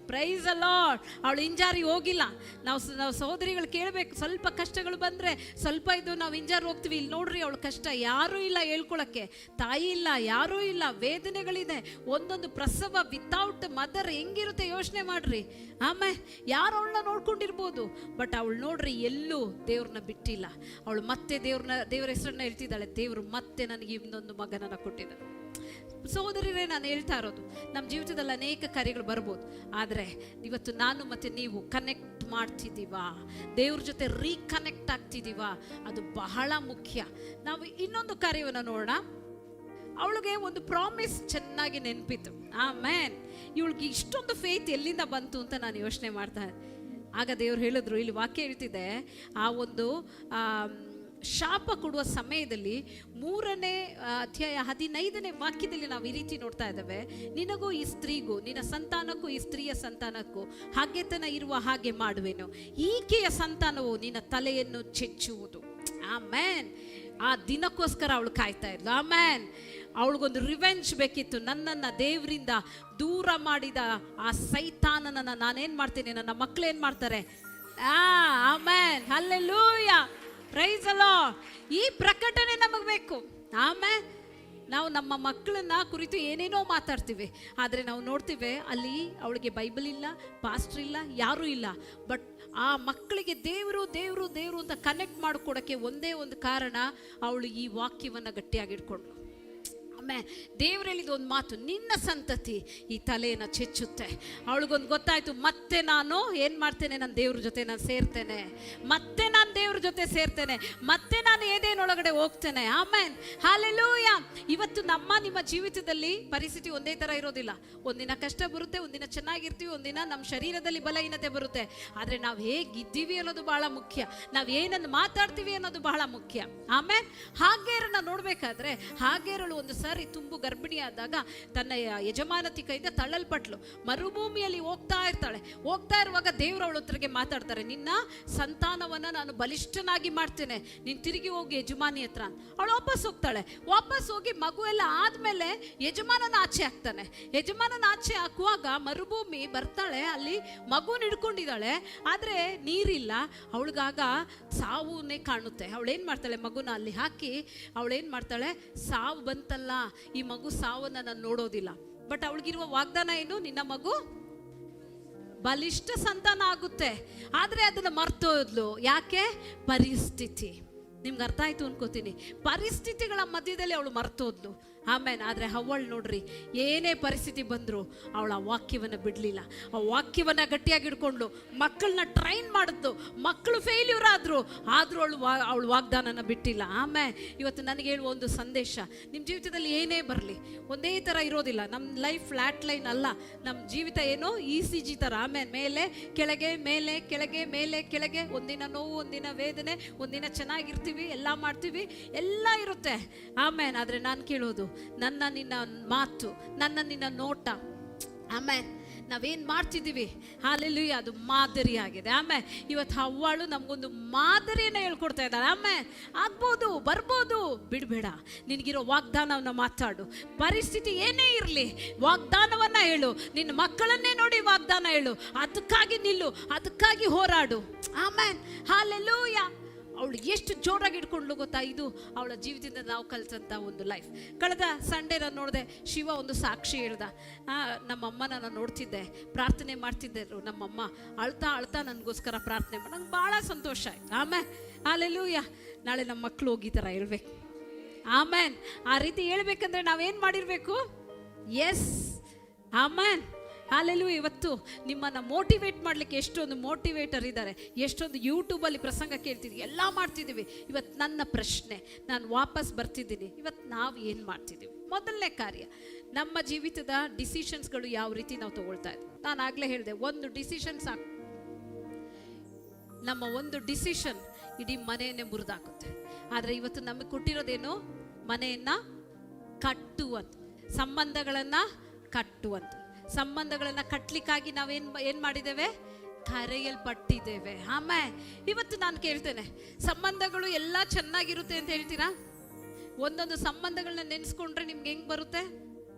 ಪ್ರೈಸ್ ಅ ಲಾರ್ಡ್. ಅವಳು ಹಿಂಜಾರಿ ಹೋಗಿಲ್ಲ. ನಾವು ಸಹೋದರಿಗಳು ಕೇಳಬೇಕು, ಸ್ವಲ್ಪ ಕಷ್ಟಗಳು ಬಂದರೆ ಸ್ವಲ್ಪ ಇದು ನಾವು ಹಿಂಜಾರಿ ಹೋಗ್ತೀವಿ. ಇಲ್ಲಿ ನೋಡ್ರಿ ಅವಳು ಕಷ್ಟ, ಯಾರೂ ಇಲ್ಲ ಹೇಳ್ಕೊಳಕ್ಕೆ, ತಾಯಿ ಇಲ್ಲ, ಯಾರೂ ಇಲ್ಲ, ವೇದನೆಗಳಿದೆ. ಒಂದೊಂದು ಪ್ರಸವ ವಿತೌಟ್ ಮದರ್ ಹೆಂಗಿರುತ್ತೆ ಯೋಚನೆ ಮಾಡ್ರಿ. ಯಾರು ಅವಳನ್ನ ನೋಡ್ಕೊಂಡಿರ್ಬೋದು, ಬಟ್ ಅವಳು ನೋಡ್ರಿ ಎಲ್ಲೂ ದೇವ್ರನ್ನ ಬಿಟ್ಟಿಲ್ಲ. ಅವಳು ಮತ್ತೆ ದೇವ್ರ ಹೆಸರನ್ನ ಹೇಳ್ತಿದ್ದಾಳೆ, ದೇವರು ಮತ್ತೆ ನನಗೆ ಇನ್ನೊಂದು ಮಗನನ್ನು ಕೊಟ್ಟಿದ್ದಾನೆ. ಸಹೋದರರೇ, ನಾನು ಹೇಳ್ತಾ ಇರೋದು, ನಮ್ಮ ಜೀವಿತದಲ್ಲಿ ಅನೇಕ ಕಾರ್ಯಗಳು ಬರ್ಬೋದು, ಆದರೆ ಇವತ್ತು ನಾನು ಮತ್ತು ನೀವು ಕನೆಕ್ಟ್ ಮಾಡ್ತಿದ್ದೀವಾ, ದೇವ್ರ ಜೊತೆ ರೀಕನೆಕ್ಟ್ ಆಗ್ತಿದ್ದೀವಾ, ಅದು ಬಹಳ ಮುಖ್ಯ. ನಾವು ಇನ್ನೊಂದು ಕಾರ್ಯವನ್ನು ನೋಡೋಣ. ಅವಳಿಗೆ ಒಂದು ಪ್ರಾಮಿಸ್ ಚೆನ್ನಾಗಿ ನೆನಪಿತ್ತು. ಇವಳಿಗೆ ಇಷ್ಟೊಂದು ಫೇತ್ ಎಲ್ಲಿಂದ ಬಂತು ಅಂತ ನಾನು ಯೋಚನೆ ಮಾಡ್ತಾ ಇದ್ದೆ. ಆಗ ದೇವ್ರು ಹೇಳಿದ್ರು, ಇಲ್ಲಿ ವಾಕ್ಯ ಹೇಳ್ತಿದೆ, ಆ ಒಂದು ಶಾಪ ಕೊಡುವ ಸಮಯದಲ್ಲಿ 3ನೇ ಅಧ್ಯಾಯ 15ನೇ ವಾಕ್ಯದಲ್ಲಿ ನಾವು ಈ ರೀತಿ ನೋಡ್ತಾ ಇದ್ದೇವೆ, ನಿನಗೂ ಈ ಸ್ತ್ರೀಗೂ, ನಿನ್ನ ಸಂತಾನಕ್ಕೂ ಈ ಸ್ತ್ರೀಯ ಸಂತಾನಕ್ಕೂ ಹಾಗೆತನ ಇರುವ ಹಾಗೆ ಮಾಡುವೆನು, ಈಕೆಯ ಸಂತಾನವು ನಿನ್ನ ತಲೆಯನ್ನು ಚೆಚ್ಚುವುದು. ಆ ದಿನಕ್ಕೋಸ್ಕರ ಅವಳು ಕಾಯ್ತಾ ಇದ್ಲು. ಅವಳಿಗೊಂದು ರಿವೆಂಜ್ ಬೇಕಿತ್ತು. ನನ್ನನ್ನು ದೇವರಿಂದ ದೂರ ಮಾಡಿದ ಆ ಸೈತಾನನನ್ನು ನಾನೇನು ಮಾಡ್ತೇನೆ, ನನ್ನ ಮಕ್ಕಳು ಏನು ಮಾಡ್ತಾರೆ. Hallelujah, praise the Lord. ಈ ಪ್ರಕಟಣೆ ನಮಗೆ ಬೇಕು. ನಾವು ನಮ್ಮ ಮಕ್ಕಳನ್ನ ಕುರಿತು ಏನೇನೋ ಮಾತಾಡ್ತೀವಿ, ಆದರೆ ನಾವು ನೋಡ್ತೀವಿ ಅಲ್ಲಿ ಅವಳಿಗೆ ಬೈಬಲ್ ಇಲ್ಲ, ಪಾಸ್ಟರ್ ಇಲ್ಲ, ಯಾರೂ ಇಲ್ಲ. ಬಟ್ ಆ ಮಕ್ಕಳಿಗೆ ದೇವರು ದೇವರು ದೇವರು ಅಂತ ಕನೆಕ್ಟ್ ಮಾಡಿಕೊಡೋಕ್ಕೆ ಒಂದೇ ಒಂದು ಕಾರಣ, ಅವಳು ಈ ವಾಕ್ಯವನ್ನು ಗಟ್ಟಿಯಾಗಿ ಇಟ್ಕೊಂಡ್ಳು. ದೇವ್ರು ಹೇಳಿದ ಒಂದು ಮಾತು, ನಿನ್ನ ಸಂತತಿ ಈ ತಲೆಯನ್ನು ಚೆಚ್ಚುತ್ತೆ. ಅವಳಿಗೊಂದು ಗೊತ್ತಾಯ್ತು, ಮತ್ತೆ ನಾನು ಏನು ಮಾಡ್ತೇನೆ, ನನ್ನ ದೇವ್ರ ಜೊತೆ ನಾನು ಸೇರ್ತೇನೆ, ಮತ್ತೆ ನಾನು ದೇವ್ರ ಜೊತೆ ಸೇರ್ತೇನೆ, ಮತ್ತೆ ನಾನು ಏದೇನೊಳಗಡೆ ಹೋಗ್ತೇನೆ. ಹಲ್ಲೆಲೂಯಾ. ಇವತ್ತು ನಿಮ್ಮ ಜೀವಿತದಲ್ಲಿ ಪರಿಸ್ಥಿತಿ ಒಂದೇ ಥರ ಇರೋದಿಲ್ಲ. ಒಂದಿನ ಕಷ್ಟ ಬರುತ್ತೆ, ಒಂದಿನ ಚೆನ್ನಾಗಿರ್ತೀವಿ, ಒಂದಿನ ನಮ್ಮ ಶರೀರದಲ್ಲಿ ಬಲಹೀನತೆ ಬರುತ್ತೆ. ಆದರೆ ನಾವು ಹೇಗಿದ್ದೀವಿ ಅನ್ನೋದು ಬಹಳ ಮುಖ್ಯ, ನಾವು ಏನನ್ನು ಮಾತಾಡ್ತೀವಿ ಅನ್ನೋದು ಬಹಳ ಮುಖ್ಯ. ಹಾಗೇರನ್ನ ನೋಡ್ಬೇಕಾದ್ರೆ, ಹಾಗೇರಳು ಒಂದು ತುಂಬು ಗರ್ಭಿಣಿಯಾದಾಗ ತನ್ನ ಯಜಮಾನತಿ ಕೈಯಿಂದ ತಳ್ಳಲ್ಪಟ್ಲು. ಮರುಭೂಮಿಯಲ್ಲಿ ಹೋಗ್ತಾ ಇರುವಾಗ ದೇವರು ಅವಳ ಹತ್ರಗೆ ಮಾತಾಡ್ತಾರೆ, ನಿನ್ನ ಸಂತಾನವನ್ನ ನಾನು ಬಲಿಷ್ಠನಾಗಿ ಮಾಡ್ತೇನೆ, ನೀನು ತಿರುಗಿ ಹೋಗಿ ಯಜಮಾನಿ ಹತ್ರ. ಅವಳು ವಾಪಸ್ ಹೋಗ್ತಾಳೆ. ವಾಪಸ್ ಹೋಗಿ ಮಗು ಎಲ್ಲ ಆದ್ಮೇಲೆ ಯಜಮಾನನ ಆಚೆ ಹಾಕ್ತಾನೆ. ಯಜಮಾನನ ಆಚೆ ಹಾಕುವಾಗ ಮರುಭೂಮಿ ಬರ್ತಾಳೆ, ಅಲ್ಲಿ ಮಗುನ ಹಿಡ್ಕೊಂಡಿದ್ದಾಳೆ, ಆದ್ರೆ ನೀರಿಲ್ಲ. ಅವಳಿಗಾಗ ಸಾವುನೇ ಕಾಣುತ್ತೆ. ಅವಳೇನ್ ಮಾಡ್ತಾಳೆ, ಮಗುನ ಅಲ್ಲಿ ಹಾಕಿ ಅವಳೇನ್ ಮಾಡ್ತಾಳೆ, ಸಾವು ಬಂತಲ್ಲ, ಈ ಮಗು ಸಾವನ್ನ ನಾನು ನೋಡೋದಿಲ್ಲ. ಬಟ್ ಅವಳಿಗಿರುವ ವಾಗ್ದಾನ ಏನು, ನಿನ್ನ ಮಗು ಬಲಿಷ್ಠ ಸಂತಾನ ಆಗುತ್ತೆ. ಆದ್ರೆ ಅದನ್ನ ಮರ್ತೋದ್ಲು. ಯಾಕೆ? ಪರಿಸ್ಥಿತಿ. ನಿಮ್ಗೆ ಅರ್ಥ ಆಯ್ತು ಅನ್ಕೋತೀನಿ. ಪರಿಸ್ಥಿತಿಗಳ ಮಧ್ಯದಲ್ಲಿ ಅವಳು ಮರ್ತೋದ್ಲು. ಆದರೆ ಹವ್ವಳು ನೋಡ್ರಿ, ಏನೇ ಪರಿಸ್ಥಿತಿ ಬಂದರೂ ಅವಳು ಆ ವಾಕ್ಯವನ್ನು ಬಿಡಲಿಲ್ಲ. ಆ ವಾಕ್ಯವನ್ನು ಗಟ್ಟಿಯಾಗಿ ಹಿಡ್ಕೊಂಡು ಮಕ್ಕಳನ್ನ ಟ್ರೈನ್ ಮಾಡಿದ್ಲು. ಮಕ್ಕಳು ಫೇಲ್ಯೂರ್ ಆದರೂ ಅವಳು ವಾಗ್ದಾನನ ಬಿಟ್ಟಿಲ್ಲ. ಇವತ್ತು ನನಗೆ ಹೇಳುವ ಒಂದು ಸಂದೇಶ, ನಿಮ್ಮ ಜೀವಿತದಲ್ಲಿ ಏನೇ ಬರಲಿ ಒಂದೇ ಥರ ಇರೋದಿಲ್ಲ. ನಮ್ಮ ಲೈಫ್ ಫ್ಲ್ಯಾಟ್ ಲೈನ್ ಅಲ್ಲ. ನಮ್ಮ ಜೀವಿತ ಏನೋ ECG ಥರ. ಮೇಲೆ ಕೆಳಗೆ, ಮೇಲೆ ಕೆಳಗೆ, ಮೇಲೆ ಕೆಳಗೆ. ಒಂದಿನ ನೋವು, ಒಂದಿನ ವೇದನೆ, ಒಂದಿನ ಚೆನ್ನಾಗಿರ್ತೀವಿ, ಎಲ್ಲ ಮಾಡ್ತೀವಿ, ಎಲ್ಲ ಇರುತ್ತೆ. ಆದರೆ ನಾನು ಕೇಳೋದು, ನನ್ನ ನಿನ್ನ ಮಾತು, ನನ್ನ ನಿನ್ನ ನೋಟ, ನಾವೇನು ಮಾಡ್ತಿದ್ದೀವಿ, ಹಲ್ಲೆಲೂಯಾ, ಅದು ಮಾದರಿ ಆಗಿದೆ. ಇವತ್ತು ಹವ್ವಾಳು ನಮಗೊಂದು ಮಾದರಿಯನ್ನು ಹೇಳ್ಕೊಡ್ತಾ ಇದ್ದಾಳೆ. ಆಗ್ಬೋದು, ಬರ್ಬೋದು, ಬಿಡಬೇಡ. ನಿನಗಿರೋ ವಾಗ್ದಾನವನ್ನು ಮಾತಾಡು. ಪರಿಸ್ಥಿತಿ ಏನೇ ಇರಲಿ, ವಾಗ್ದಾನವನ್ನು ಹೇಳು. ನಿನ್ನ ಮಕ್ಕಳನ್ನೇ ನೋಡಿ ವಾಗ್ದಾನ ಹೇಳು. ಅದಕ್ಕಾಗಿ ನಿಲ್ಲು, ಅದಕ್ಕಾಗಿ ಹೋರಾಡು. ಹಲ್ಲೆಲೂಯಾ. ಅವಳು ಎಷ್ಟು ಜೋರಾಗಿ ಇಟ್ಕೊಂಡ್ಲು ಗೊತ್ತಾ. ಇದು ಅವಳ ಜೀವಿತದಿಂದ ನಾವು ಕಲಿತಂಥ ಒಂದು ಲೈಫ್. ಕಳೆದ ಸಂಡೇ ನಾನು ನೋಡಿದೆ, ಶಿವ ಒಂದು ಸಾಕ್ಷಿ ಹೇಳ್ದ. ನಮ್ಮಮ್ಮನ ನಾನು ನೋಡ್ತಿದ್ದೆ, ಪ್ರಾರ್ಥನೆ ಮಾಡ್ತಿದ್ದರು. ನಮ್ಮಮ್ಮ ಅಳ್ತಾ ನನಗೋಸ್ಕರ ಪ್ರಾರ್ಥನೆ ಮಾಡಿ, ನಂಗೆ ಭಾಳ ಸಂತೋಷ ಆಯ್ತು. ಹಲ್ಲೆಲೂಯಾ. ನಾಳೆ ನಮ್ಮ ಮಕ್ಕಳು ಹೋಗಿ ಈ ಥರ ಹೇಳ್ಬೇಕು. ಆ ರೀತಿ ಹೇಳ್ಬೇಕಂದ್ರೆ ನಾವೇನು ಮಾಡಿರಬೇಕು? Yes, hallelujah. ಇವತ್ತು ನಿಮ್ಮನ್ನು ಮೋಟಿವೇಟ್ ಮಾಡಲಿಕ್ಕೆ ಎಷ್ಟೊಂದು ಮೋಟಿವೇಟರ್ ಇದ್ದಾರೆ, ಎಷ್ಟೊಂದು ಯೂಟ್ಯೂಬಲ್ಲಿ ಪ್ರಸಂಗ ಕೇಳ್ತಿದ್ವಿ, ಎಲ್ಲ ಮಾಡ್ತಿದ್ದೀವಿ. ಇವತ್ತು ನನ್ನ ಪ್ರಶ್ನೆ, ನಾನು ವಾಪಸ್ ಬರ್ತಿದ್ದೀನಿ, ಇವತ್ತು ನಾವು ಏನು ಮಾಡ್ತಿದ್ದೀವಿ? ಮೊದಲನೇ ಕಾರ್ಯ, ನಮ್ಮ ಜೀವಿತದ ಡಿಸಿಷನ್ಸ್ಗಳು ಯಾವ ರೀತಿ ನಾವು ತಗೊಳ್ತಾ ಇದ್ವಿ. ನಾನು ಆಗಲೇ ಹೇಳಿದೆ, ಒಂದು ಡಿಸಿಷನ್ ಸಾಕು. ನಮ್ಮ ಒಂದು ಡಿಸಿಷನ್ ಇಡೀ ಮನೆಯನ್ನೇ ಮುರಿದಾಕುತ್ತೆ. ಆದರೆ ಇವತ್ತು ನಮಗೆ ಕೊಟ್ಟಿರೋದೇನು? ಮನೆಯನ್ನು ಕಟ್ಟುವಂತ, ಸಂಬಂಧಗಳನ್ನು ಕಟ್ಟುವಂತ. ಸಂಬಂಧಗಳನ್ನು ಕಟ್ಟಲಿಕ್ಕಾಗಿ ನಾವೇನು ಮಾಡಿದ್ದೇವೆ? ಕರೆಯಲ್ಪಟ್ಟಿದ್ದೇವೆ. ಆಮೇಲೆ ಇವತ್ತು ನಾನು ಕೇಳ್ತೇನೆ, ಸಂಬಂಧಗಳು ಎಲ್ಲ ಚೆನ್ನಾಗಿರುತ್ತೆ ಅಂತ ಹೇಳ್ತೀರಾ? ಒಂದೊಂದು ಸಂಬಂಧಗಳನ್ನ ನೆನೆಸ್ಕೊಂಡ್ರೆ ನಿಮ್ಗೆ ಹೆಂಗ್ ಬರುತ್ತೆ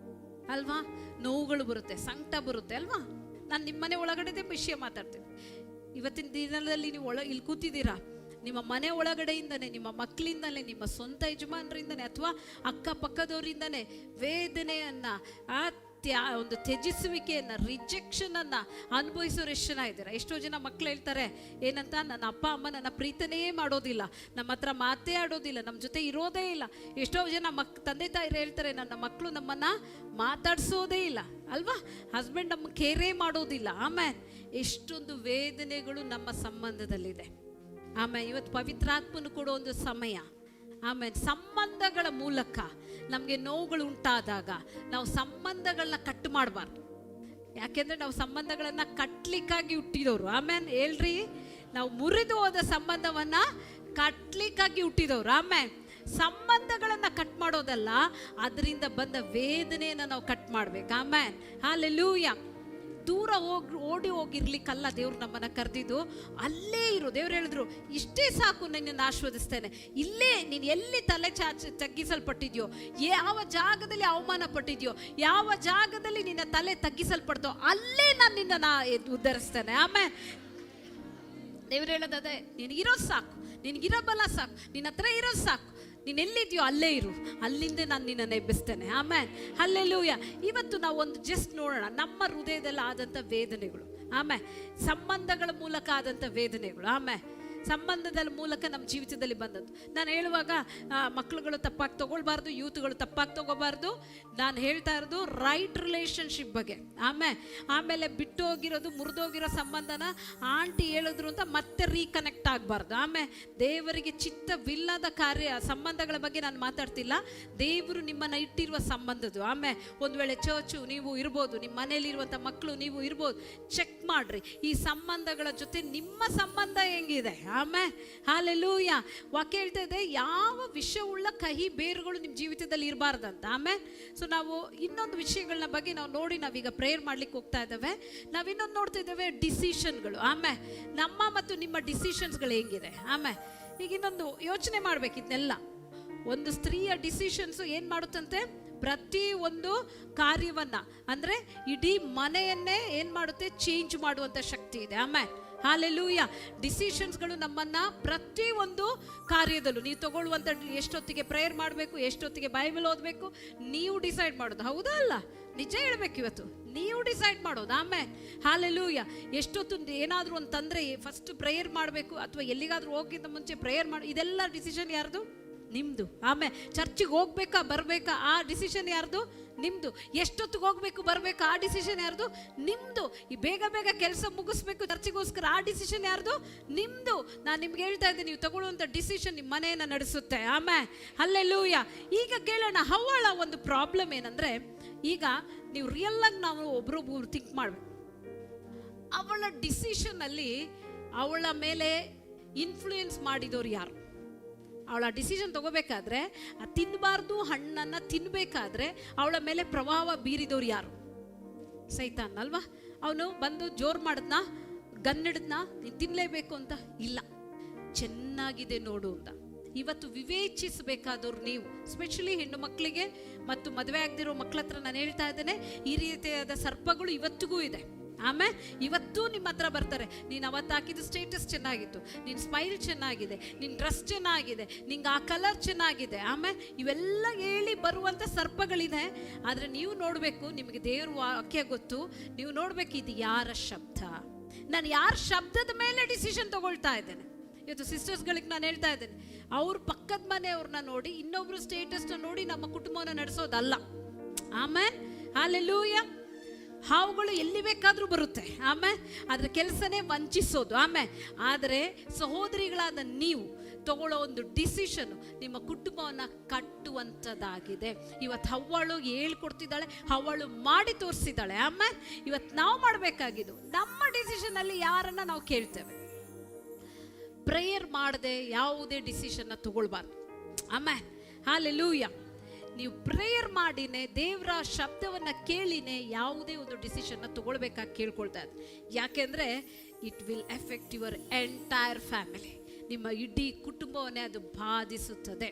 ಅಲ್ವಾ? ನೋವುಗಳು ಬರುತ್ತೆ, ಸಂಕಟ ಬರುತ್ತೆ ಅಲ್ವಾ? ನಾನು ನಿಮ್ಮನೆ ಒಳಗಡೆ ವಿಷಯ ಮಾತಾಡ್ತೀನಿ. ಇವತ್ತಿನ ದಿನದಲ್ಲಿ ನೀವು ಇಲ್ಲಿ ಕೂತಿದ್ದೀರಾ, ನಿಮ್ಮ ಮನೆ ಒಳಗಡೆಯಿಂದನೇ, ನಿಮ್ಮ ಮಕ್ಕಳಿಂದಲೇ, ನಿಮ್ಮ ಸ್ವಂತ ಯಜಮಾನರಿಂದನೇ ಅಥವಾ ಅಕ್ಕಪಕ್ಕದವರಿಂದನೇ ವೇದನೆಯನ್ನ, ಒಂದು ತ್ಯಜಿಸುವಿಕೆಯನ್ನ, ರಿಜೆಕ್ಷನ್ ಅನ್ನ ಅನುಭವಿಸೋರು ಎಷ್ಟು ಜನ ಇದ್ದೀರಾ? ಎಷ್ಟೋ ಜನ ಮಕ್ಕಳು ಹೇಳ್ತಾರೆ ಏನಂತ, ನನ್ನ ಅಪ್ಪ ಅಮ್ಮ ನನ್ನ ಪ್ರೀತನೇ ಮಾಡೋದಿಲ್ಲ, ನಮ್ಮ ಹತ್ರ ಮಾತೇ ಆಡೋದಿಲ್ಲ, ನಮ್ಮ ಜೊತೆ ಇರೋದೇ ಇಲ್ಲ. ಎಷ್ಟೋ ಜನ ತಂದೆ ತಾಯಿರು ಹೇಳ್ತಾರೆ, ನನ್ನ ಮಕ್ಕಳು ನಮ್ಮನ್ನ ಮಾತಾಡ್ಸೋದೇ ಇಲ್ಲ ಅಲ್ವಾ? ಹಸ್ಬೆಂಡ್ ನಮ್ಮ ಕೇರೇ ಮಾಡೋದಿಲ್ಲ. ಆಮೇಲೆ ಎಷ್ಟೊಂದು ವೇದನೆಗಳು ನಮ್ಮ ಸಂಬಂಧದಲ್ಲಿದೆ. ಆಮೇಲೆ ಇವತ್ತು ಪವಿತ್ರಾತ್ಮನು ಕೊಡೋ ಒಂದು ಸಮಯ. ಆಮೇಲೆ ಸಂಬಂಧಗಳ ಮೂಲಕ ನಮಗೆ ನೋವುಗಳು ಉಂಟಾದಾಗ ನಾವು ಸಂಬಂಧಗಳನ್ನ ಕಟ್ ಮಾಡಬಾರ್ದು. ಯಾಕೆಂದ್ರೆ ನಾವು ಸಂಬಂಧಗಳನ್ನ ಕಟ್ಲಿಕ್ಕಾಗಿ ಹುಟ್ಟಿದವರು. ಆಮೇಲೆ ಹೇಳ್ರಿ, ನಾವು ಮುರಿದು ಹೋದ ಸಂಬಂಧವನ್ನ ಕಟ್ಲಿಕ್ಕಾಗಿ ಹುಟ್ಟಿದವರು. ಆಮೇಲೆ ಸಂಬಂಧಗಳನ್ನ ಕಟ್ ಮಾಡೋದಲ್ಲ, ಅದರಿಂದ ಬಂದ ವೇದನೆಯನ್ನ ನಾವು ಕಟ್ ಮಾಡ್ಬೇಕು. ಆಮೇಲೆ ಹಲ್ಲೆಲೂಯಾ. ದೂರ ಓಡಿ ಹೋಗಿರ್ಲಿಕ್ಕಲ್ಲ ದೇವ್ರು ನಮ್ಮನ್ನ ಕರೆದಿದ್ದು, ಅಲ್ಲೇ ಇರು. ದೇವ್ರು ಹೇಳಿದ್ರು, ಇಷ್ಟೇ ಸಾಕು, ನಿನ್ನನ್ನು ಆಶೀರ್ವದಿಸ್ತೇನೆ. ಇಲ್ಲೇ ನೀನು ಎಲ್ಲಿ ತಲೆ ತಗ್ಗಿಸಲ್ಪಟ್ಟಿದ್ಯೋ, ಯಾವ ಜಾಗದಲ್ಲಿ ಅವಮಾನ ಪಟ್ಟಿದ್ಯೋ, ಯಾವ ಜಾಗದಲ್ಲಿ ನಿನ್ನ ತಲೆ ತಗ್ಗಿಸಲ್ಪಡ್ತೋ, ಅಲ್ಲೇ ನಾನು ನಿನ್ನ ಉದ್ಧರಿಸ್ತೇನೆ. ಆಮೇಲೆ ದೇವ್ರು ಹೇಳೋದೇ, ನಿನಗಿರೋದು ಸಾಕು, ನಿನಗಿರೋ ಬಲ ಸಾಕು, ನಿನ್ನ ಹತ್ರ ಇರೋದು ಸಾಕು, ನೀನು ಎಲ್ಲಿದ್ಯೋ ಅಲ್ಲೇ ಇರು, ಅಲ್ಲಿಂದ ನಾನು ನಿನ್ನನ್ನು ಎಬ್ಬಿಸ್ತೇನೆ. ಆಮೇಲೆ ಹಲ್ಲೆಲೂಯ. ಇವತ್ತು ನಾವು ಒಂದು ಜಸ್ಟ್ ನೋಡೋಣ ನಮ್ಮ ಹೃದಯದಲ್ಲಿ ಆದಂಥ ವೇದನೆಗಳು, ಆಮೇಲೆ ಸಂಬಂಧಗಳ ಮೂಲಕ ಆದಂಥ ವೇದನೆಗಳು, ಆಮೇಲೆ ಸಂಬಂಧದ ಮೂಲಕ ನಮ್ಮ ಜೀವಿತದಲ್ಲಿ ಬಂದದ್ದು. ನಾನು ಹೇಳುವಾಗ ಮಕ್ಕಳುಗಳು ತಪ್ಪಾಗಿ ತಗೊಳ್ಬಾರ್ದು, ಯೂತ್ಗಳು ತಪ್ಪಾಗಿ ತಗೋಬಾರ್ದು. ನಾನು ಹೇಳ್ತಾ ಇರೋದು ರೈಟ್ ರಿಲೇಷನ್ಶಿಪ್ ಬಗ್ಗೆ. ಆಮೇಲೆ ಬಿಟ್ಟು ಹೋಗಿರೋದು, ಮುರಿದೋಗಿರೋ ಸಂಬಂಧನ ಆಂಟಿ ಹೇಳಿದ್ರು ಅಂತ ಮತ್ತೆ ರೀಕನೆಕ್ಟ್ ಆಗಬಾರ್ದು. ಆಮೇಲೆ ದೇವರಿಗೆ ಚಿತ್ತವಿಲ್ಲದ ಸಂಬಂಧಗಳ ಬಗ್ಗೆ ನಾನು ಮಾತಾಡ್ತಿಲ್ಲ, ದೇವರು ನಿಮ್ಮನ್ನು ಇಟ್ಟಿರುವ ಸಂಬಂಧದ್ದು. ಆಮೇಲೆ ಒಂದು ವೇಳೆ ಚರ್ಚು ನೀವು ಇರ್ಬೋದು, ನಿಮ್ಮ ಮನೇಲಿರುವಂಥ ಮಕ್ಕಳು ನೀವು ಇರ್ಬೋದು, ಚೆಕ್ ಮಾಡ್ರಿ ಈ ಸಂಬಂಧಗಳ ಜೊತೆ ನಿಮ್ಮ ಸಂಬಂಧ ಹೆಂಗಿದೆ. ಆಮೇಲೆ ಹಲ್ಲೆಲೂಯ. ವಾಕ್ಯ ಹೇಳ್ತಾ ಇದೆ, ಯಾವ ವಿಷವುಳ್ಳ ಕಹಿ ಬೇರುಗಳು ನಿಮ್ಮ ಜೀವಿತದಲ್ಲಿ ಇರಬಾರ್ದಂತ. ಆಮೇಲೆ ಸೊ ನಾವು ಇನ್ನೊಂದು ವಿಷಯಗಳನ್ನ ಬಗ್ಗೆ ನಾವು ನೋಡಿ ನಾವೀಗ ಪ್ರೇಯರ್ ಮಾಡ್ಲಿಕ್ಕೆ ಹೋಗ್ತಾ ಇದ್ದೇವೆ. ನಾವು ಇನ್ನೊಂದು ನೋಡ್ತಾ ಇದ್ದೇವೆ, ಡಿಸಿಷನ್ಗಳು. ಆಮೇಲೆ ನಮ್ಮ ಮತ್ತು ನಿಮ್ಮ ಡಿಸಿಷನ್ಸ್ಗಳು ಹೆಂಗಿದೆ. ಆಮೇಲೆ ಈಗ ಇನ್ನೊಂದು ಯೋಚನೆ ಮಾಡ್ಬೇಕು ಇದನ್ನೆಲ್ಲ. ಒಂದು ಸ್ತ್ರೀಯ ಡಿಸಿಷನ್ಸ್ ಏನ್ ಮಾಡುತ್ತಂತೆ, ಪ್ರತಿ ಒಂದು ಕಾರ್ಯವನ್ನ ಅಂದ್ರೆ ಇಡೀ ಮನೆಯನ್ನೇ ಏನ್ ಮಾಡುತ್ತೆ, ಚೇಂಜ್ ಮಾಡುವಂತ ಶಕ್ತಿ ಇದೆ. ಆಮೇಲೆ ಹಲ್ಲೆಲೂಯಾ. ಡಿಸಿಷನ್ಸ್ಗಳು ನಮ್ಮನ್ನ ಪ್ರತಿ ಒಂದು ಕಾರ್ಯದಲ್ಲೂ, ನೀವು ತಗೊಳ್ಳುವಂಥ ಎಷ್ಟೊತ್ತಿಗೆ ಪ್ರೇಯರ್ ಮಾಡಬೇಕು, ಎಷ್ಟೊತ್ತಿಗೆ ಬೈಬಲ್ ಓದಬೇಕು, ನೀವು ಡಿಸೈಡ್ ಮಾಡೋದು. ಹೌದಾ ಅಲ್ಲ? ನಿಜ ಹೇಳ್ಬೇಕು, ಇವತ್ತು ನೀವು ಡಿಸೈಡ್ ಮಾಡೋದು. ಆಮೇಲೆ ಹಲ್ಲೆಲೂಯಾ. ಎಷ್ಟೊತ್ತು ಏನಾದರೂ ಒಂದು ತಂದರೆ ಫಸ್ಟ್ ಪ್ರೇಯರ್ ಮಾಡಬೇಕು, ಅಥವಾ ಎಲ್ಲಿಗಾದ್ರೂ ಹೋಗಿದ್ದ ಮುಂಚೆ ಪ್ರೇಯರ್ ಮಾಡಿ, ಇದೆಲ್ಲ ಡಿಸಿಷನ್ ಯಾರ್ದು? ನಿಮ್ದು. ಆಮೇಲೆ ಚರ್ಚಿಗೆ ಹೋಗ್ಬೇಕಾ ಬರಬೇಕಾ, ಆ ಡಿಸಿಷನ್ ಯಾರ್ದು? ನಿಮ್ದು. ಎಷ್ಟೊತ್ತಿಗೆ ಹೋಗ್ಬೇಕು ಬರಬೇಕು, ಆ ಡಿಸಿಷನ್ ಯಾರ್ದು? ನಿಮ್ದು. ಈ ಬೇಗ ಬೇಗ ಕೆಲಸ ಮುಗಿಸ್ಬೇಕು ಚರ್ಚಿಗೋಸ್ಕರ, ಆ ಡಿಸಿಷನ್ ಯಾರ್ದು? ನಿಮ್ದು. ನಾನು ನಿಮ್ಗೆ ಹೇಳ್ತಾ ಇದ್ದೀನಿ, ನೀವು ತಗೊಳ್ಳುವಂಥ ಡಿಸಿಷನ್ ನಿಮ್ಮ ಮನೆಯನ್ನು ನಡೆಸುತ್ತೆ. ಆಮೇಲೆ ಹಲ್ಲೆಲೂಯಾ. ಈಗ ಕೇಳೋಣ, ಹವ್ವಳ ಒಂದು ಪ್ರಾಬ್ಲಮ್ ಏನಂದ್ರೆ, ಈಗ ನೀವು ರಿಯಲ್ ಆಗಿ ನಾವು ಒಬ್ರೊಬ್ರು ಥಿಂಕ್ ಮಾಡ್ಬೇಕು. ಅವಳ ಡಿಸಿಷನ್ ಅಲ್ಲಿ ಅವಳ ಮೇಲೆ ಇನ್ಫ್ಲೂಯೆನ್ಸ್ ಮಾಡಿದವರು ಯಾರು? ಅವಳ ಡಿಸಿಷನ್ ತಗೋಬೇಕಾದ್ರೆ, ತಿನ್ನಬಾರ್ದು ಹಣ್ಣನ್ನು ತಿನ್ನಬೇಕಾದ್ರೆ ಅವಳ ಮೇಲೆ ಪ್ರಭಾವ ಬೀರಿದವ್ರು ಯಾರು? ಸೈತಾನ್ ಅಲ್ವಾ? ಅವನು ಬಂದು ಜೋರು ಮಾಡಿದ್ನ, ಗನ್ನಿಡಿದ್ನ, ನೀನು ತಿನ್ನಲೇಬೇಕು ಅಂತ ಇಲ್ಲ, ಚೆನ್ನಾಗಿದೆ ನೋಡು ಅಂತ. ಇವತ್ತು ವಿವೇಚಿಸಬೇಕಾದವ್ರು ನೀವು, ಸ್ಪೆಷಲಿ ಹೆಣ್ಣು ಮಕ್ಕಳಿಗೆ ಮತ್ತು ಮದುವೆ ಆಗದಿರೋ ಮಕ್ಕಳ ಹತ್ರ ನಾನು ಹೇಳ್ತಾ ಇದ್ದೇನೆ, ಈ ರೀತಿಯಾದ ಸರ್ಪಗಳು ಇವತ್ತಿಗೂ ಇದೆ. ಆಮೇಲೆ ಇವತ್ತು ನಿಮ್ಮ ಹತ್ರ ಬರ್ತಾರೆ, ನೀನು ಅವತ್ತು ಹಾಕಿದ ಸ್ಟೇಟಸ್ ಚೆನ್ನಾಗಿತ್ತು, ನಿನ್ನ ಸ್ಮೈಲ್ ಚೆನ್ನಾಗಿದೆ, ನಿನ್ನ ಡ್ರೆಸ್ ಚೆನ್ನಾಗಿದೆ, ನಿಂಗೆ ಆ ಕಲರ್ ಚೆನ್ನಾಗಿದೆ, ಆಮೇಲೆ ಇವೆಲ್ಲ ಹೇಳಿ ಬರುವಂಥ ಸರ್ಪಗಳಿದೆ. ಆದರೆ ನೀವು ನೋಡಬೇಕು, ನಿಮಗೆ ದೇವ್ರ ವಾಕ್ಯ ಗೊತ್ತು, ನೀವು ನೋಡಬೇಕು ಇದು ಯಾರ ಶಬ್ದ, ನಾನು ಯಾರ ಶಬ್ದದ ಮೇಲೆ ಡಿಸಿಷನ್ ತಗೊಳ್ತಾ ಇದ್ದೇನೆ. ಇವತ್ತು ಸಿಸ್ಟರ್ಸ್ಗಳಿಗೆ ನಾನು ಹೇಳ್ತಾ ಇದ್ದೇನೆ, ಅವ್ರ ಪಕ್ಕದ ಮನೆಯವ್ರನ್ನ ನೋಡಿ, ಇನ್ನೊಬ್ರು ಸ್ಟೇಟಸ್ನ ನೋಡಿ ನಮ್ಮ ಕುಟುಂಬವನ್ನು ನಡೆಸೋದಲ್ಲ. ಆಮೇಲೆ ಹಲ್ಲೆಲೂಯಾ. ಹಾವುಗಳು ಎಲ್ಲಿ ಬೇಕಾದರೂ ಬರುತ್ತೆ, ಆಮೇಲೆ ಅದ್ರ ಕೆಲಸನೇ ವಂಚಿಸೋದು. ಆಮೇಲೆ ಆದರೆ ಸಹೋದರಿಗಳಾದ ನೀವು ತಗೊಳ್ಳೋ ಒಂದು ಡಿಸಿಷನ್ ನಿಮ್ಮ ಕುಟುಂಬವನ್ನು ಕಟ್ಟುವಂಥದ್ದಾಗಿದೆ. ಇವತ್ತು ಹವ್ವಳು ಹೇಳ್ಕೊಡ್ತಿದ್ದಾಳೆ, ಹವ್ವಳು ಮಾಡಿ ತೋರಿಸಿದ್ದಾಳೆ. ಆಮೇಲೆ ಇವತ್ತು ನಾವು ಮಾಡಬೇಕಾಗಿದ್ದು, ನಮ್ಮ ಡಿಸಿಷನಲ್ಲಿ ಯಾರನ್ನ ನಾವು ಕೇಳ್ತೇವೆ. ಪ್ರೇಯರ್ ಮಾಡದೆ ಯಾವುದೇ ಡಿಸಿಷನ್ನ ತಗೊಳ್ಬಾರ್ದು. ಆಮೇಲೆ ಹಲ್ಲೆಲೂಯಾ. ನೀವು ಪ್ರೇಯರ್ ಮಾಡಿನೇ, ದೇವರ ಶಬ್ದವನ್ನು ಕೇಳಿನೇ ಯಾವುದೇ ಒಂದು ಡಿಸಿಷನ್ನ ತಗೊಳ್ಬೇಕಾಗಿ ಕೇಳ್ಕೊಳ್ತಾ ಇದ್ದೆ. ಯಾಕೆಂದರೆ it will effect your entire family. ನಿಮ್ಮ ಇಡೀ ಕುಟುಂಬವನ್ನೇ ಅದು ಬಾಧಿಸುತ್ತದೆ.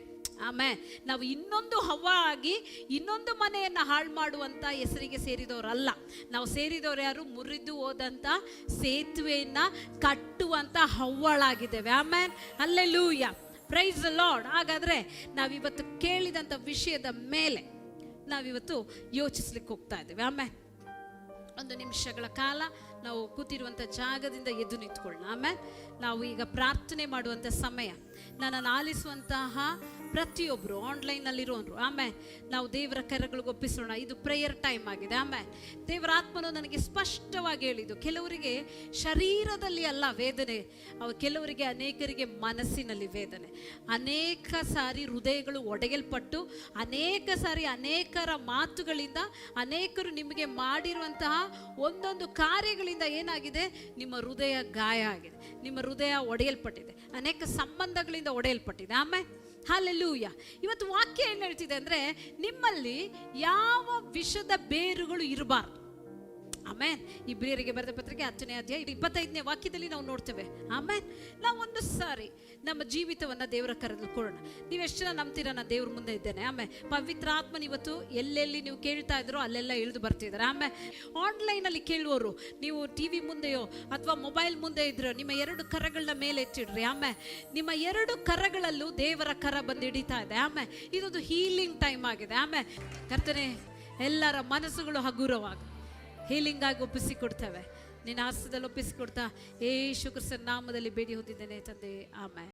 ಆಮೇಲೆ ನಾವು ಇನ್ನೊಂದು ಹವ್ವ ಆಗಿ ಇನ್ನೊಂದು ಮನೆಯನ್ನು ಹಾಳು ಮಾಡುವಂಥ ಹೆಸರಿಗೆ ಸೇರಿದವರಲ್ಲ. ನಾವು ಸೇರಿದವರು ಯಾರು? ಮುರಿದು ಹೋದಂಥ ಸೇತುವೆಯನ್ನು ಕಟ್ಟುವಂಥ ಹವ್ವಳಾಗಿದ್ದೇವೆ. ಆಮೇಲೆ ಹಲ್ಲೆಲೂಯಾ, ಪ್ರೈಸ್ ದ ಲಾರ್ಡ್. ಹಾಗಾದರೆ ನಾವಿವತ್ತು ಕೇಳಿದಂಥ ವಿಷಯದ ಮೇಲೆ ನಾವಿವತ್ತು ಯೋಚಿಸ್ಲಿಕ್ಕೆ ಹೋಗ್ತಾ ಇದ್ದೇವೆ. ಆಮೇಲೆ ಒಂದು ನಿಮಿಷಗಳ ಕಾಲ ನಾವು ಕೂತಿರುವಂಥ ಜಾಗದಿಂದ ಎದ್ದು ನಿಂತ್ಕೊಳ್ಳೋಣ. ಆಮೇಲೆ ನಾವು ಈಗ ಪ್ರಾರ್ಥನೆ ಮಾಡುವಂಥ ಸಮಯ. ನನ್ನನ್ನು ಆಲಿಸುವಂತಹ ಪ್ರತಿಯೊಬ್ಬರು ಆನ್ಲೈನಲ್ಲಿರೋರು, ಆಮೇಲೆ ನಾವು ದೇವರ ಕರಗಳಿಗೆ ಒಪ್ಪಿಸೋಣ. ಇದು ಪ್ರೇಯರ್ ಟೈಮ್ ಆಗಿದೆ. ಆಮೇಲೆ ದೇವರ ಆತ್ಮನು ನನಗೆ ಸ್ಪಷ್ಟವಾಗಿ ಹೇಳಿದ್ದು, ಕೆಲವರಿಗೆ ಶರೀರದಲ್ಲಿ ಅಲ್ಲ ವೇದನೆ, ಕೆಲವರಿಗೆ ಅನೇಕರಿಗೆ ಮನಸ್ಸಿನಲ್ಲಿ ವೇದನೆ. ಅನೇಕ ಸಾರಿ ಹೃದಯಗಳು ಒಡೆಯಲ್ಪಟ್ಟು, ಅನೇಕ ಸಾರಿ ಅನೇಕರ ಮಾತುಗಳಿಂದ, ಅನೇಕರು ನಿಮಗೆ ಮಾಡಿರುವಂತಹ ಒಂದೊಂದು ಕಾರ್ಯಗಳಿಂದ ಏನಾಗಿದೆ? ನಿಮ್ಮ ಹೃದಯ ಗಾಯ ಆಗಿದೆ, ನಿಮ್ಮ ಹೃದಯ ಒಡೆಯಲ್ಪಟ್ಟಿದೆ, ಅನೇಕ ಸಂಬಂಧಗಳಿಂದ ಒಡೆಯಲ್ಪಟ್ಟಿದೆ. ಆಮೇಲೆ ಹಲ್ಲೆಲೂಯಾ. ಇವತ್ತು ವಾಕ್ಯ ಏನು ಹೇಳ್ತಿದೆ ಅಂದರೆ, ನಿಮ್ಮಲ್ಲಿ ಯಾವ ವಿಷದ ಬೇರುಗಳು ಇರಬಾರ್ದು. ಆಮೇಲೆ ಇಬ್ರಿಯರಿಗೆ ಬರೆದ ಪತ್ರಿಕೆ 10ನೇ ಅಧ್ಯಾಯ 25ನೇ ವಾಕ್ಯದಲ್ಲಿ ನಾವು ನೋಡ್ತೇವೆ. ಆಮೇಲೆ ನಾವು ಒಂದು ಸಾರಿ ನಮ್ಮ ಜೀವಿತವನ್ನು ದೇವರ ಕರೆದು ಕೊಡೋಣ. ನೀವು ಎಷ್ಟು ಜನ ನಂಬ್ತೀರಾ ನಾನು ದೇವ್ರ ಮುಂದೆ ಇದ್ದೇನೆ? ಆಮೇಲೆ ಪವಿತ್ರ ಆತ್ಮನ ಇವತ್ತು ಎಲ್ಲೆಲ್ಲಿ ನೀವು ಕೇಳ್ತಾ ಇದ್ರೋ ಅಲ್ಲೆಲ್ಲ ಇಳಿದು ಬರ್ತಿದ್ದಾರೆ. ಆಮೇಲೆ ಆನ್ಲೈನಲ್ಲಿ ಕೇಳುವವರು, ನೀವು ಟಿ ವಿ ಮುಂದೆಯೋ ಅಥವಾ ಮೊಬೈಲ್ ಮುಂದೆ ಇದ್ರೋ ನಿಮ್ಮ 2 ಕರಗಳನ್ನ ಮೇಲೆ ಎತ್ತಿಡ್ರಿ. ಆಮೇಲೆ ನಿಮ್ಮ 2 ಕರಗಳಲ್ಲೂ ದೇವರ ಕರ ಬಂದು ಹಿಡಿತಾ ಇದೆ. ಆಮೇಲೆ ಇದೊಂದು ಹೀಲಿಂಗ್ ಟೈಮ್ ಆಗಿದೆ. ಆಮೇಲೆ ಕರ್ತನೆ ಎಲ್ಲರ ಮನಸ್ಸುಗಳು ಹಗುರವಾಗ ಹೀಲಿಂಗ್ ಆಗಿ ಒಪ್ಪಿಸಿಕೊಡ್ತೇವೆ. ನಿನ್ನ ಹಸ್ತದಲ್ಲಿ ಒಪ್ಪಿಸಿಕೊಡ್ತಾ ಯೇಸು ಕ್ರಿಸ್ತನ ನಾಮದಲ್ಲಿ ಬೇಡಿ ಹೊಂದಿದ್ದೇನೆ ತಂದೆ, ಆಮೆನ್.